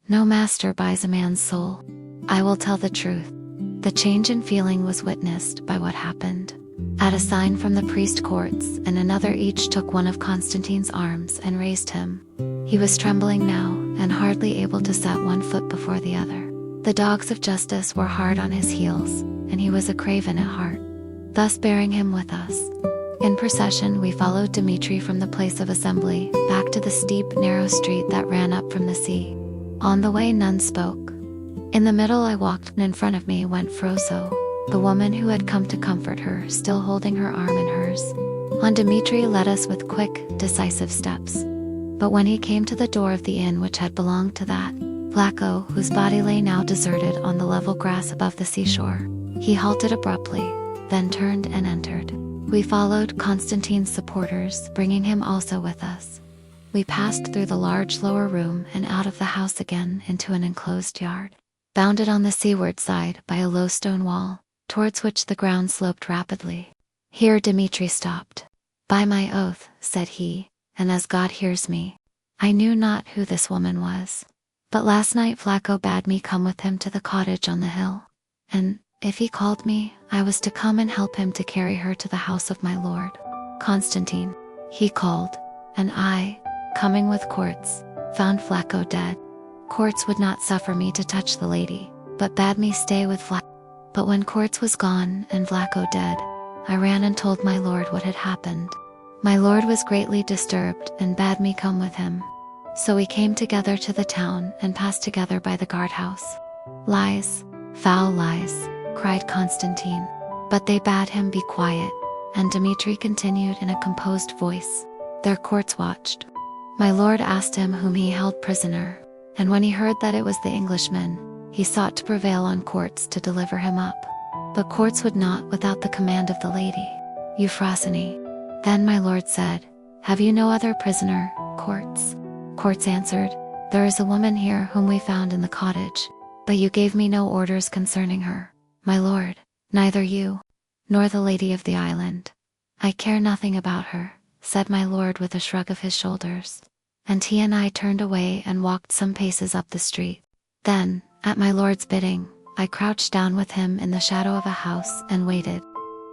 S1: No master buys a man's soul. I will tell the truth. The change in feeling was witnessed by what happened. At a sign from the priest courts and another, each took one of Constantine's arms and raised him. He was trembling now and hardly able to set one foot before the other. The dogs of justice were hard on his heels, and he was a craven at heart. Thus bearing him with us, in procession we followed Dmitri from the place of assembly back to the steep, narrow street that ran up from the sea. On the way none spoke. In the middle I walked, and in front of me went Froso, the woman who had come to comfort her, still holding her arm in hers. On Dmitri led us with quick, decisive steps. But when he came to the door of the inn which had belonged to that Vlaco, whose body lay now deserted on the level grass above the seashore, he halted abruptly, then turned and entered. We followed Constantine's supporters, bringing him also with us. We passed through the large lower room and out of the house again into an enclosed yard, bounded on the seaward side by a low stone wall, towards which the ground sloped rapidly. Here Dmitri stopped. By my oath, said he, and as God hears me, I knew not who this woman was. But last night Vlaco bade me come with him to the cottage on the hill, and, if he called me, I was to come and help him to carry her to the house of my lord Constantine. He called, and I, coming with Quartz, found Vlaco dead. Quartz would not suffer me to touch the lady, but bade me stay with Vlaco. But when Quartz was gone and Vlaco dead, I ran and told my lord what had happened. My lord was greatly disturbed and bade me come with him. So we came together to the town and passed together by the guardhouse. Lies, foul lies, cried Constantine. But they bade him be quiet, and Dmitri continued in a composed voice. Their Quartz watched. My lord asked him whom he held prisoner, and when he heard that it was the Englishman, he sought to prevail on Quartz to deliver him up. But Quartz would not without the command of the lady Euphrosyne. Then my lord said, Have you no other prisoner, Quartz? Quartz answered, There is a woman here whom we found in the cottage, but you gave me no orders concerning her, my lord, neither you, nor the lady of the island. I care nothing about her, said my lord with a shrug of his shoulders. And he and I turned away and walked some paces up the street. Then, at my lord's bidding, I crouched down with him in the shadow of a house and waited.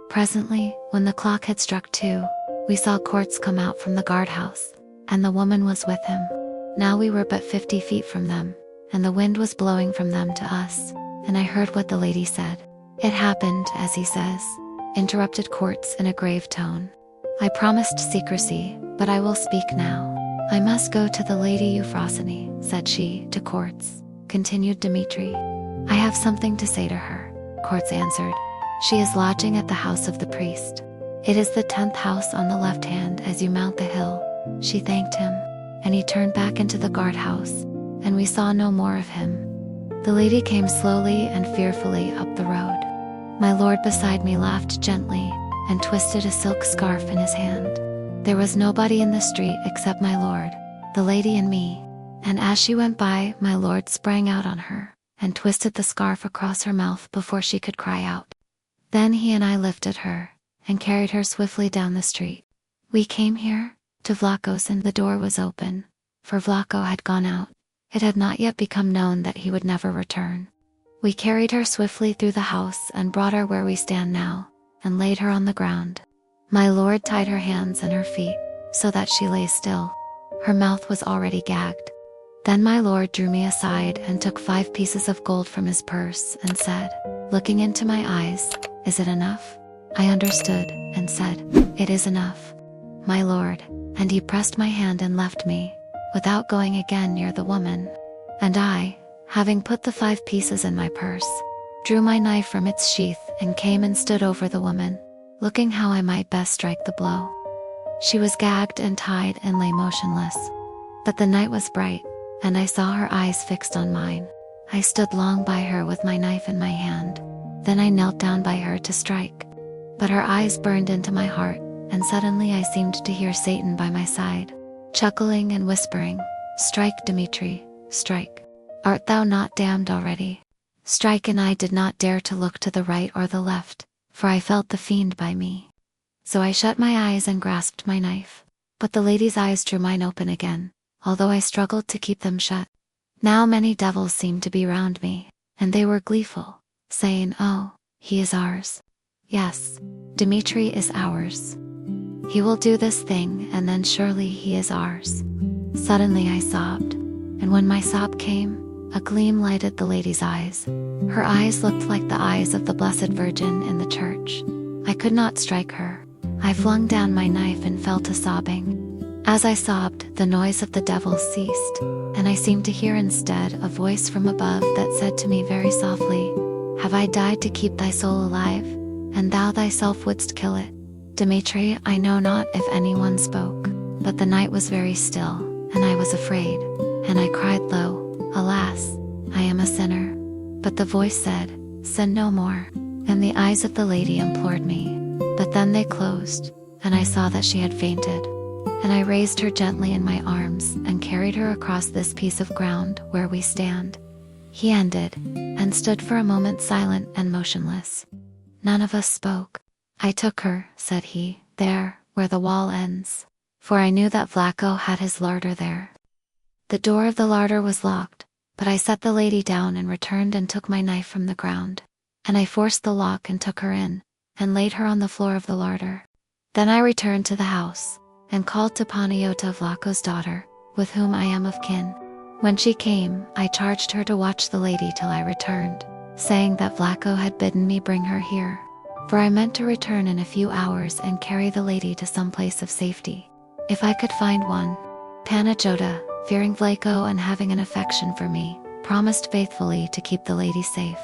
S1: Presently, when the clock had struck 2, we saw Quartz come out from the guardhouse, and the woman was with him. Now we were but 50 feet from them, and the wind was blowing from them to us, and I heard what the lady said. It happened, as he says, interrupted Quartz in a grave tone. I promised secrecy, but I will speak now. I must go to the lady Euphrosyne, said she to Quartz, continued Dmitri. I have something to say to her, Quartz answered. She is lodging at the house of the priest. It is the 10th house on the left hand as you mount the hill. She thanked him, and he turned back into the guardhouse, and we saw no more of him. The lady came slowly and fearfully up the road. My lord beside me laughed gently, and twisted a silk scarf in his hand. There was nobody in the street except my lord, the lady and me, and as she went by, my lord sprang out on her, and twisted the scarf across her mouth before she could cry out. Then he and I lifted her, and carried her swiftly down the street. We came here, to Vlaco's, and the door was open, for Vlaco had gone out. It had not yet become known that he would never return. We carried her swiftly through the house and brought her where we stand now, and laid her on the ground. My lord tied her hands and her feet, so that she lay still. Her mouth was already gagged. Then my lord drew me aside and took 5 pieces of gold from his purse and said, looking into my eyes, "Is it enough?" I understood and said, "It is enough, my lord," and he pressed my hand and left me, without going again near the woman. And I, having put the 5 pieces in my purse, drew my knife from its sheath and came and stood over the woman, looking how I might best strike the blow. She was gagged and tied and lay motionless. But the night was bright, and I saw her eyes fixed on mine. I stood long by her with my knife in my hand. Then I knelt down by her to strike. But her eyes burned into my heart, and suddenly I seemed to hear Satan by my side, chuckling and whispering, "Strike, Dmitri, strike. Art thou not damned already? Strike." And I did not dare to look to the right or the left, for I felt the fiend by me. So I shut my eyes and grasped my knife. But the lady's eyes drew mine open again, although I struggled to keep them shut. Now many devils seemed to be round me, and they were gleeful, saying, "Oh, he is ours. Yes, Dmitri is ours. He will do this thing, and then surely he is ours." Suddenly I sobbed, and when my sob came, a gleam lighted the lady's eyes. Her eyes looked like the eyes of the Blessed Virgin in the church. I could not strike her. I flung down my knife and fell to sobbing. As I sobbed, the noise of the devil ceased, and I seemed to hear instead a voice from above that said to me very softly, "Have I died to keep thy soul alive, and thou thyself wouldst kill it?" Dmitri, I know not if anyone spoke, but the night was very still, and I was afraid, and I cried low, "Alas, I am a sinner." But the voice said, "Sin no more," and the eyes of the lady implored me. But then they closed, and I saw that she had fainted. And I raised her gently in my arms and carried her across this piece of ground where we stand. He ended, and stood for a moment silent and motionless. None of us spoke. "I took her," said he, "there, where the wall ends," for I knew that Vlaco had his larder there. The door of the larder was locked, but I set the lady down and returned and took my knife from the ground. And I forced the lock and took her in, and laid her on the floor of the larder. Then I returned to the house, and called to Panayota, Vlaco's daughter, with whom I am of kin. When she came, I charged her to watch the lady till I returned, saying that Vlaco had bidden me bring her here, for I meant to return in a few hours and carry the lady to some place of safety, if I could find one. Panayota, fearing Vlaco and having an affection for me, promised faithfully to keep the lady safe.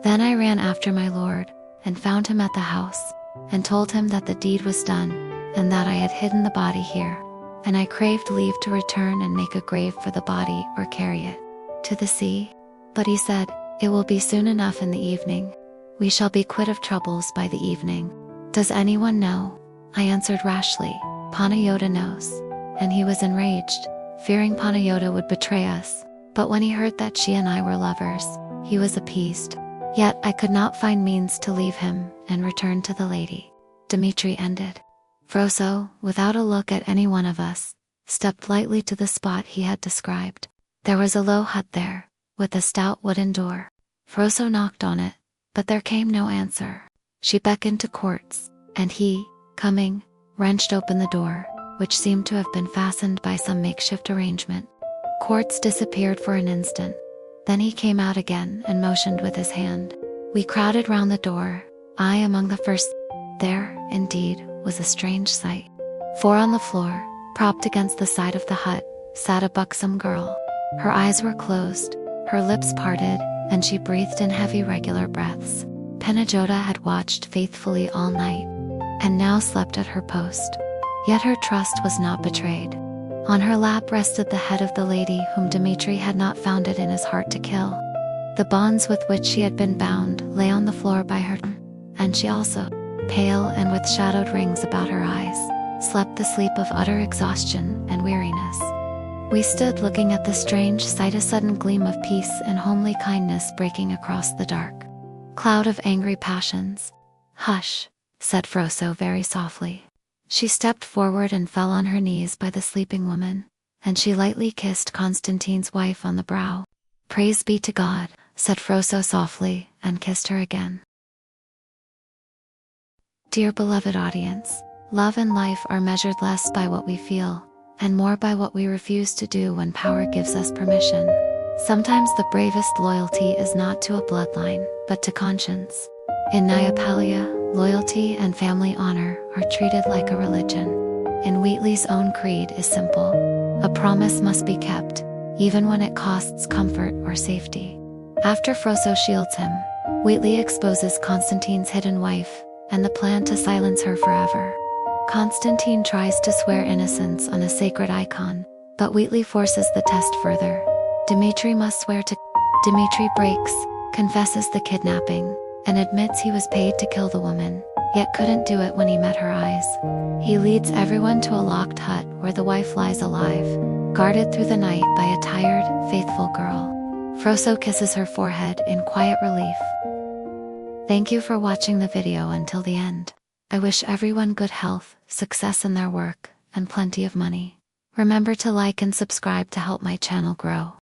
S1: Then I ran after my lord, and found him at the house, and told him that the deed was done, and that I had hidden the body here, and I craved leave to return and make a grave for the body or carry it to the sea. But he said, "It will be soon enough in the evening. We shall be quit of troubles by the evening. Does anyone know?" I answered rashly, "Panayota knows." And he was enraged, fearing Panayota would betray us. But when he heard that she and I were lovers, he was appeased. Yet I could not find means to leave him and return to the lady. Dmitri ended. Froso, without a look at any one of us, stepped lightly to the spot he had described. There was a low hut there, with a stout wooden door. Froso knocked on it, but there came no answer. She beckoned to Quartz, and he, coming, wrenched open the door, which seemed to have been fastened by some makeshift arrangement. Quartz disappeared for an instant. Then he came out again and motioned with his hand. We crowded round the door, I among the first. There, indeed, was a strange sight. For on the floor, propped against the side of the hut, sat a buxom girl. Her eyes were closed, her lips parted, and she breathed in heavy regular breaths. Panayota had watched faithfully all night, and now slept at her post. Yet her trust was not betrayed. On her lap rested the head of the lady whom Dmitri had not found it in his heart to kill. The bonds with which she had been bound lay on the floor by her, and she also, pale and with shadowed rings about her eyes, slept the sleep of utter exhaustion and weariness. We stood looking at the strange sight, a sudden gleam of peace and homely kindness breaking across the dark cloud of angry passions. "Hush," said Froso very softly. She stepped forward and fell on her knees by the sleeping woman, and she lightly kissed Constantine's wife on the brow. "Praise be to God," said Froso softly, and kissed her again. Dear beloved audience, love and life are measured less by what we feel, and more by what we refuse to do when power gives us permission. Sometimes the bravest loyalty is not to a bloodline, but to conscience. In Nyapalia, loyalty and family honor are treated like a religion. In Wheatley's own creed is simple: a promise must be kept, even when it costs comfort or safety. After Froso shields him, Wheatley exposes Constantine's hidden wife and the plan to silence her forever. Constantine tries to swear innocence on a sacred icon, but Wheatley forces the test further. Dimitri must swear to. Dimitri breaks, confesses the kidnapping, and admits he was paid to kill the woman, yet couldn't do it when he met her eyes. He leads everyone to a locked hut where the wife lies alive, guarded through the night by a tired, faithful girl. Froso kisses her forehead in quiet relief. Thank you for watching the video until the end. I wish everyone good health, success in their work, and plenty of money. Remember to like and subscribe to help my channel grow.